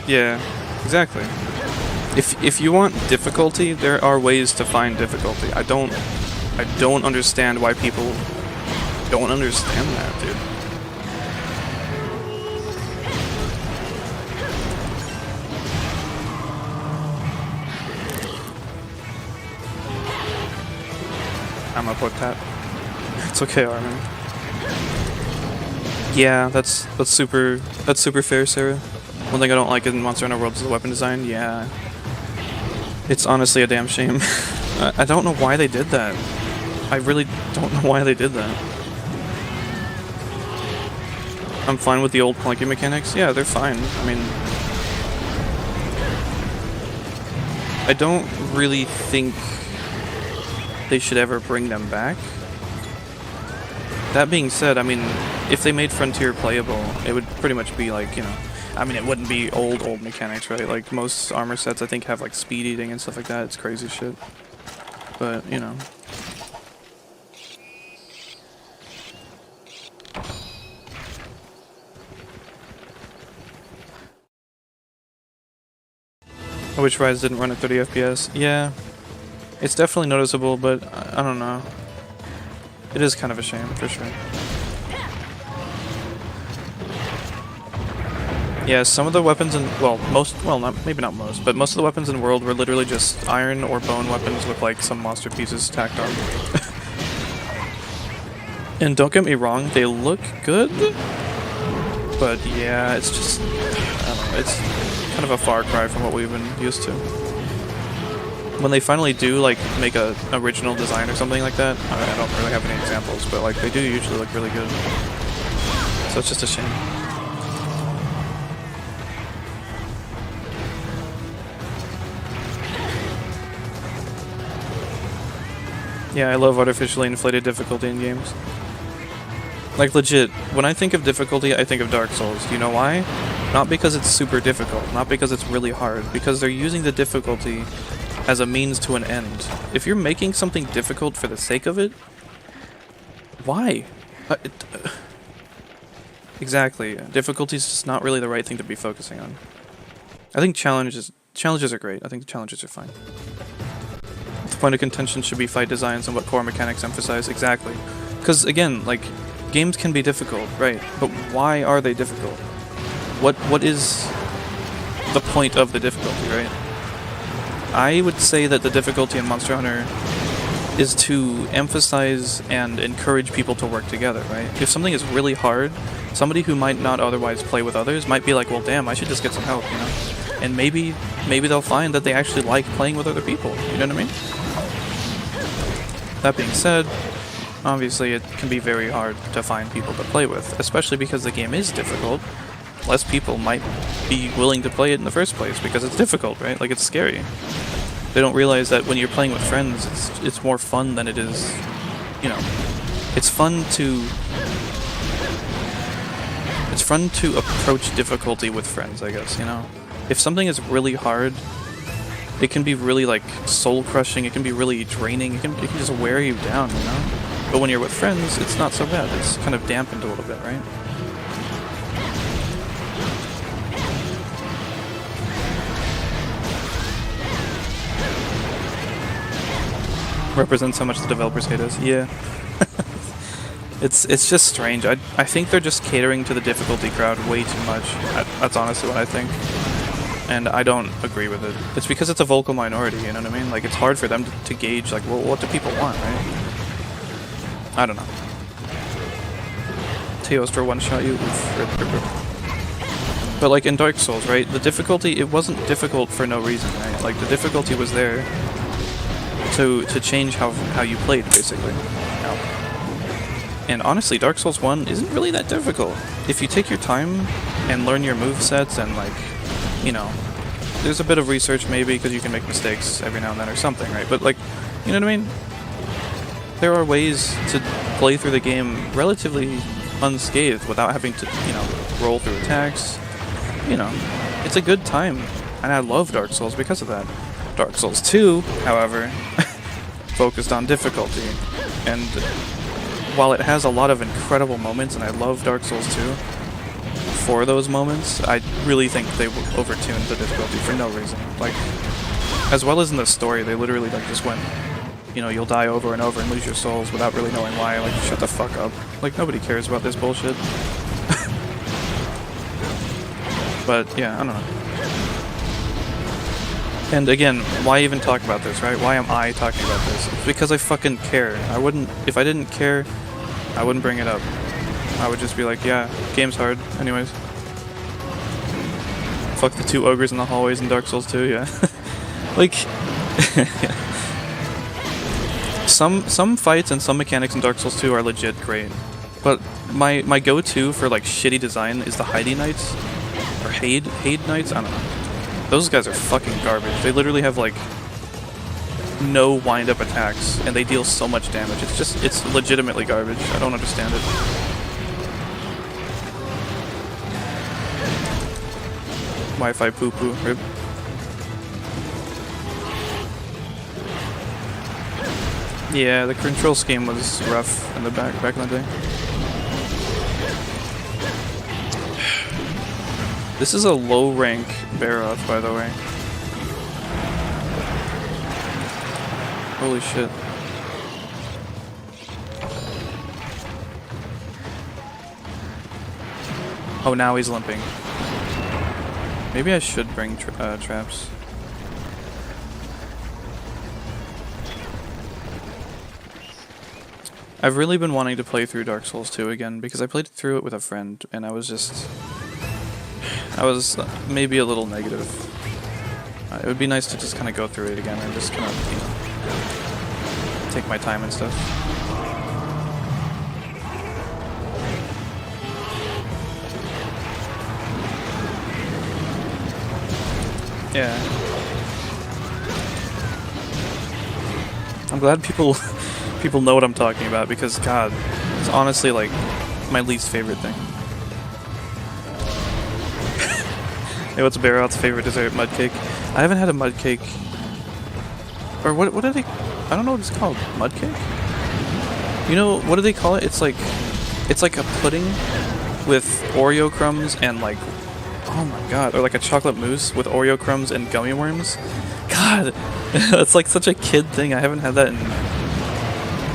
Yeah, exactly. If you want difficulty, there are ways to find difficulty. I don't understand why people don't understand that, dude. I'm up with that. It's okay, Armin. Yeah, that's super fair, Sarah. One thing I don't like in Monster Hunter World is the weapon design. Yeah. It's honestly a damn shame. I don't know why they did that. I really don't know why they did that. I'm fine with the old clunky mechanics. Yeah, they're fine. I mean, I don't really think they should ever bring them back. That being said, I mean, if they made Frontier playable, it would pretty much be like, you know, I mean, it wouldn't be old mechanics, right? Like, most armor sets, I think, have, like, speed eating and stuff like that. It's crazy shit. But, you know. I wish Rise didn't run at 30 FPS. Yeah. It's definitely noticeable, but I don't know. It is kind of a shame, for sure. Yeah, some of the weapons in, maybe not most, but most of the weapons in World were literally just iron or bone weapons with like some monster pieces tacked on. And don't get me wrong, they look good, but yeah, it's just, I don't know, it's kind of a far cry from what we've been used to. When they finally do like make a original design or something like that, I don't really have any examples, but like they do usually look really good. So it's just a shame. Yeah, I love artificially inflated difficulty in games. Like, legit, when I think of difficulty, I think of Dark Souls. Do you know why? Not because it's super difficult, not because it's really hard, because they're using the difficulty as a means to an end. If you're making something difficult for the sake of it, why? Exactly. Difficulty is just not really the right thing to be focusing on. I think challenges are great. I think the challenges are fine. The point of contention should be fight designs and what core mechanics emphasize. Exactly. Because, again, like, games can be difficult, right? But why are they difficult? What is the point of the difficulty, right? I would say that the difficulty in Monster Hunter is to emphasize and encourage people to work together, right? If something is really hard, somebody who might not otherwise play with others might be like, well, damn, I should just get some help, you know? And maybe they'll find that they actually like playing with other people, you know what I mean? That being said, obviously it can be very hard to find people to play with, especially because the game is difficult. Less people might be willing to play it in the first place because it's difficult, right? Like, it's scary. They don't realize that when you're playing with friends, it's more fun than it is, you know. It's fun to approach difficulty with friends, I guess, you know. If something is really hard, it can be really, like, soul-crushing, it can be really draining, it can just wear you down, you know? But when you're with friends, it's not so bad. It's kind of dampened a little bit, right? Represents how much the developers hate us. Yeah. It's just strange. I think they're just catering to the difficulty crowd way too much. That's honestly what I think. And I don't agree with it. It's because it's a vocal minority, you know what I mean? Like, it's hard for them to gauge, like, well, what do people want, right? I don't know. Teostra one-shot you. But, like, in Dark Souls, right, the difficulty, it wasn't difficult for no reason, right? Like, the difficulty was there to change how you played, basically. And honestly, Dark Souls 1 isn't really that difficult. If you take your time and learn your movesets and, like, you know, there's a bit of research maybe because you can make mistakes every now and then or something, right? But, like, you know what I mean? There are ways to play through the game relatively unscathed without having to, you know, roll through attacks. You know, it's a good time. And I love Dark Souls because of that. Dark Souls 2, however, focused on difficulty. And while it has a lot of incredible moments, and I love Dark Souls 2 for those moments, I really think they overtuned the difficulty for no reason. Like, as well as in the story, they literally, like, just went, you know, you'll die over and over and lose your souls without really knowing why. Like, shut the fuck up. Like, nobody cares about this bullshit. But, yeah, I don't know. And again, why even talk about this, right? Why am I talking about this? It's because I fucking care. I wouldn't, if I didn't care, I wouldn't bring it up. I would just be like, yeah, game's hard. Anyways. Fuck the two ogres in the hallways in Dark Souls 2, yeah. Like, some fights and some mechanics in Dark Souls 2 are legit great. But my go-to for, like, shitty design is the Heidi Knights. Or Haid Knights? I don't know. Those guys are fucking garbage. They literally have, like, no wind-up attacks, and they deal so much damage. It's legitimately garbage. I don't understand it. Wi-Fi poo-poo. Rip. Yeah, the control scheme was rough in the back in the day. This is a low-rank Barroth, by the way. Holy shit. Oh, now he's limping. Maybe I should bring traps. I've really been wanting to play through Dark Souls 2 again, because I played through it with a friend, and I was maybe a little negative. It would be nice to just kind of go through it again and just kind of, you know, take my time and stuff. Yeah. I'm glad people know what I'm talking about, because God, it's honestly like my least favorite thing. Hey, what's Barroth's favorite dessert? Mud cake. I haven't had a mud cake. Or what are they? I don't know what it's called. Mud cake? You know, what do they call it? It's like a pudding with Oreo crumbs and, like, oh my god, or like a chocolate mousse with Oreo crumbs and gummy worms. God, that's like such a kid thing. I haven't had that in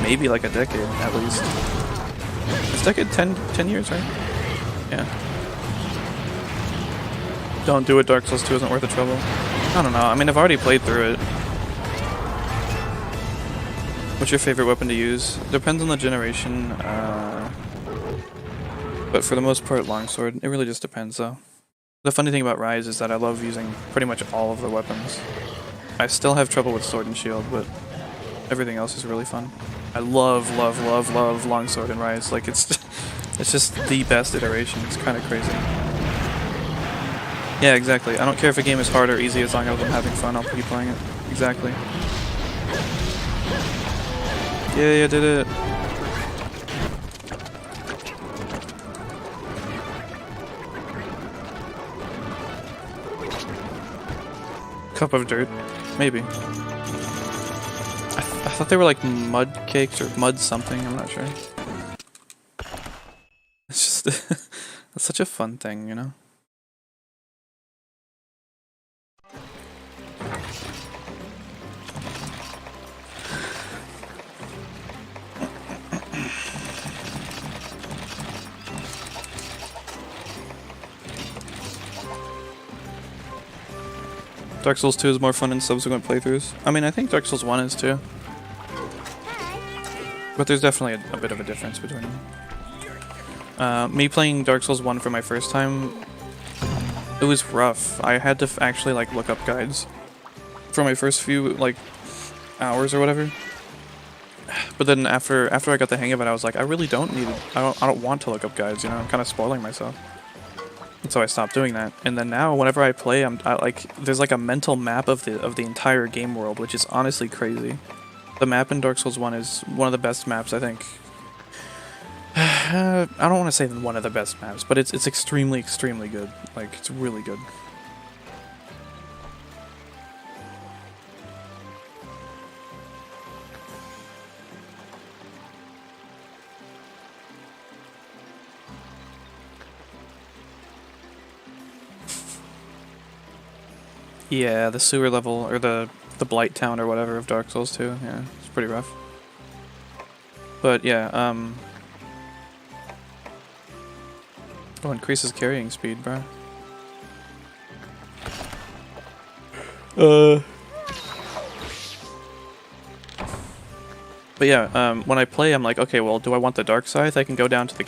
maybe like a decade at least. It's decade 10 years, right? Yeah. Don't do it, Dark Souls 2 isn't worth the trouble. I don't know, I mean, I've already played through it. What's your favorite weapon to use? Depends on the generation. But for the most part, longsword. It really just depends, though. The funny thing about Rise is that I love using pretty much all of the weapons. I still have trouble with sword and shield, but everything else is really fun. I love longsword and Rise. Like, it's just the best iteration. It's kind of crazy. Yeah, exactly. I don't care if a game is hard or easy, as long as I'm having fun, I'll keep playing it. Exactly. Yay, I did it! Cup of dirt? Maybe. I thought they were like mud cakes or mud something, I'm not sure. It's just... it's such a fun thing, you know? Dark Souls 2 is more fun in subsequent playthroughs. I mean, I think Dark Souls 1 is too. But there's definitely a bit of a difference between them. Me playing Dark Souls 1 for my first time, it was rough. I had to actually like look up guides for my first few like hours or whatever. But then after I got the hang of it, I was like, I really don't need it. I don't want to look up guides, you know? I'm kind of spoiling myself. And so I stopped doing that. And then now, whenever I play, I like there's like a mental map of the entire game world, which is honestly crazy. The map in Dark Souls 1 is one of the best maps, I think. I don't want to say one of the best maps, but it's extremely good. Like, it's really good. Yeah, the sewer level, or the Blight Town or whatever of Dark Souls 2, yeah, it's pretty rough. But yeah, oh, increases carrying speed, bruh. But yeah, when I play, I'm like, okay, well, do I want the dark scythe? I can go down to the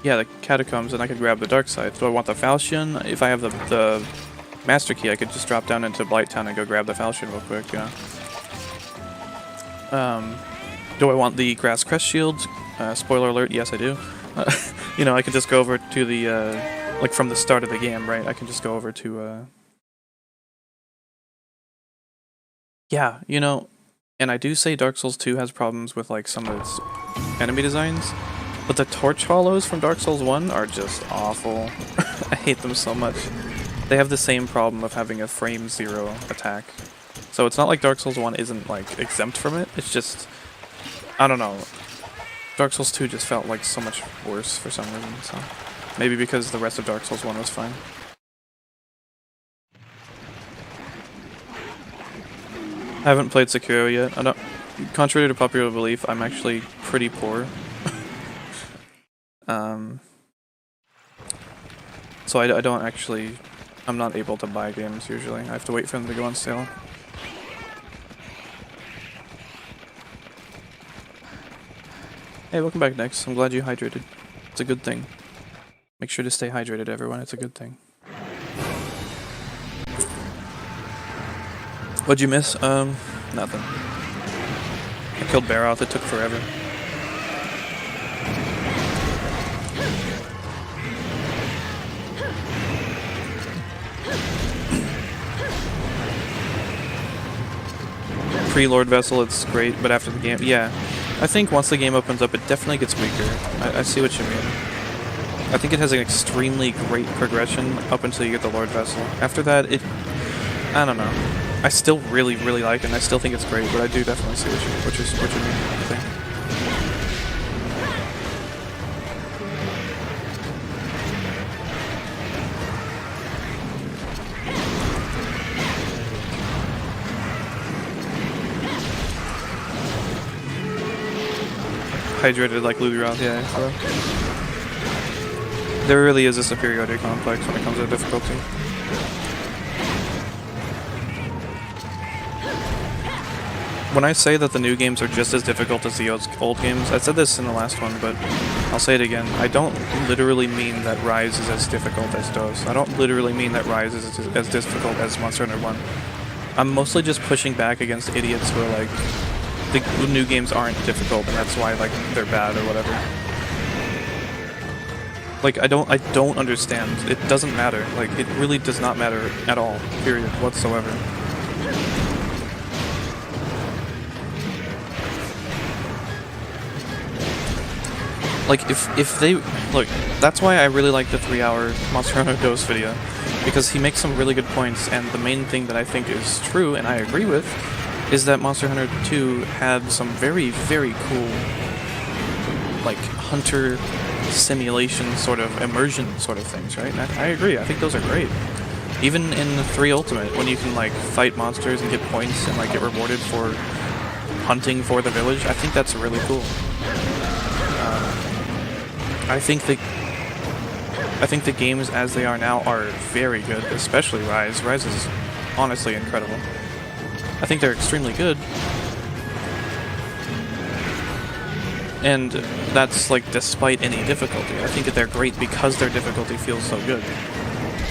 the catacombs and I could grab the dark scythe. Do I want the falchion? If I have the master key, I could just drop down into Blight Town and go grab the falchion real quick, you know. Do I want the grass crest shield? Spoiler alert, yes I do. You know, I could just go over to the, like from the start of the game, right? I can just go over to, yeah, you know, and I do say Dark Souls 2 has problems with like some of its enemy designs, but the torch hollows from Dark Souls 1 are just awful. I hate them so much. They have the same problem of having a frame 0 attack. So it's not like Dark Souls 1 isn't like exempt from it, it's just, I don't know. Dark Souls 2 just felt like so much worse for some reason, so maybe because the rest of Dark Souls 1 was fine. I haven't played Sekiro yet. I don't, contrary to popular belief, I'm actually pretty poor. So I don't actually, I'm not able to buy games usually. I have to wait for them to go on sale. Hey, welcome back, Nex. I'm glad you hydrated. It's a good thing. Make sure to stay hydrated, everyone. It's a good thing. What'd you miss? Nothing. I killed Barroth. It took forever. Pre-Lord Vessel, it's great, but after the game, yeah. I think once the game opens up, it definitely gets weaker. I see what you mean. I think it has an extremely great progression up until you get the Lord Vessel. After that, I don't know. I still really like it, and I still think it's great, but I do definitely see what you mean, I think. Hydrated like Ludroth, yeah. So. There really is a superiority complex when it comes to difficulty. when I say that the new games are just as difficult as the old games, I said this in the last one, but I'll say it again. I don't literally mean that Rise is as difficult as DOS. I don't literally mean that Rise is as difficult as Monster Hunter 1. I'm mostly just pushing back against idiots who are like, the new games aren't difficult, and that's why like they're bad or whatever. Like, I don't understand. It doesn't matter. Like, it really does not matter at all, period, whatsoever. Like, if they... Look, that's why I really like the 3-hour Monster Hunter DOS video, because he makes some really good points, and the main thing that I think is true, and I agree with, is that Monster Hunter 2 had some very, very cool, like, hunter simulation sort of immersion sort of things, right? And I agree. I think those are great. Even in 3 Ultimate, when you can like fight monsters and get points and like get rewarded for hunting for the village, I think that's really cool. I think the games as they are now are very good, especially Rise. Rise is honestly incredible. I think they're extremely good. And that's like despite any difficulty. I think that they're great because their difficulty feels so good.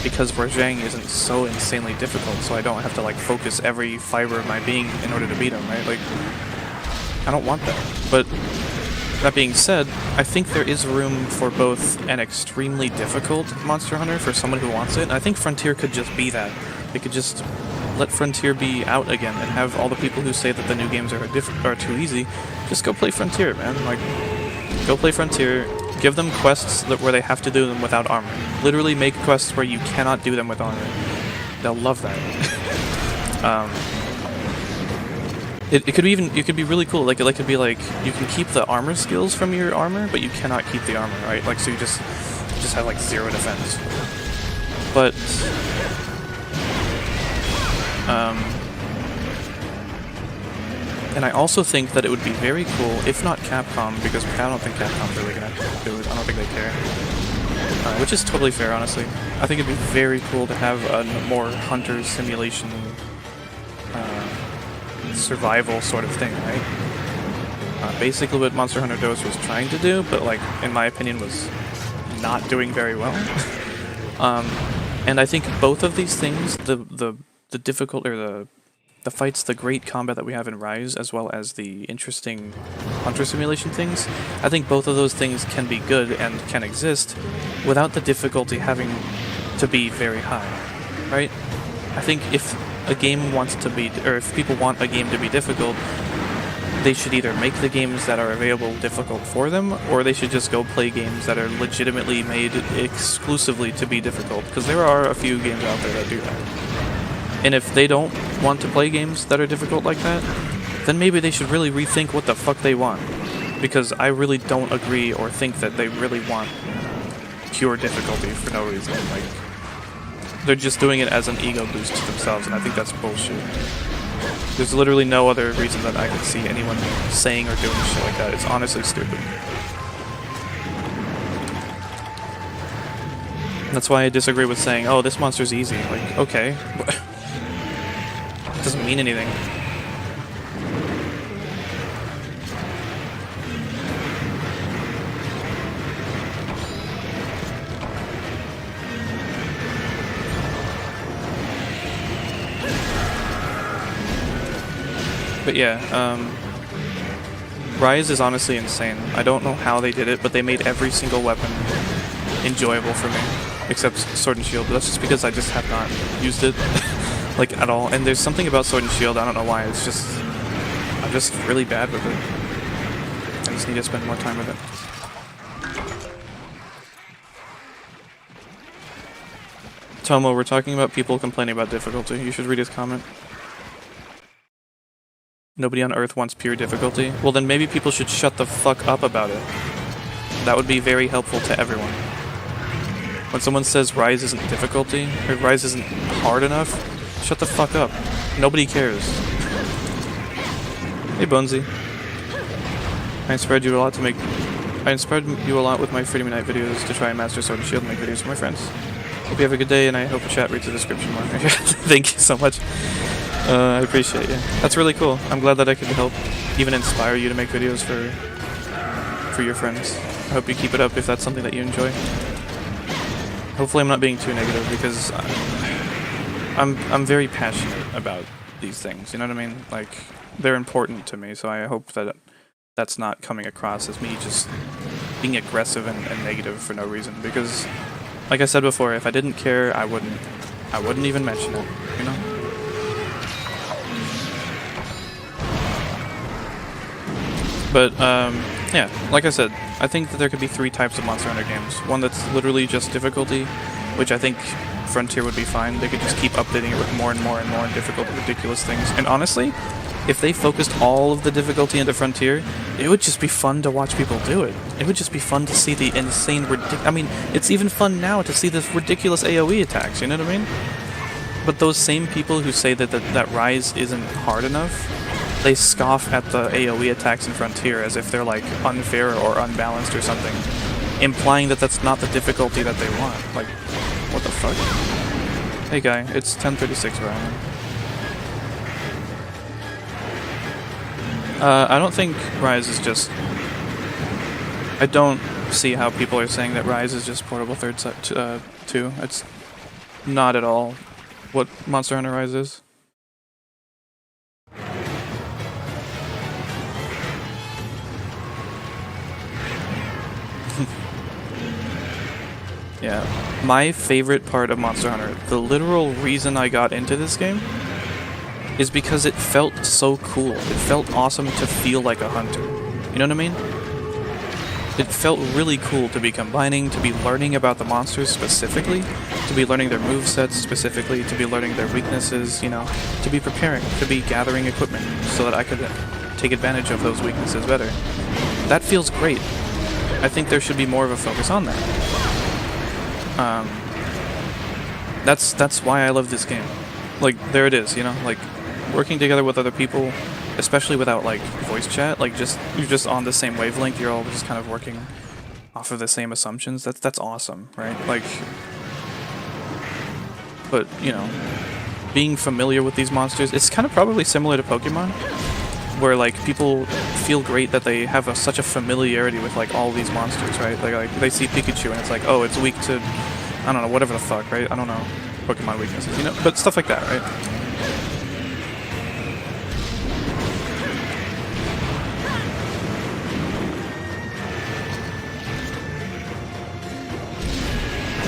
Because Wroggi isn't so insanely difficult, so I don't have to like focus every fiber of my being in order to beat him, right? Like, I don't want that. But that being said, I think there is room for both an extremely difficult Monster Hunter for someone who wants it, and I think Frontier could just be that. They could just let Frontier be out again and have all the people who say that the new games are too easy just go play Frontier, man. Like, go play Frontier, give them quests where they have to do them without armor. Literally make quests where you cannot do them with armor. They'll love that. It could be really cool. Like, it could be like you can keep the armor skills from your armor, but you cannot keep the armor, right? Like, so you just have like 0 defense. But and I also think that it would be very cool, if not Capcom, because I don't think Capcom's really gonna do it. I don't think they care. Which is totally fair, honestly. I think it'd be very cool to have a more hunter simulation survival sort of thing, right? Basically what Monster Hunter DOS was trying to do, but like, in my opinion, was not doing very well. And I think both of these things, the difficult, or the fights, the great combat that we have in Rise, as well as the interesting hunter simulation things, I think both of those things can be good and can exist without the difficulty having to be very high, right? I think if a game wants to be, or if people want a game to be difficult, they should either make the games that are available difficult for them, or they should just go play games that are legitimately made exclusively to be difficult, because there are a few games out there that do that. And if they don't want to play games that are difficult like that, then maybe they should really rethink what the fuck they want. Because I really don't agree or think that they really want pure difficulty for no reason. Like, they're just doing it as an ego boost to themselves, and I think that's bullshit. There's literally no other reason that I could see anyone saying or doing shit like that. It's honestly stupid. That's why I disagree with saying, oh, this monster's easy. Like, okay. It doesn't mean anything. But yeah, Rise is honestly insane. I don't know how they did it, but they made every single weapon enjoyable for me, except Sword and Shield, but that's just because I just have not used it, like, at all. And there's something about Sword and Shield, I don't know why, it's just, I'm just really bad with it. I just need to spend more time with it. Tomo, we're talking about people complaining about difficulty. You should read his comment. Nobody on Earth wants pure difficulty. Well, then maybe people should shut the fuck up about it. That would be very helpful to everyone. When someone says Rise isn't difficulty, or Rise isn't hard enough, shut the fuck up. Nobody cares. Hey, Bunsy. I inspired you a lot with my Freedom Unite videos to try and master Sword and Shield and make videos for my friends. Hope you have a good day, and I hope the chat reads the description more. Thank you so much. I appreciate you. That's really cool. I'm glad that I could help even inspire you to make videos for your friends. I hope you keep it up if that's something that you enjoy. Hopefully I'm not being too negative because I'm very passionate about these things, you know what I mean? Like, they're important to me, so I hope that that's not coming across as me just being aggressive and negative for no reason, because like I said before, if I didn't care, I wouldn't even mention it, you know? But, yeah, like I said, I think that there could be 3 types of Monster Hunter games. One that's literally just difficulty, which I think Frontier would be fine. They could just keep updating it with more and more and more difficult, ridiculous things. And honestly, if they focused all of the difficulty into Frontier, it would just be fun to watch people do it. It would just be fun to see the insane, I mean, it's even fun now to see the ridiculous AoE attacks, you know what I mean? But those same people who say that Rise isn't hard enough, they scoff at the AoE attacks in Frontier as if they're like unfair or unbalanced or something, implying that that's not the difficulty that they want. Like, what the fuck? Hey guy, it's 10:36 where I am. I don't think Rise is just... I don't see how people are saying that Rise is just portable 3rd set 2. It's not at all what Monster Hunter Rise is. Yeah, my favorite part of Monster Hunter, the literal reason I got into this game, is because it felt so cool. It felt awesome to feel like a hunter. You know what I mean? It felt really cool to be combining, to be learning about the monsters specifically, to be learning their movesets specifically, to be learning their weaknesses, you know, to be preparing, to be gathering equipment so that I could take advantage of those weaknesses better. That feels great. I think there should be more of a focus on that. That's why I love this game. Like, there it is, you know, like, working together with other people, especially without, like, voice chat, like, you're just on the same wavelength, you're all just kind of working off of the same assumptions, that's awesome, right? Like, but, you know, being familiar with these monsters, it's kind of probably similar to Pokemon, where, like, people feel great that they have such a familiarity with, like, all these monsters, right? Like, they see Pikachu and it's like, oh, it's weak to, I don't know, whatever the fuck, right? I don't know Pokemon weaknesses, you know? But stuff like that, right?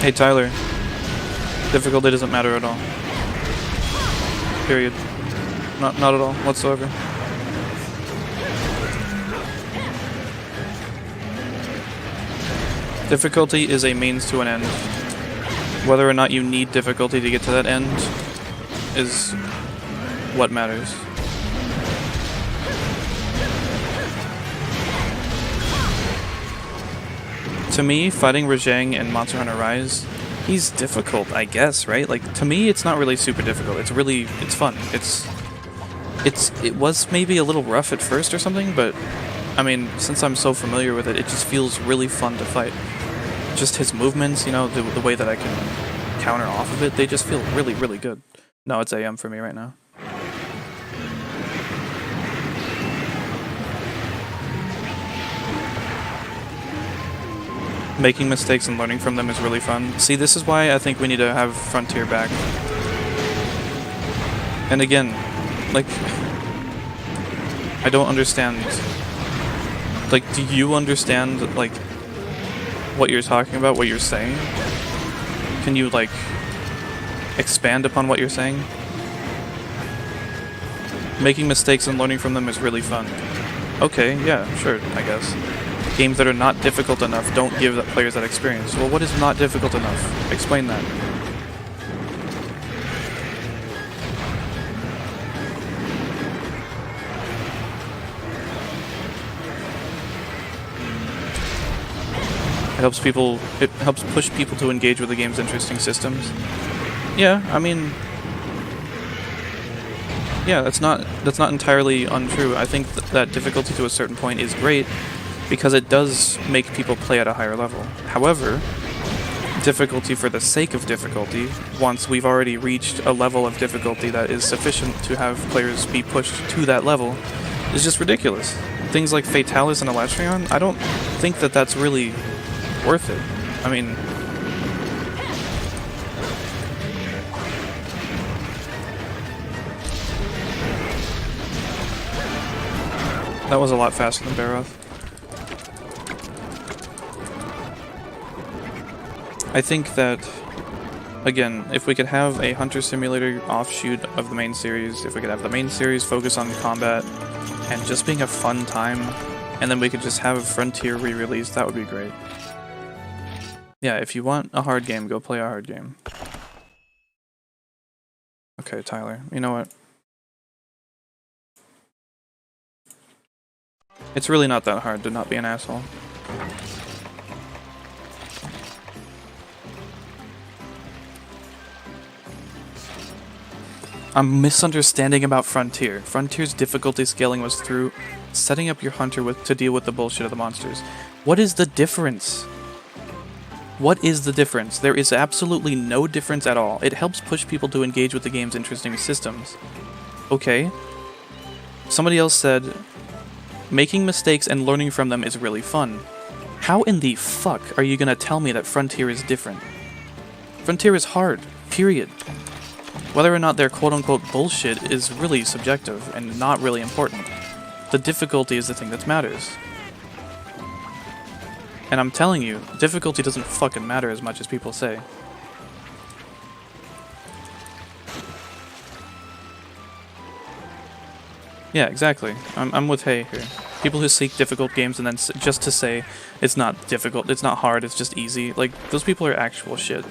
Hey, Tyler. Difficulty doesn't matter at all. Period. Not at all, whatsoever. Difficulty is a means to an end. Whether or not you need difficulty to get to that end is what matters. To me, fighting Rajang in Monster Hunter Rise, he's difficult, I guess, right? Like, to me, it's not really super difficult. It's fun. It was maybe a little rough at first or something, but I mean, since I'm so familiar with it, it just feels really fun to fight. Just his movements, you know, the way that I can counter off of it, they just feel really, really good. No, it's AM for me right now. Making mistakes and learning from them is really fun. See, this is why I think we need to have Frontier back. And again, like, I don't understand. Like, do you understand, like, what you're talking about, what you're saying? Can you, like, expand upon what you're saying? Making mistakes and learning from them is really fun. Okay, yeah, sure, I guess. Games that are not difficult enough don't give the players that experience. Well, what is not difficult enough? Explain that. It helps push people to engage with the game's interesting systems. Yeah, I mean, yeah, that's not entirely untrue. I think that difficulty to a certain point is great because it does make people play at a higher level. However, difficulty for the sake of difficulty once we've already reached a level of difficulty that is sufficient to have players be pushed to that level is just ridiculous. Things like Fatalis and Elatrion, I don't think that that's really worth it. I mean, that was a lot faster than Barroth. I think that, again, if we could have a Hunter Simulator offshoot of the main series, if we could have the main series focus on combat and just being a fun time, and then we could just have Frontier re-released, that would be great. Yeah, if you want a hard game, go play a hard game. Okay, Tyler, you know what? It's really not that hard to not be an asshole. I'm misunderstanding about Frontier. Frontier's difficulty scaling was through setting up your hunter to deal with the bullshit of the monsters. What is the difference? What is the difference? There is absolutely no difference at all. It helps push people to engage with the game's interesting systems. Okay. Somebody else said, making mistakes and learning from them is really fun. How in the fuck are you gonna tell me that Frontier is different? Frontier is hard, period. Whether or not they're quote-unquote bullshit is really subjective and not really important. The difficulty is the thing that matters. And I'm telling you, difficulty doesn't fucking matter as much as people say. Yeah, exactly. I'm with Hay here. People who seek difficult games and then just to say it's not difficult, it's not hard, it's just easy, like, those people are actual shit.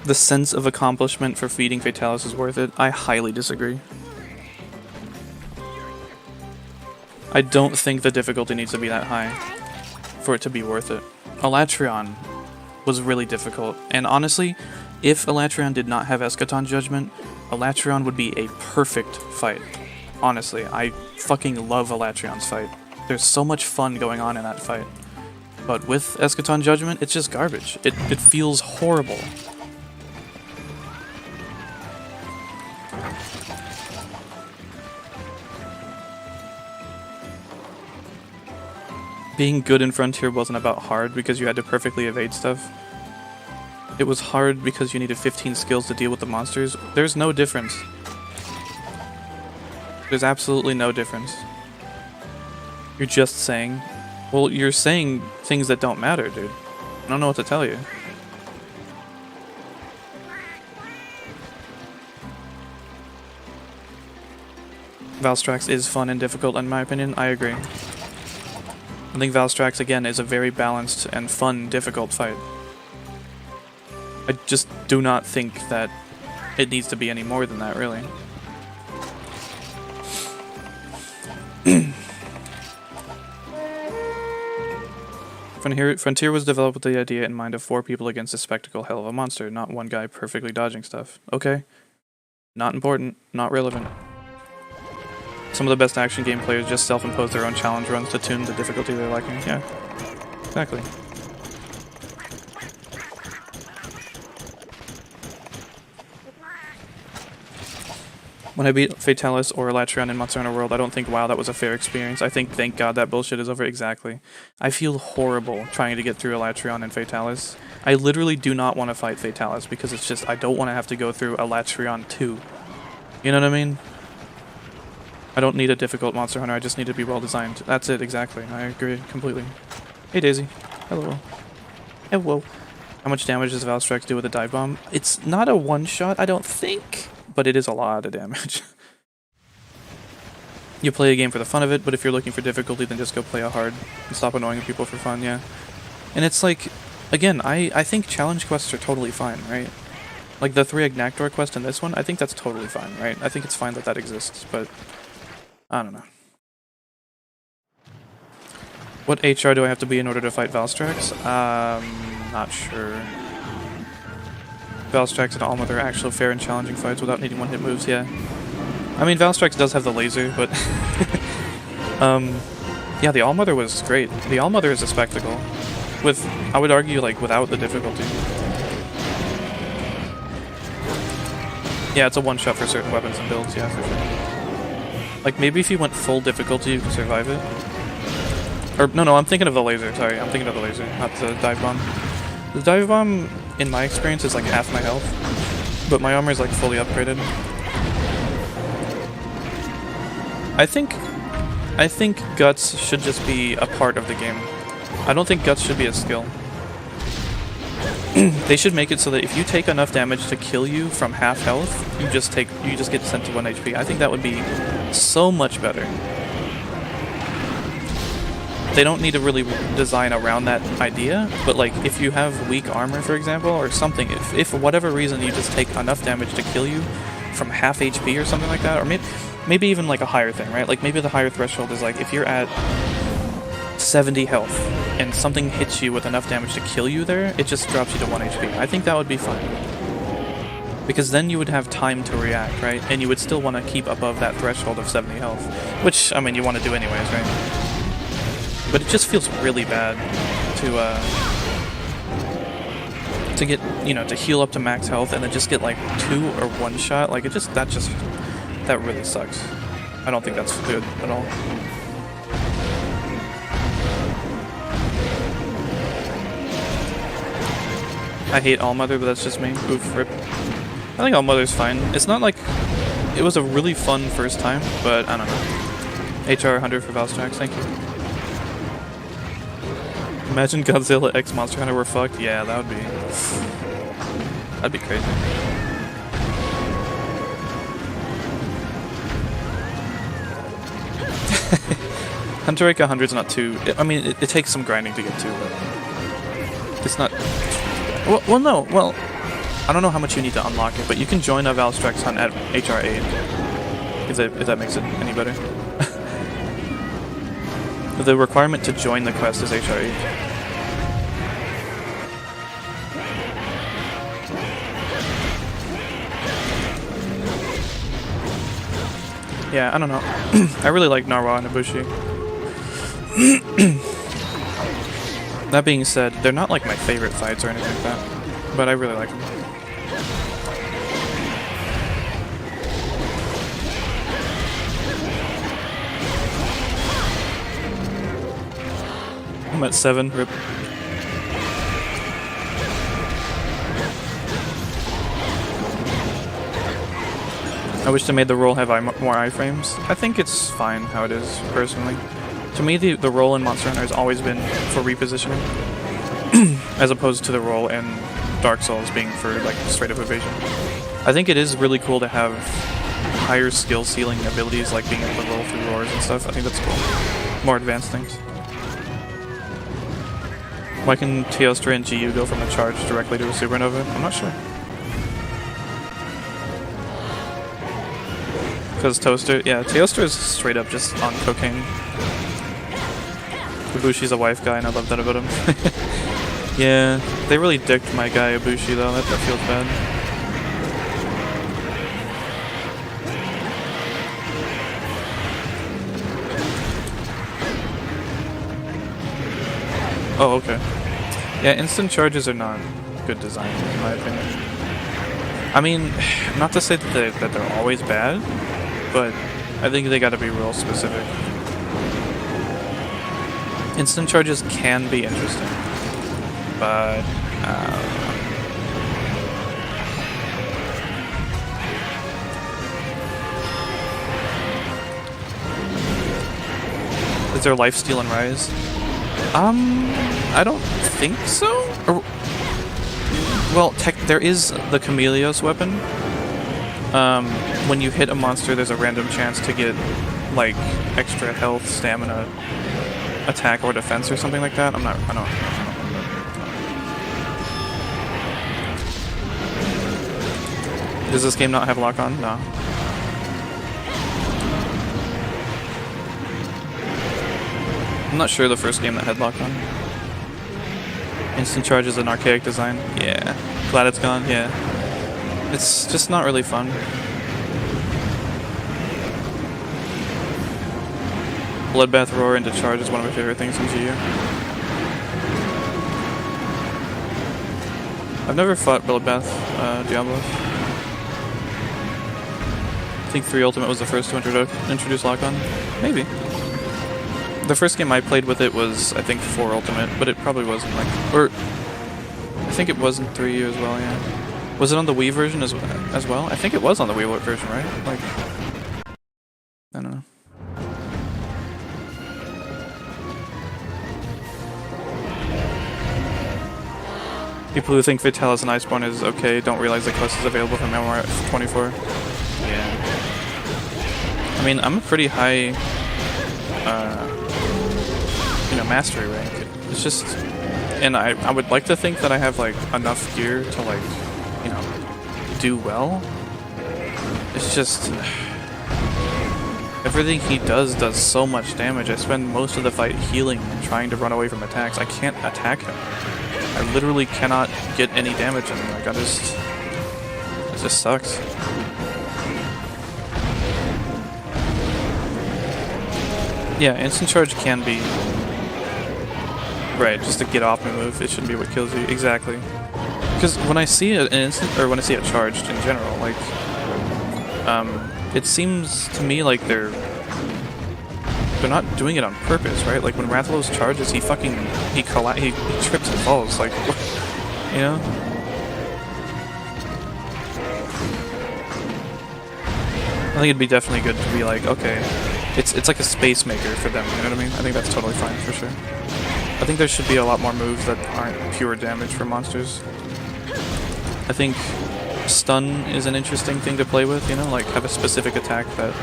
The sense of accomplishment for feeding Fatalis is worth it. I highly disagree. I don't think the difficulty needs to be that high for it to be worth it. Elatrion was really difficult, and honestly, if Elatrion did not have Eschaton Judgment, Elatrion would be a perfect fight. Honestly, I fucking love Elatrion's fight. There's so much fun going on in that fight. But with Eschaton Judgment, it's just garbage. It feels horrible. Being good in Frontier wasn't about hard because you had to perfectly evade stuff. It was hard because you needed 15 skills to deal with the monsters. There's no difference. There's absolutely no difference. You're just saying... Well, you're saying things that don't matter, dude. I don't know what to tell you. Valstrax is fun and difficult in my opinion. I agree. I think Valstrax, again, is a very balanced and fun, difficult fight. I just do not think that it needs to be any more than that, really. Frontier was developed with the idea in mind of 4 people against a spectacle hell of a monster, not one guy perfectly dodging stuff. Okay. Not important, not relevant. Some of the best action game players just self-impose their own challenge runs to tune the difficulty they're liking. Yeah, exactly. When I beat Fatalis or Elatrion in Monster Hunter World, I don't think, wow, that was a fair experience. I think, thank God that bullshit is over. Exactly. I feel horrible trying to get through Elatrion and Fatalis. I literally do not want to fight Fatalis because it's just, I don't want to have to go through Elatrion 2. You know what I mean? I don't need a difficult Monster Hunter, I just need to be well designed. That's it, exactly. I agree completely. Hey Daisy. Hello. Hello. How much damage does Valstrax do with a dive bomb? It's not a one-shot, I don't think, but it is a lot of damage. You play a game for the fun of it, but if you're looking for difficulty, then just go play a hard and stop annoying people for fun, yeah. And it's like, again, I think challenge quests are totally fine, right? Like the 3 Agnaktor quest and this one, I think that's totally fine, right? I think it's fine that that exists, but I don't know. What HR do I have to be in order to fight Valstrax? Not sure. Valstrax and Allmother are actual fair and challenging fights without needing one-hit moves, yeah. I mean, Valstrax does have the laser, but Yeah, the Allmother was great. The Allmother is a spectacle. With, I would argue, like, without the difficulty. Yeah, it's a one-shot for certain weapons and builds, yeah, for sure. Like, maybe if you went full difficulty, you could survive it. Or, no, I'm thinking of the laser, sorry. I'm thinking of the laser, not the dive bomb. The dive bomb, in my experience, is like half my health. But my armor is, like, fully upgraded. I think Guts should just be a part of the game. I don't think Guts should be a skill. They should make it so that if you take enough damage to kill you from half health, you just get sent to 1 HP. I think that would be so much better. They don't need to really design around that idea, but like if you have weak armor, for example, or something, if for whatever reason you just take enough damage to kill you from half HP or something like that, or maybe even like a higher thing, right? Like maybe the higher threshold is like if you're at 70 health and something hits you with enough damage to kill you there, it just drops you to 1 HP. I think that would be fine. Because then you would have time to react, right? And you would still want to keep above that threshold of 70 health. Which, I mean, you want to do anyways, right? But it just feels really bad to get, you know, to heal up to max health and then just get like 2 or 1 shot. Like that really sucks. I don't think that's good at all. I hate Allmother, but that's just me. Oof, rip. I think Allmother's fine. It's not like... It was a really fun first time, but I don't know. HR 100 for Valstrax, thank you. Imagine Godzilla X Monster Hunter were fucked. Yeah, that would be... That'd be crazy. Hunter X 100's not too... I mean, it takes some grinding to get to, but... It's not... Well, no. Well, I don't know how much you need to unlock it, but you can join a Valstrax hunt at HR 8. If that makes it any better. The requirement to join the quest is HR 8. Yeah, I don't know. I really like Narwa and Ibushi. That being said, they're not like my favorite fights or anything like that, but I really like them. I'm at 7, rip. I wish they made the roll have more iframes. I think it's fine how it is, personally. To me, the role in Monster Hunter has always been for repositioning, as opposed to the role in Dark Souls being for like straight up evasion. I think it is really cool to have higher skill ceiling abilities, like being able to roll through roars and stuff. I think that's cool. More advanced things. Why can Teostra and GU go from a charge directly to a supernova? I'm not sure. Because Toaster, yeah, Teostra is straight up just on cocaine. Ibushi's a wife guy, and I love that about him. Yeah, they really dicked my guy Ibushi though. That feels bad. Oh, okay. Yeah, instant charges are not good design, in my opinion. I mean, not to say that they're always bad, but I think they gotta be real specific. Instant charges can be interesting, but is there lifesteal and rise? I don't think so. Or, well, there is the Chameleos weapon. When you hit a monster, there's a random chance to get like extra health, stamina, attack, or defense, or something like that. I don't remember. Does this game not have lock-on? No. I'm not sure the first game that had lock-on. Instant charge is an archaic design. Yeah. Glad it's gone. Yeah. It's just not really fun. Bloodbath Roar into charge is one of my favorite things in GU. I've never fought Bloodbath Diablos. I think 3 Ultimate was the first to introduce lock-on. Maybe. The first game I played with it was, I think, 4 Ultimate, but it probably wasn't like... Or... I think it was in 3 as well, yeah. Was it on the Wii version as well? I think it was on the Wii version, right? Like... I don't know. People who think Vitalis and Iceborne is okay don't realize the quest is available from MR24. Yeah. I mean, I'm a pretty high, you know, mastery rank. It's just, and I would like to think that I have like enough gear to like, you know, do well. It's just everything he does so much damage. I spend most of the fight healing and trying to run away from attacks. I can't attack him. I literally cannot get any damage in him. Like it just sucks. Yeah, instant charge can be right, just a get off me move. It shouldn't be what kills you. Exactly. Because when I see an instant, or when I see it charged in general, like, it seems to me like they're not doing it on purpose, right? Like when Rathalos charges, he trips and falls, like, you know? I think it'd be definitely good to be like, okay, it's like a space maker for them, you know what I mean? I think that's totally fine for sure. I think there should be a lot more moves that aren't pure damage for monsters. I think stun is an interesting thing to play with, you know? Like have a specific attack that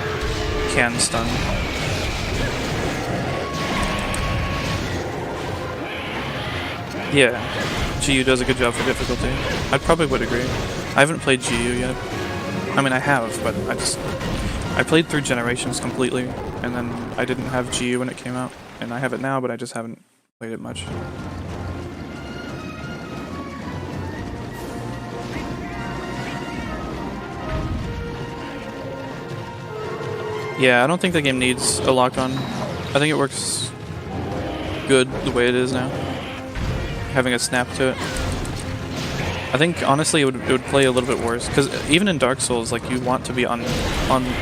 can stun. Yeah, GU does a good job for difficulty. I probably would agree. I haven't played GU yet. I mean, I have, but I played through Generations completely, and then I didn't have GU when it came out, and I have it now, but I just haven't played it much. Yeah, I don't think the game needs a lock-on. I think it works good the way it is now. Having a snap to it. I think honestly it would play a little bit worse because even in Dark Souls, like you want to be on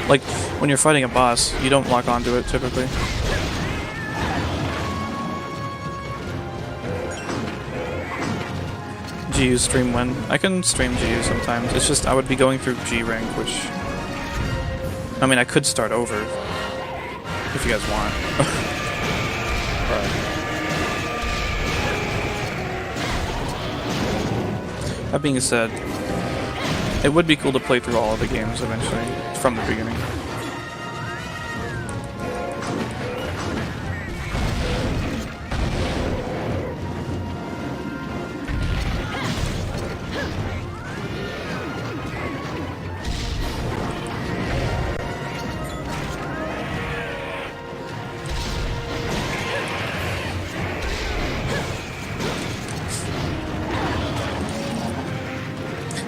like when you're fighting a boss, you don't lock onto it typically. GU stream when I can stream GU sometimes. It's just I would be going through G rank, which I mean I could start over if you guys want. But that being said, it would be cool to play through all of the games eventually, from the beginning.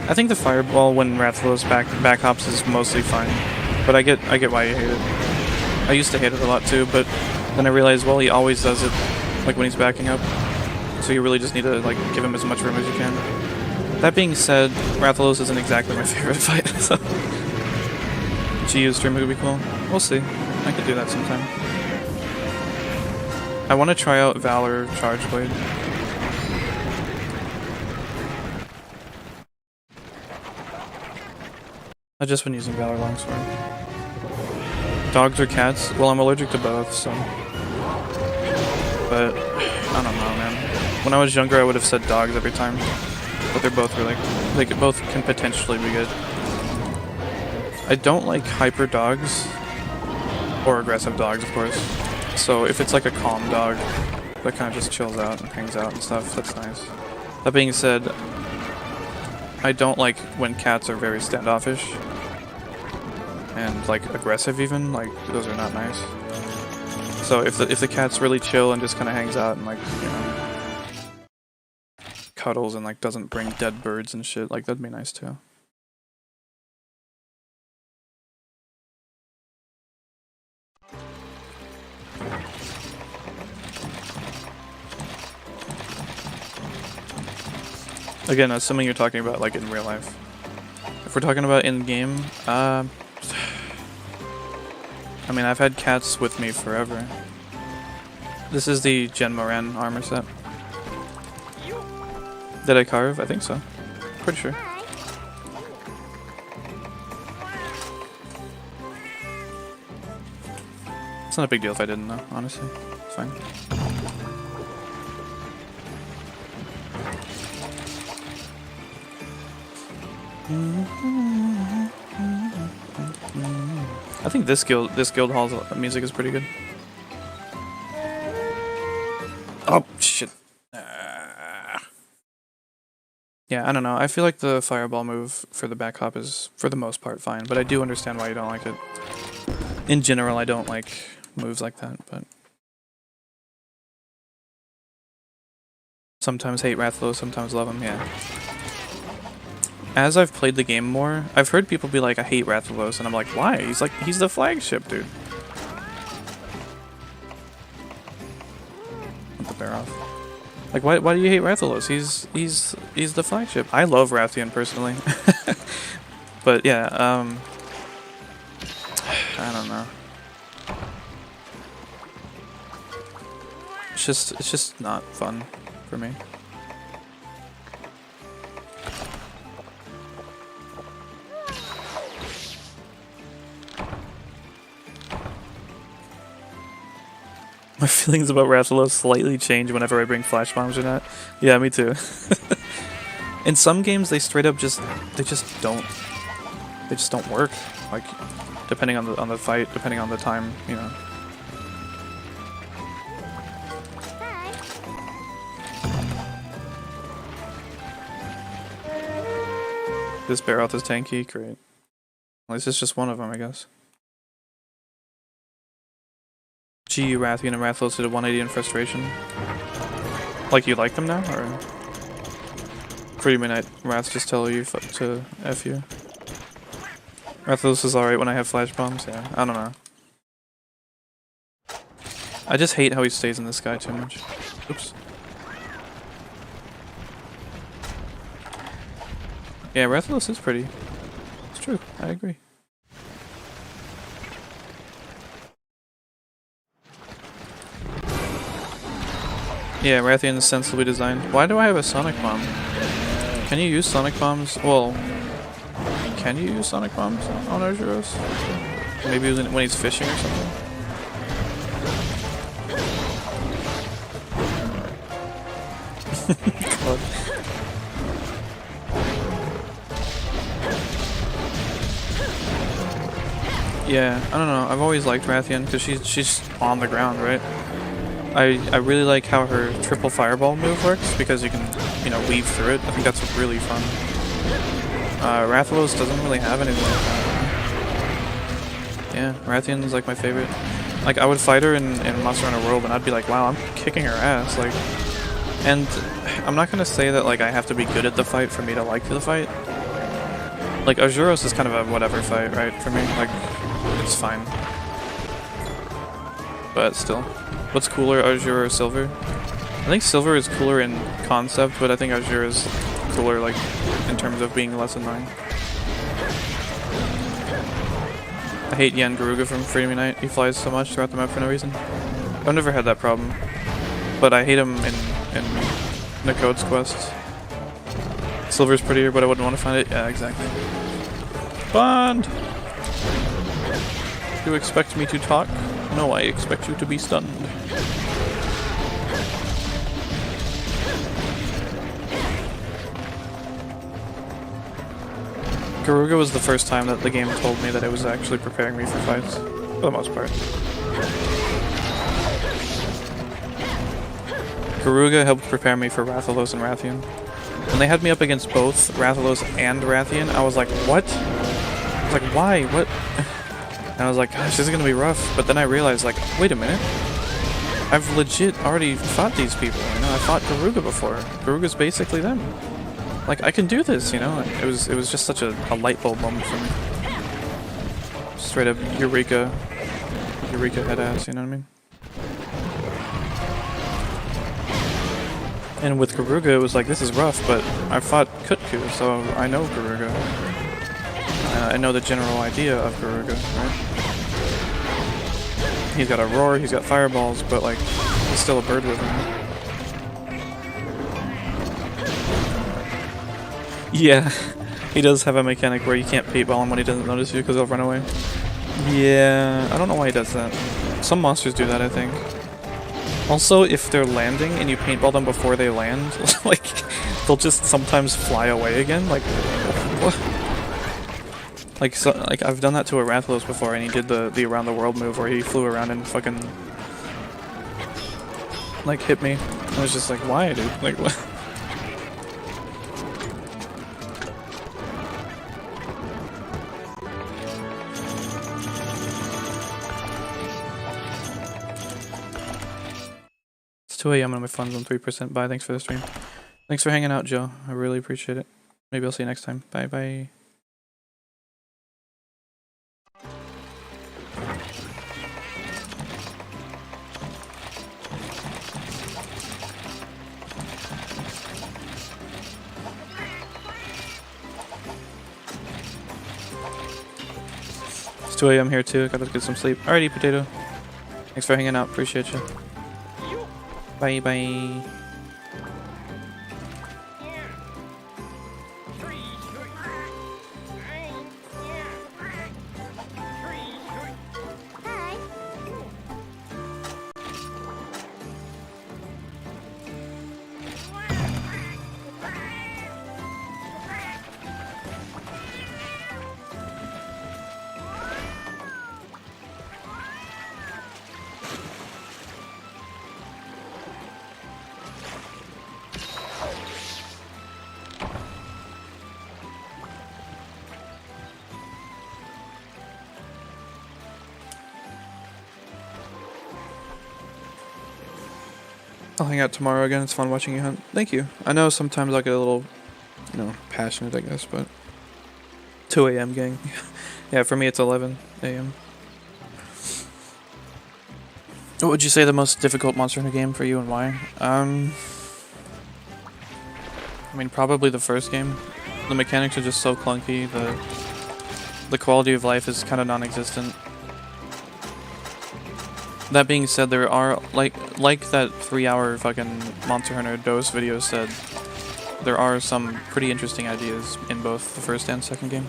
I think the fireball when Rathalos back hops is mostly fine, but I get why you hate it. I used to hate it a lot too, but then I realized, well, he always does it, like when he's backing up, so you really just need to like give him as much room as you can. That being said, Rathalos isn't exactly my favorite fight, so GU stream would be cool. We'll see. I could do that sometime. I want to try out Valor Charge Blade. I've just been using Valor Longsword. Dogs or cats? Well, I'm allergic to both, so... But, I don't know, man. When I was younger, I would have said dogs every time. But they're both really... They both can potentially be good. I don't like hyper dogs. Or aggressive dogs, of course. So if it's like a calm dog that kind of just chills out and hangs out and stuff, that's nice. That being said, I don't like when cats are very standoffish. And like aggressive even, like those are not nice. So if the cat's really chill and just kind of hangs out and like, you know, cuddles and like doesn't bring dead birds and shit, like that'd be nice too. Again, assuming you're talking about like in real life. If we're talking about in game, I mean, I've had cats with me forever. This is the Gen Moran armor set. Did I carve? I think so. Pretty sure. It's not a big deal if I didn't though, honestly. It's fine. I think this guild hall's music is pretty good. Oh shit. Yeah, I don't know. I feel like the fireball move for the back hop is for the most part fine, but I do understand why you don't like it. In general, I don't like moves like that, but sometimes hate Rathalos, sometimes love him, yeah. As I've played the game more, I've heard people be like, I hate Rathalos, and I'm like, why? He's the flagship, dude. Let the bear off. Like, why do you hate Rathalos? He's the flagship. I love Rathian personally. But yeah, I don't know. It's just not fun for me. My feelings about Rathalos slightly change whenever I bring flash bombs or not. Yeah, me too. In some games, they straight up just don't work. Like, depending on the fight, depending on the time, you know. This Barroth is tanky, great. At least it's just one of them, I guess. G, Rathian, and Rathalos did a 180 in frustration. Like you like them now, or? Pretty midnight, Raths just tell you to F you. Rathalos is alright when I have flash bombs, yeah, I don't know. I just hate how he stays in the sky too much. Oops. Yeah, Rathalos is pretty. It's true, I agree. Yeah, Rathian is sensibly designed. Why do I have a Sonic Bomb? Can you use Sonic Bombs? Well, can you use Sonic Bombs on Arzuros? Maybe when he's fishing or something? God. Yeah, I don't know. I've always liked Rathian because she's on the ground, right? I really like how her triple fireball move works because you can, you know, weave through it. I think that's really fun. Rathalos doesn't really have anything like that. Yeah, Rathian is like my favorite. Like, I would fight her in Monster Hunter World and I'd be like, wow, I'm kicking her ass. Like, and I'm not gonna say that like I have to be good at the fight for me to like the fight. Like, Arzuros is kind of a whatever fight, right, for me. Like, it's fine. But still. What's cooler, Arzuros or Silver? I think Silver is cooler in concept, but I think Arzuros is cooler, like, in terms of being less annoying. I hate Yan Garuga from Freedom Unite. He flies so much throughout the map for no reason. I've never had that problem. But I hate him in Nakode's quests. Silver's prettier, but I wouldn't want to find it. Yeah, exactly. Bond! You expect me to talk? No, I expect you to be stunned. Garuga was the first time that the game told me that it was actually preparing me for fights, for the most part. Garuga helped prepare me for Rathalos and Rathian. When they had me up against both Rathalos and Rathian, I was like, what? I was like, why? What? And I was like, gosh, this is gonna be rough. But then I realized, like, wait a minute. I've legit already fought these people, you know? I fought Garuga before. Garuga's basically them. Like, I can do this, you know? It was just such a light bulb moment for me. Straight up Eureka head ass, you know what I mean? And with Garuga, it was like, this is rough, but I fought Kutku, so I know Garuga. I know the general idea of Garuga, right? He's got a roar, he's got fireballs, but like, he's still a bird with him. Yeah, he does have a mechanic where you can't paintball him when he doesn't notice you because he'll run away. Yeah, I don't know why he does that. Some monsters do that, I think. Also, if they're landing and you paintball them before they land, like, they'll just sometimes fly away again, like, what? Like, so, like, I've done that to a Rathalos before, and he did the around the world move where he flew around and fucking, like, hit me. I was just like, why, dude? Like, what? It's 2 AM and my funds on 3%. Bye, thanks for the stream. Thanks for hanging out, Joe. I really appreciate it. Maybe I'll see you next time. Bye bye. It's 2 AM here too. Gotta get some sleep. Alrighty, Potato. Thanks for hanging out. Appreciate you. Bye bye. I'll hang out tomorrow again. It's fun watching you hunt. Thank you. I know sometimes I get a little, you know, passionate, I guess, but 2 AM, gang. Yeah, for me it's 11 AM. What would you say the most difficult monster in the game for you and why? I mean, probably the first game. The mechanics are just so clunky. The quality of life is kind of non-existent. That being said, there are, like that 3-hour fucking Monster Hunter dose video said, there are some pretty interesting ideas in both the first and second game.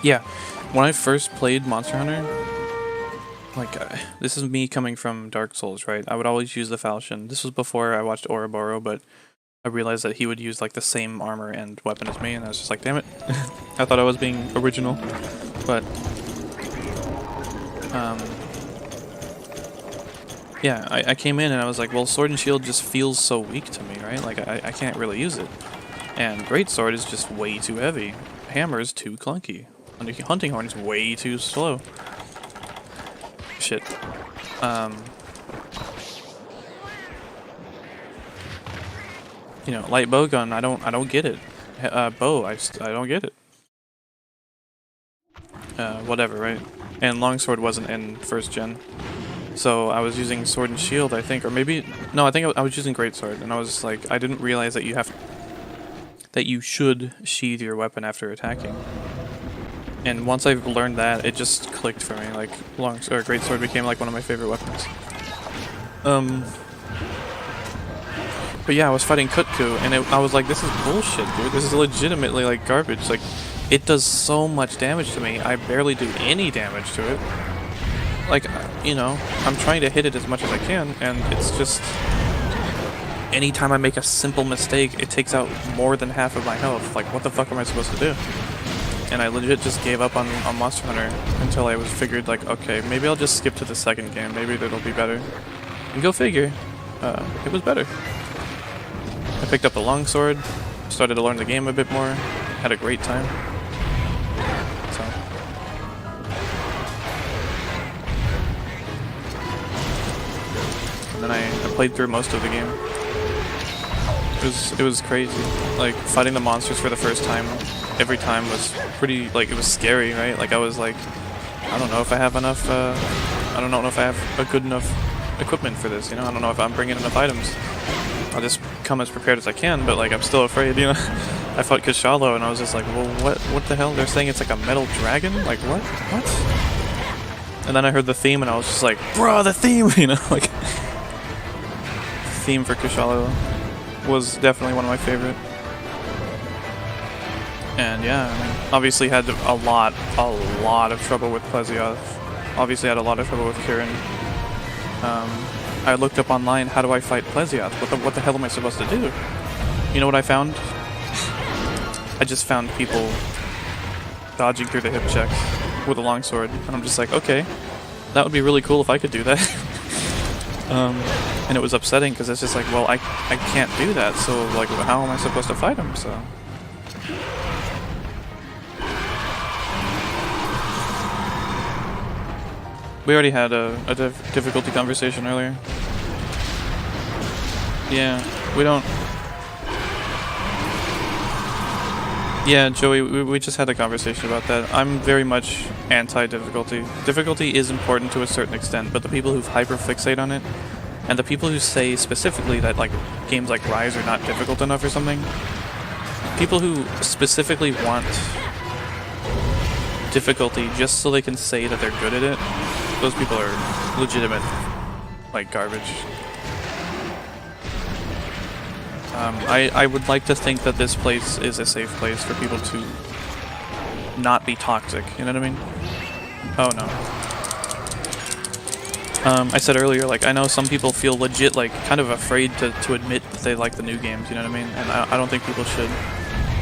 Yeah, when I first played Monster Hunter, like, this is me coming from Dark Souls, right? I would always use the Falchion. This was before I watched Ouroboros, but I realized that he would use, like, the same armor and weapon as me, and I was just like, damn it. I thought I was being original, but, yeah, I came in and I was like, well, Sword and Shield just feels so weak to me, right? Like, I can't really use it. And Greatsword is just way too heavy. Hammer is too clunky. Hunting Horn is way too slow. Shit. You know, light bow gun, I don't get it. Bow, I don't get it. Whatever, right? And longsword wasn't in first gen. So I was using sword and shield, I think, or maybe no, I think I was using greatsword, and I was just like, I didn't realize that you should sheathe your weapon after attacking. And once I learned that, it just clicked for me. Like, greatsword became like one of my favorite weapons. But yeah, I was fighting Kutku, and I was like, this is bullshit, dude. This is legitimately like garbage. Like, it does so much damage to me. I barely do any damage to it. Like, you know, I'm trying to hit it as much as I can, and it's just, anytime I make a simple mistake, it takes out more than half of my health. Like, what the fuck am I supposed to do? And I legit just gave up on Monster Hunter until I was figured, like, okay, maybe I'll just skip to the second game. Maybe it'll be better. And go figure. It was better. I picked up a longsword, started to learn the game a bit more, had a great time. So. And then I played through most of the game. It was crazy. Like fighting the monsters for the first time, every time was pretty, like, it was scary, right? Like I was like, I don't know if I have enough. I don't know if I have a good enough equipment for this. You know, I don't know if I'm bringing enough items. I'll just come as prepared as I can, but like I'm still afraid. You know, I fought Kushala and I was just like, well, what the hell? They're saying it's like a metal dragon. Like what? What? And then I heard the theme and I was just like, bruh, the theme. You know, like the theme for Kushala was definitely one of my favorite. And yeah, I mean, obviously had a lot of trouble with Plesioth. Obviously had a lot of trouble with Kirin. I looked up online, how do I fight Plesioth? What the hell am I supposed to do? You know what I found? I just found people dodging through the hip checks with a longsword, and I'm just like, okay, that would be really cool if I could do that. And it was upsetting because it's just like, well, I can't do that, so like, how am I supposed to fight him? So. We already had a difficulty conversation earlier. Yeah, we don't... Yeah, Joey, we just had a conversation about that. I'm very much anti-difficulty. Difficulty is important to a certain extent, but the people who hyper-fixate on it, and the people who say specifically that like games like Rise are not difficult enough or something, people who specifically want difficulty just so they can say that they're good at it, those people are legitimate, like, garbage. I would like to think that this place is a safe place for people to not be toxic, you know what I mean? Oh no. I said earlier, like, I know some people feel legit, like, kind of afraid to admit that they like the new games, you know what I mean? And I don't think people should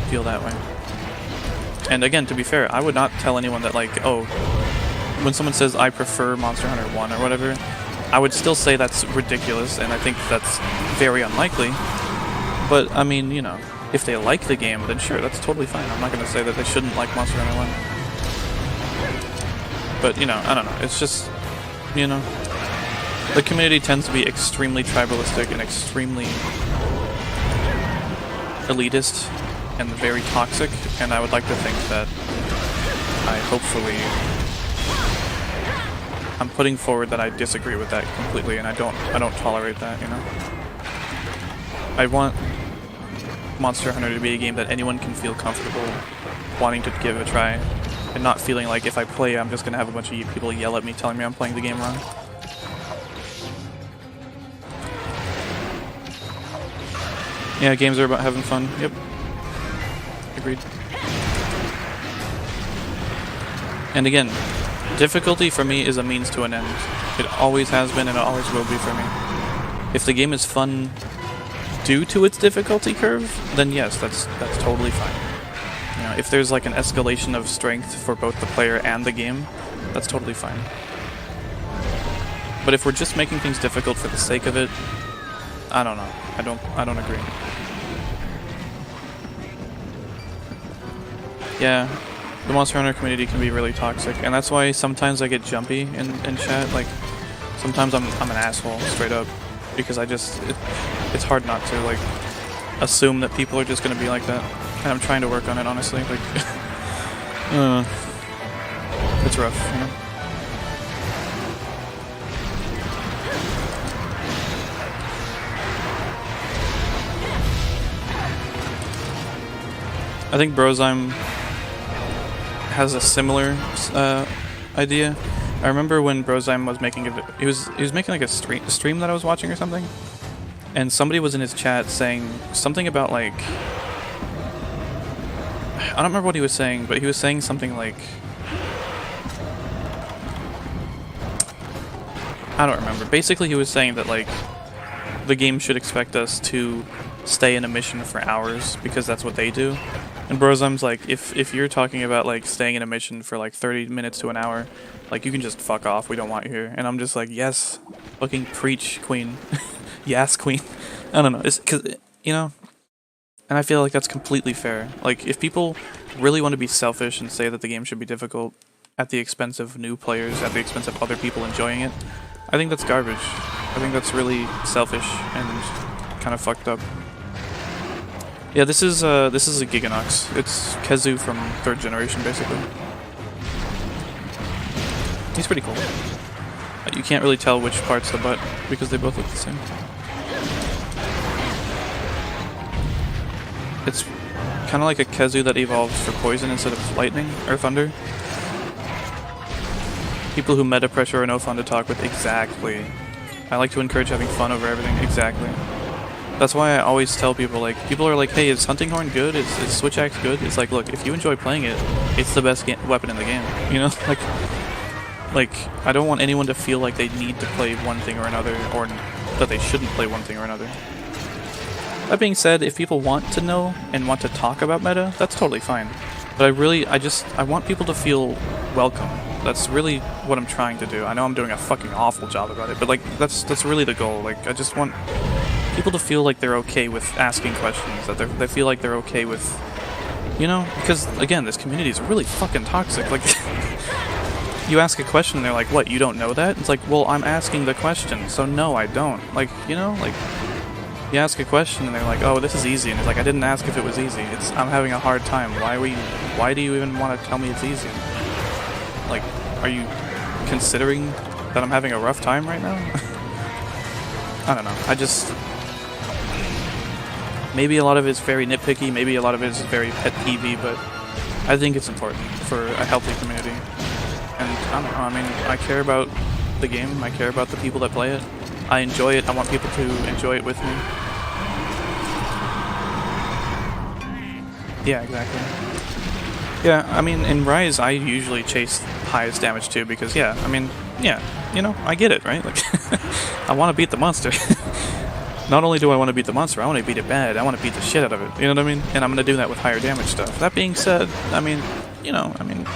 feel that way. And again, to be fair, I would not tell anyone that, like, oh, when someone says I prefer Monster Hunter 1 or whatever, I would still say that's ridiculous, and I think that's very unlikely. But, I mean, you know, if they like the game, then sure, that's totally fine. I'm not going to say that they shouldn't like Monster Hunter 1. But, you know, I don't know. It's just, you know, the community tends to be extremely tribalistic and extremely elitist and very toxic, and I would like to think that I'm putting forward that I disagree with that completely, and I don't tolerate that, you know. I want Monster Hunter to be a game that anyone can feel comfortable wanting to give a try, and not feeling like if I play, I'm just gonna have a bunch of people yell at me telling me I'm playing the game wrong. Yeah, games are about having fun. Yep. Agreed. And again, difficulty for me is a means to an end. It always has been and it always will be for me. If the game is fun due to its difficulty curve, then yes, that's totally fine. You know, if there's like an escalation of strength for both the player and the game, that's totally fine. But if we're just making things difficult for the sake of it, I don't know. I don't agree. Yeah, the Monster Hunter community can be really toxic, and that's why sometimes I get jumpy in chat. Like, sometimes I'm an asshole, straight up, because it's hard not to, like, assume that people are just gonna be like that. And I'm trying to work on it, honestly. Like, it's rough, you know? I think Brozyme has a similar idea. I remember when Brozyme was making he was making like a stream that I was watching or something, and somebody was in his chat saying something about, like, I don't remember what he was saying, but he was saying something like, I don't remember. Basically, he was saying that, like, the game should expect us to stay in a mission for hours because that's what they do. And Brozyme's like, if you're talking about, like, staying in a mission for like 30 minutes to an hour, like, you can just fuck off. We don't want you here. And I'm just like, yes, fucking preach, queen. Yes, queen. I don't know. It's because, you know, and I feel like that's completely fair. Like, if people really want to be selfish and say that the game should be difficult at the expense of new players, at the expense of other people enjoying it, I think that's garbage. I think that's really selfish and kind of fucked up. Yeah, this is a Gigginox. It's Kezu from 3rd generation, basically. He's pretty cool. You can't really tell which part's the butt because they both look the same. It's kind of like a Kezu that evolves for poison instead of lightning or thunder. People who meta pressure are no fun to talk with. Exactly. I like to encourage having fun over everything. Exactly. That's why I always tell people, like, people are like, hey, is Hunting Horn good? Is Switch Axe good? It's like, look, if you enjoy playing it, it's the best weapon in the game. You know? Like, I don't want anyone to feel like they need to play one thing or another, or that they shouldn't play one thing or another. That being said, if people want to know and want to talk about meta, that's totally fine. But I want people to feel welcome. That's really what I'm trying to do. I know I'm doing a fucking awful job about it, but like, that's really the goal. Like, I just want people to feel like they're okay with asking questions, that they feel like they're okay with, you know, because again, this community is really fucking toxic. Like, you ask a question and they're like, what, you don't know that? It's like, well, I'm asking the question, so no, I don't. Like, you know, like, you ask a question and they're like, oh, this is easy, and it's like, I didn't ask if it was easy. I'm having a hard time. Why do you even want to tell me it's easy? Like, are you considering that I'm having a rough time right now? I don't know. Maybe a lot of it's very nitpicky, maybe a lot of it is very pet peevey, but I think it's important for a healthy community. And I don't know, I mean, I care about the game, I care about the people that play it. I enjoy it, I want people to enjoy it with me. Yeah, exactly. Yeah, I mean, in Rise, I usually chase highest damage too, because yeah, I mean, yeah, you know, I get it, right? Like, I want to beat the monster. Not only do I want to beat the monster, I want to beat it bad. I want to beat the shit out of it. You know what I mean? And I'm going to do that with higher damage stuff. That being said, I mean, you know, I mean,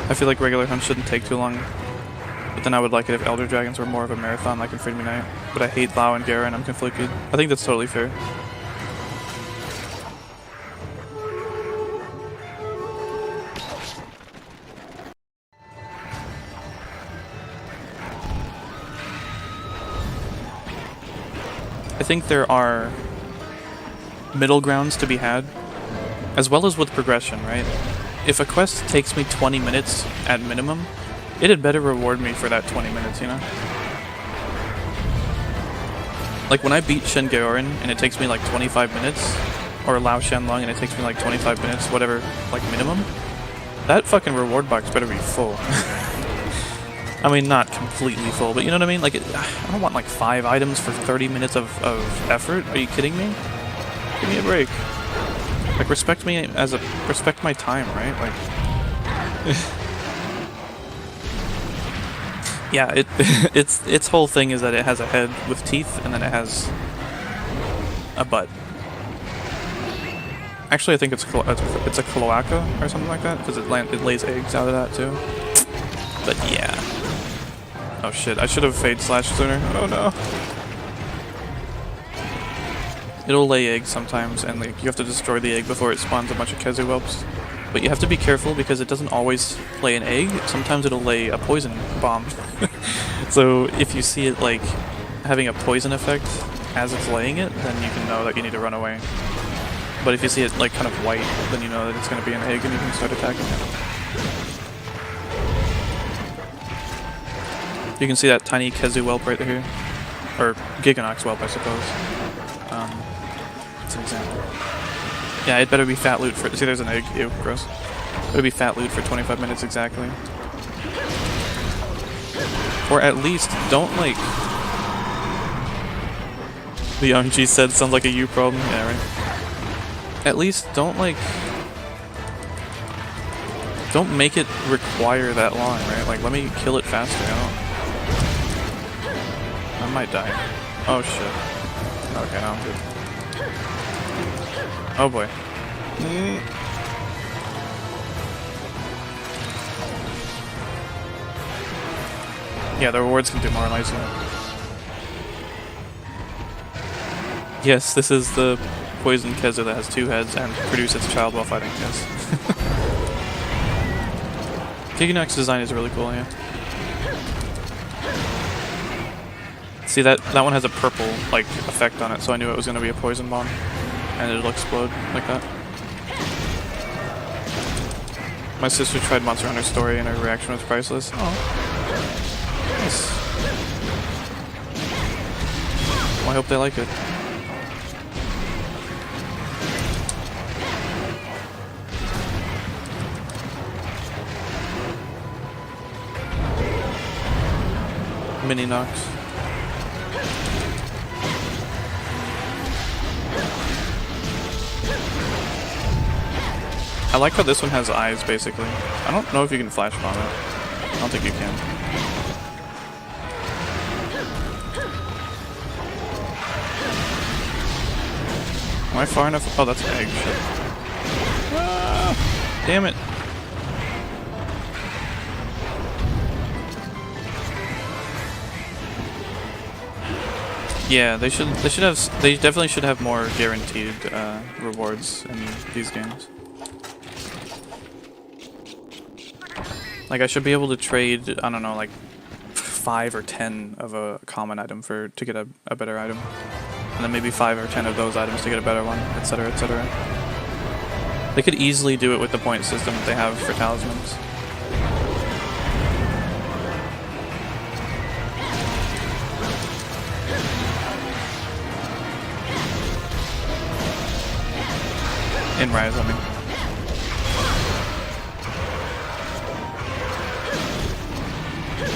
I feel like regular hunts shouldn't take too long. But then I would like it if Elder Dragons were more of a marathon like in Freedom Unite. But I hate Lao and Gera and I'm conflicted. I think that's totally fair. I think there are middle grounds to be had, as well as with progression, right? If a quest takes me 20 minutes at minimum, it had better reward me for that 20 minutes, you know? Like when I beat Shen Georin and it takes me like 25 minutes, or Lao Shenlong and it takes me like 25 minutes, whatever, like minimum, that fucking reward box better be full. I mean, not completely full, but you know what I mean? Like, I don't want like 5 items for 30 minutes of effort. Are you kidding me? Give me a break. Like, respect my time, right? Like, yeah, its whole thing is that it has a head with teeth and then it has a butt. Actually, I think it's a cloaca or something like that because it lays eggs out of that too. But yeah. Oh shit, I should have fade slashed sooner. Oh no. It'll lay eggs sometimes, and like, you have to destroy the egg before it spawns a bunch of Kezu whelps. But you have to be careful because it doesn't always lay an egg. Sometimes it'll lay a poison bomb. So if you see it like having a poison effect as it's laying it, then you can know that you need to run away. But if you see it like kind of white, then you know that it's going to be an egg and you can start attacking it. You can see that tiny Kezu whelp right here. Or Gigginox whelp, I suppose. It's an example. Yeah, it better be fat loot for... See, there's an egg. Ew, gross. Better be fat loot for 25 minutes exactly. Or at least, don't like... The Young G said, sounds like a you problem. Yeah, right. At least, don't like... Don't make it require that long, right? Like, let me kill it faster. I might die. Oh shit. Okay, now I'm good. Oh boy. Yeah, the rewards can demoralize you. Yes, this is the poison Kezu that has 2 heads and produce its child while fighting, yes. Gigginox design is really cool, yeah. See, that one has a purple, like, effect on it, so I knew it was going to be a poison bomb. And it'll explode like that. My sister tried Monster Hunter Story and her reaction was priceless. Oh. Nice. Well, I hope they like it. Mini Nox. I like how this one has eyes, basically. I don't know if you can flash bomb it. I don't think you can. Am I far enough? Oh, that's an egg. Shit. Ah, damn it. Yeah, they definitely should have more guaranteed rewards in these games. Like, I should be able to trade, I don't know, like 5 or 10 of a common item to get a better item. And then maybe 5 or 10 of those items to get a better one, etc, etc. They could easily do it with the point system that they have for talismans. In Rise, I mean.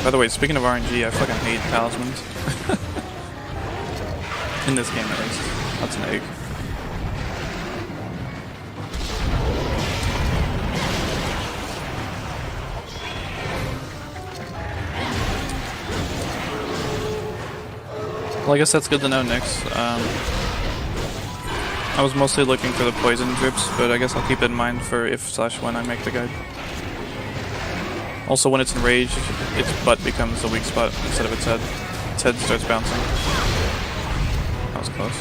By the way, speaking of RNG, I fucking hate talismans. In this game, at least. That's an egg. Well, I guess that's good to know, Nyx. I was mostly looking for the poison drips, but I guess I'll keep it in mind for if/when I make the guide. Also, when it's enraged, its butt becomes the weak spot instead of its head. Its head starts bouncing. That was close.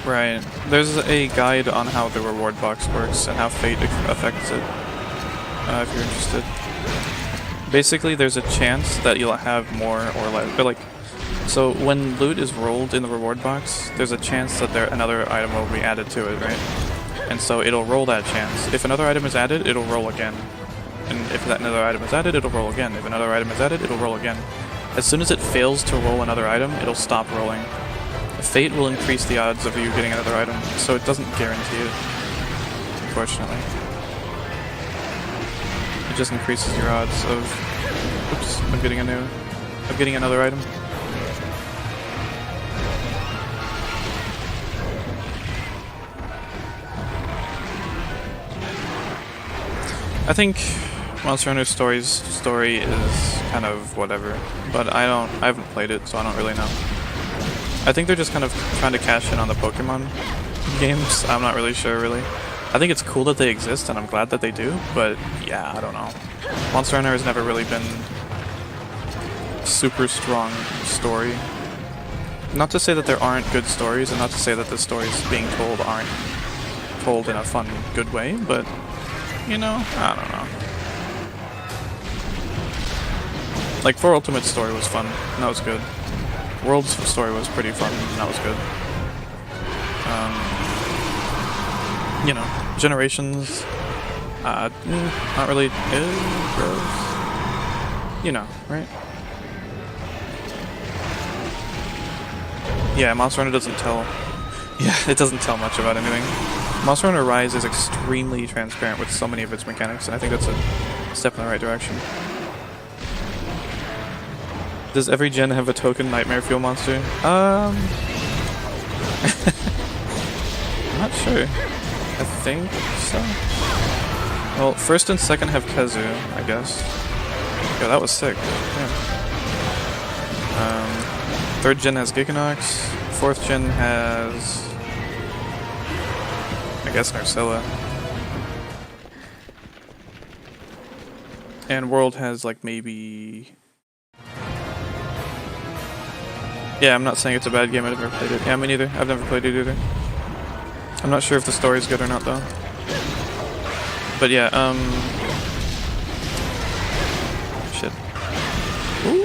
Right. There's a guide on how the reward box works and how fate affects it, if you're interested. Basically, there's a chance that you'll have more or less, but like, so when loot is rolled in the reward box, there's a chance that another item will be added to it, right? And so it'll roll that chance. If another item is added, it'll roll again. And if that another item is added, it'll roll again. If another item is added, it'll roll again. As soon as it fails to roll another item, it'll stop rolling. Fate will increase the odds of you getting another item, so it doesn't guarantee it, unfortunately. It just increases your odds of, oops, of getting another item. I think Monster Hunter Story's story is kind of whatever, but I haven't played it, so I don't really know. I think they're just kind of trying to cash in on the Pokemon games. I'm not really sure, really. I think it's cool that they exist, and I'm glad that they do, but yeah, I don't know. Monster Hunter has never really been a super strong story. Not to say that there aren't good stories, and not to say that the stories being told aren't told in a fun, good way, but, you know, I don't know. Like, 4 Ultimate story was fun, and that was good. World's story was pretty fun, and that was good. You know, Generations, not really gross. You know, right? Yeah, Monster Hunter doesn't tell... Yeah, it doesn't tell much about anything. Monster Hunter Rise is extremely transparent with so many of its mechanics, and I think that's a step in the right direction. Does every gen have a token Nightmare Fuel monster? I'm not sure. I think so. Well, first and second have Kezu, I guess. Yeah, that was sick. Yeah. Third gen has Gigginox. Fourth gen has, I guess, Narcilla. And World has like maybe Yeah, I'm not saying it's a bad game, I've never played it. Yeah, me neither. I've never played it either. I'm not sure if the story's good or not, though. But yeah, shit. Ooh.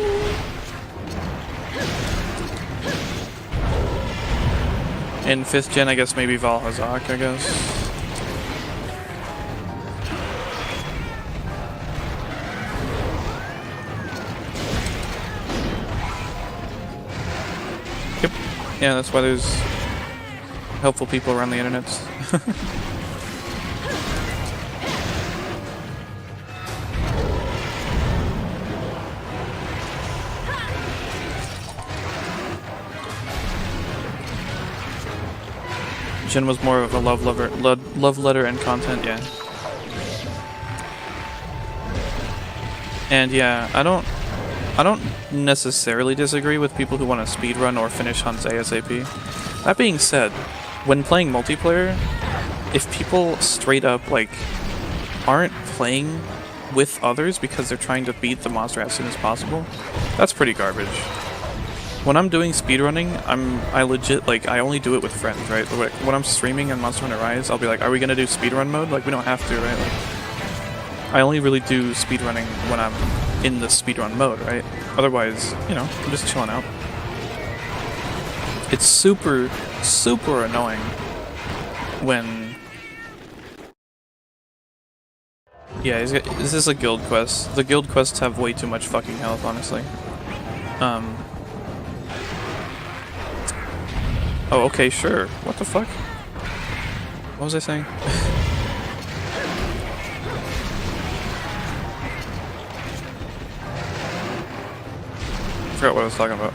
In 5th gen, I guess maybe Valhazak, I guess. Yep. Yeah, that's why there's helpful people around the internet. Jin was more of a love letter and content, yeah. And yeah, I don't necessarily disagree with people who want to speedrun or finish hunts ASAP. That being said, when playing multiplayer, if people straight up like aren't playing with others because they're trying to beat the monster as soon as possible, that's pretty garbage. When I'm doing speedrunning, I legit, like, I only do it with friends, right? When I'm streaming on Monster Hunter Rise, I'll be like, are we gonna do speedrun mode? Like, we don't have to, right? Like, I only really do speedrunning when I'm in the speedrun mode, right? Otherwise, you know, I'm just chilling out. It's super, super annoying when... Yeah, this is a guild quest. The guild quests have way too much fucking health, honestly. Oh, okay, sure. What the fuck? What was I saying? I forgot what I was talking about.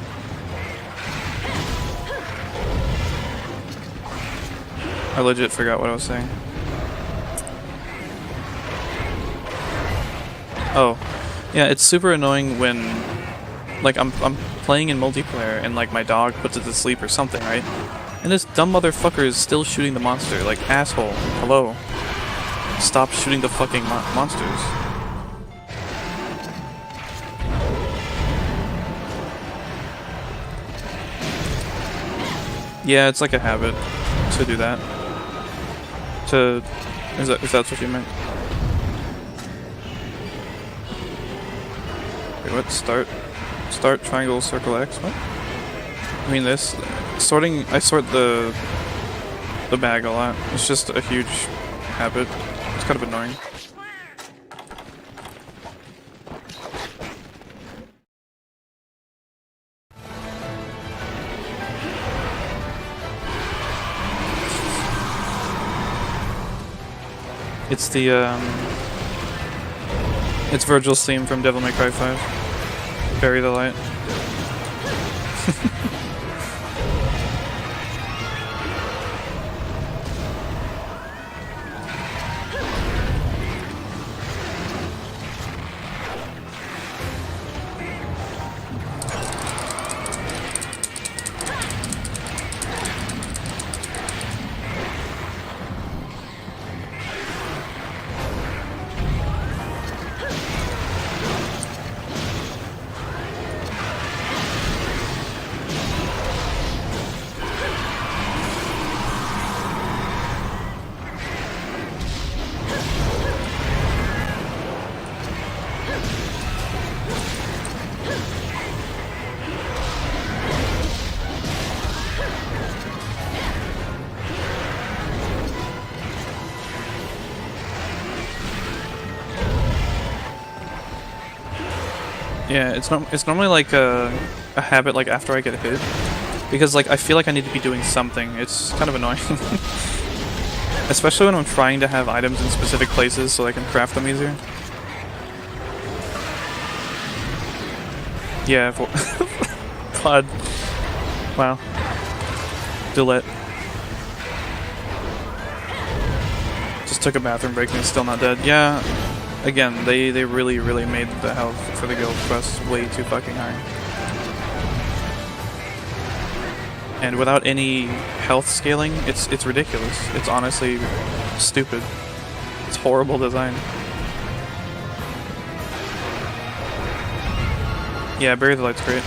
I legit forgot what I was saying. Oh, yeah, it's super annoying when, like, I'm playing in multiplayer and, like, my dog puts it to sleep or something, right? And this dumb motherfucker is still shooting the monster. Like, asshole. Hello. Stop shooting the fucking monsters. Yeah, it's like a habit to do that. If that's what you meant. Wait, what? Start triangle, circle, X? What? I mean this. I sort the bag a lot. It's just a huge habit. It's kind of annoying. It's the it's Virgil's theme from Devil May Cry 5. Bury the light. Yeah, it's normally like a habit like after I get hit, because like I feel like I need to be doing something. It's kind of annoying, especially when I'm trying to have items in specific places so I can craft them easier. Yeah, God, wow, Dilette. Just took a bathroom break and he's still not dead. Yeah. Again, they really made the health for the guild quest way too fucking high. And without any health scaling, it's ridiculous. It's honestly stupid. It's horrible design. Yeah, Bury the Light's great.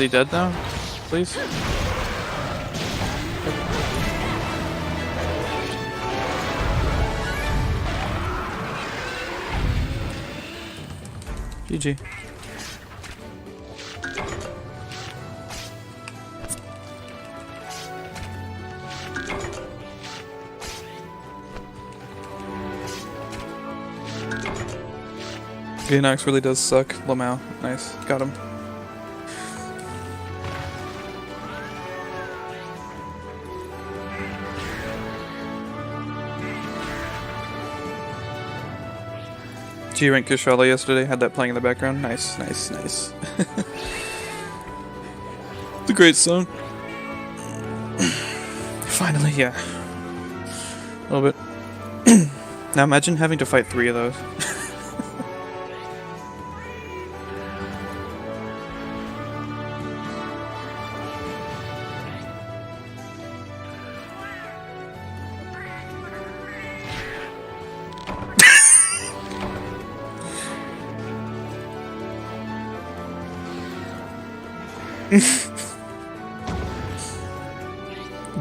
Is he dead now? Please? GG. Gigginox really does suck. Lamau. Nice. Got him. G-Rank Kushala yesterday, had that playing in the background. Nice, nice, nice. It's a great song. Finally, yeah. A little bit. Now imagine having to fight 3 of those.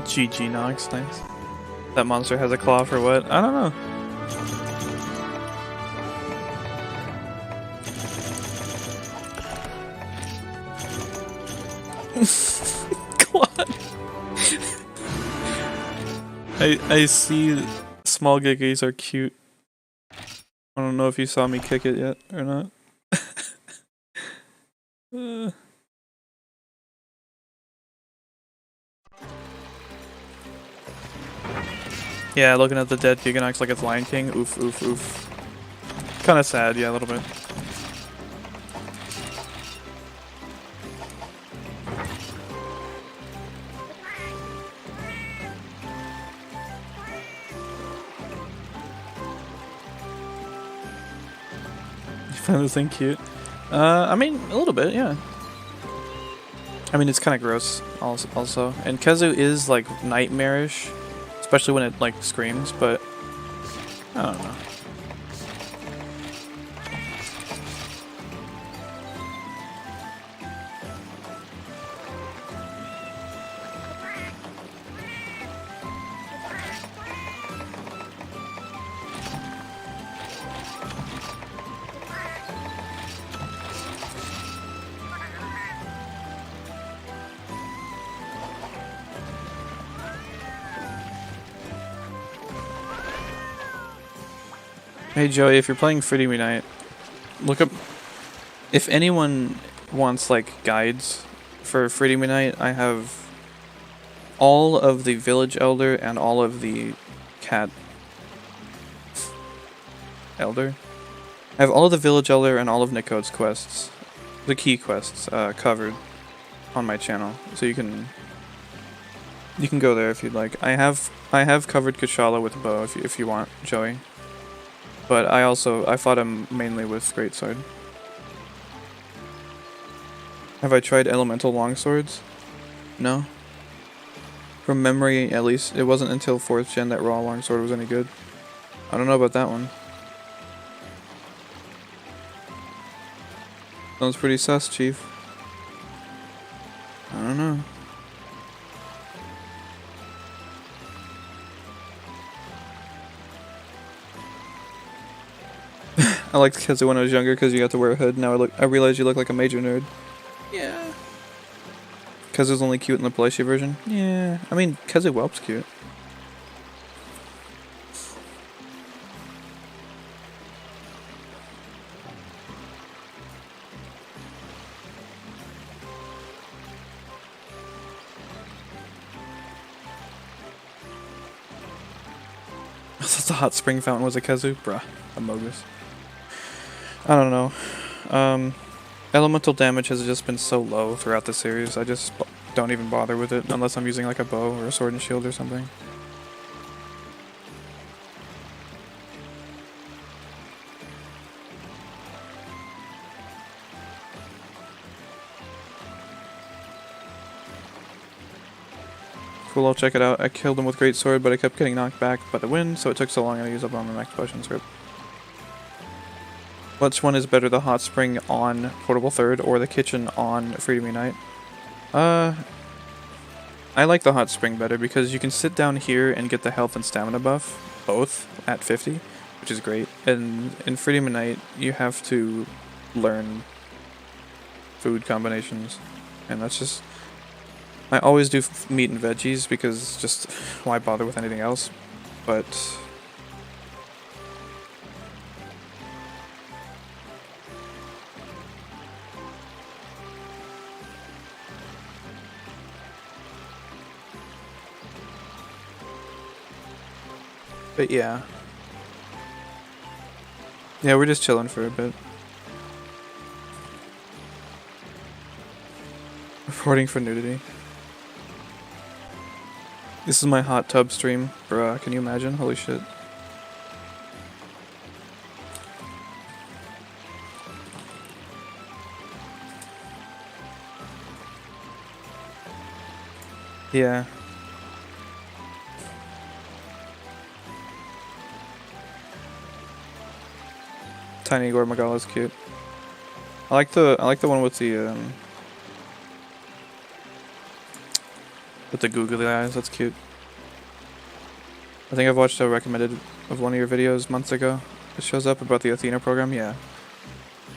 Gigginox, nice. That monster has a claw for what? I don't know. God. I see small giggis are cute. I don't know if you saw me kick it yet or not. Yeah, looking at the dead Gigginox like it's Lion King. Oof, oof, oof. Kinda sad, yeah, a little bit. You find this thing cute? I mean, a little bit, yeah. I mean, it's kind of gross also. And Kezu is, like, nightmarish. Especially when it, like, screams, but I don't know. Hey Joey, if you're playing Freedom Unite, look up, if anyone wants like guides for Freedom Unite, I have all of the Village Elder and all of the Cat Elder. I have all of the Village Elder and all of Nicode's quests, the key quests, covered on my channel, so you can go there if you'd like. I have covered Kushala with bow if you want, Joey. But I fought him mainly with Greatsword. Have I tried elemental longswords? No. From memory, at least, it wasn't until 4th gen that raw longsword was any good. I don't know about that one. Sounds pretty sus, Chief. I don't know. I liked Kezu when I was younger because you got to wear a hood. Now I realize you look like a major nerd. Yeah. Kezu's only cute in the plushie version? Yeah. I mean, Kezu Whelp's cute. I thought the hot spring fountain was a Kezu? Bruh. A Mogus. I don't know. Elemental damage has just been so low throughout the series, I just don't even bother with it unless I'm using like a bow or a sword and shield or something. Cool, I'll check it out. I killed him with Greatsword, but I kept getting knocked back by the wind, so it took so long to use up on the next potion script. Which one is better, the hot spring on Portable 3rd or the kitchen on Freedom Unite? I like the hot spring better because you can sit down here and get the health and stamina buff, both at 50, which is great. And in Freedom at Night, you have to learn food combinations, and that's just... I always do meat and veggies because just why bother with anything else, but... But yeah. Yeah, we're just chilling for a bit. Reporting for nudity. This is my hot tub stream. Bruh, can you imagine? Holy shit. Yeah. Tiny Igor Magala is cute. I like the one with the googly eyes. That's cute. I think I've watched a recommended of one of your videos months ago. It shows up about the Athena program. Yeah,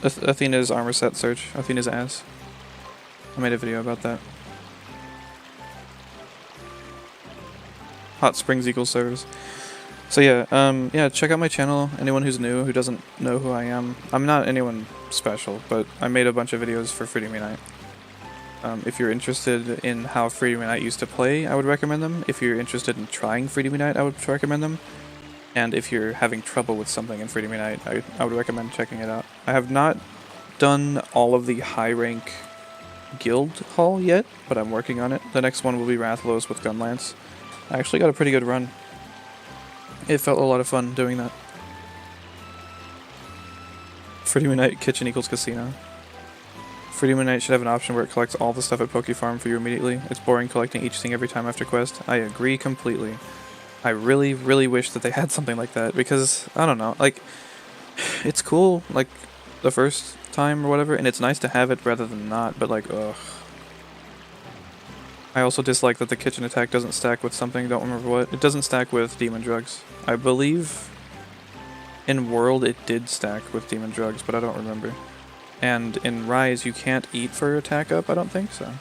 Athena's armor set search. Athena's ass. I made a video about that. Hot Springs equals servers. So yeah, yeah, check out my channel. Anyone who's new, who doesn't know who I am. I'm not anyone special, but I made a bunch of videos for Freedom Unite. If you're interested in how Freedom Unite used to play, I would recommend them. If you're interested in trying Freedom Unite, I would recommend them. And if you're having trouble with something in Freedom Unite, I would recommend checking it out. I have not done all of the high rank guild haul yet, but I'm working on it. The next one will be Rathalos with Gunlance. I actually got a pretty good run. It felt a lot of fun doing that. Freedom Unite kitchen equals casino. Freedom Unite should have an option where it collects all the stuff at Pokefarm for you immediately. It's boring collecting each thing every time after quest. I agree completely. I really, really wish that they had something like that because, I don't know, like, it's cool, like, the first time or whatever, and it's nice to have it rather than not, but like, ugh. I also dislike that the kitchen attack doesn't stack with something, don't remember what. It doesn't stack with demon drugs. I believe in World it did stack with demon drugs, but I don't remember. And in Rise you can't eat for attack up, I don't think so.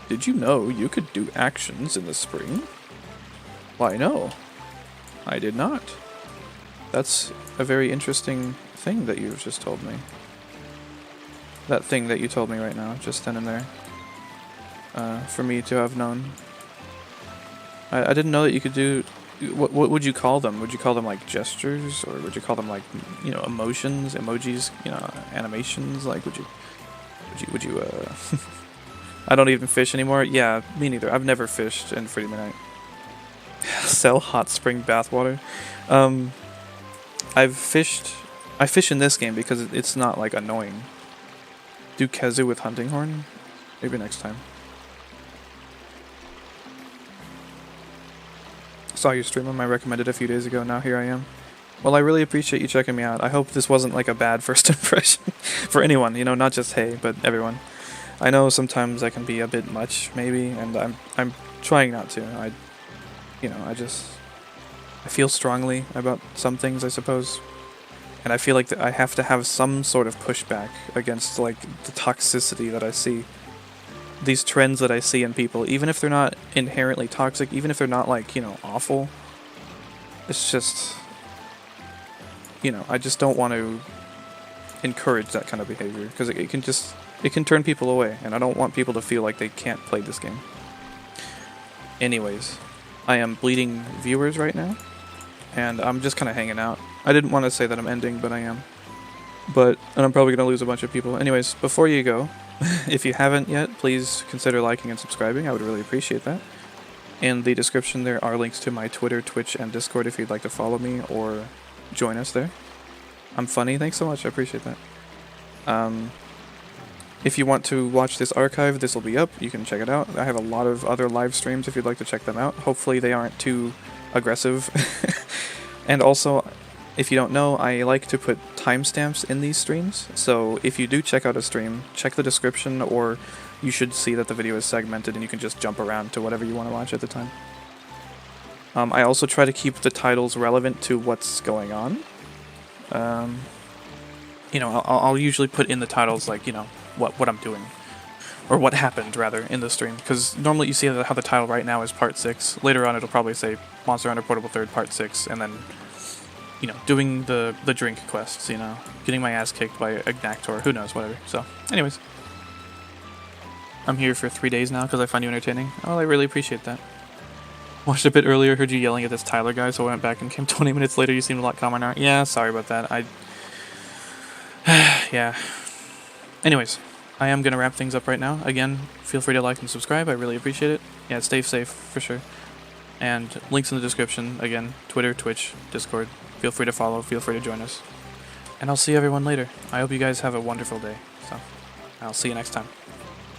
Did you know you could do actions in the spring? Why no. I did not. That's a very interesting thing that you've just told me. That thing that you told me right now, just then and there. For me to have known. I didn't know that you could do... What would you call them? Would you call them like gestures? Or would you call them like, you know, emotions, emojis, you know, animations? Like, would you I don't even fish anymore? Yeah, me neither. I've never fished in Freedom Unite. Sell hot spring bathwater. I fish in this game because it's not like annoying. Do Kezu with hunting horn? Maybe next time. Saw your stream on my recommended a few days ago, now here I am. Well, I really appreciate you checking me out. I hope this wasn't like a bad first impression for anyone, you know, not just hey, but everyone. I know sometimes I can be a bit much, maybe, and I'm trying not to. I feel strongly about some things, I suppose. And I feel like that I have to have some sort of pushback against like the toxicity that I see. These trends that I see in people, even if they're not inherently toxic, even if they're not like, you know, awful. It's just, you know, I just don't want to encourage that kind of behavior because it can turn people away, and I don't want people to feel like they can't play this game. Anyways, I am bleeding viewers right now, and I'm just kind of hanging out. I didn't want to say that I'm ending, but I am. And I'm probably going to lose a bunch of people. Anyways, before you go, if you haven't yet, please consider liking and subscribing. I would really appreciate that. In the description there are links to my Twitter, Twitch, and Discord if you'd like to follow me or join us there. I'm funny. Thanks so much. I appreciate that. If you want to watch this archive, this will be up. You can check it out. I have a lot of other live streams if you'd like to check them out. Hopefully they aren't too aggressive. And also, If you don't know, I like to put timestamps in these streams, so if you do check out a stream, check the description, or you should see that the video is segmented and you can just jump around to whatever you want to watch at the time. I also try to keep the titles relevant to what's going on. You know, I'll usually put in the titles, like, you know, what I'm doing. Or what happened, rather, in the stream. Because normally you see how the title right now is Part 6. Later on it'll probably say Monster Hunter Portable 3rd Part 6, and then, you know, doing the drink quests, you know. Getting my ass kicked by Agnaktor, who knows, whatever. So, anyways. I'm here for 3 days now because I find you entertaining. Oh, I really appreciate that. Watched a bit earlier, heard you yelling at this Tyler guy, so I went back and came 20 minutes later. You seemed a lot calmer now. Yeah, sorry about that. Yeah. Anyways, I am going to wrap things up right now. Again, feel free to like and subscribe. I really appreciate it. Yeah, stay safe, for sure. And links in the description. Again, Twitter, Twitch, Discord. Feel free to follow. Feel free to join us. And I'll see everyone later. I hope you guys have a wonderful day. So, I'll see you next time.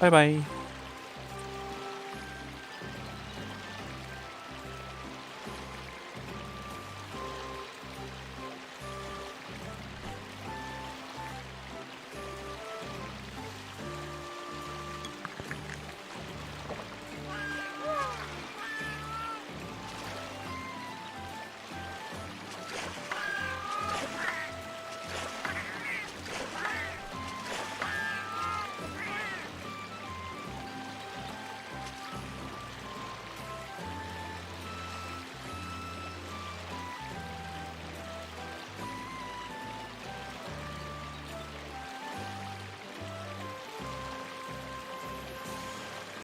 Bye-bye.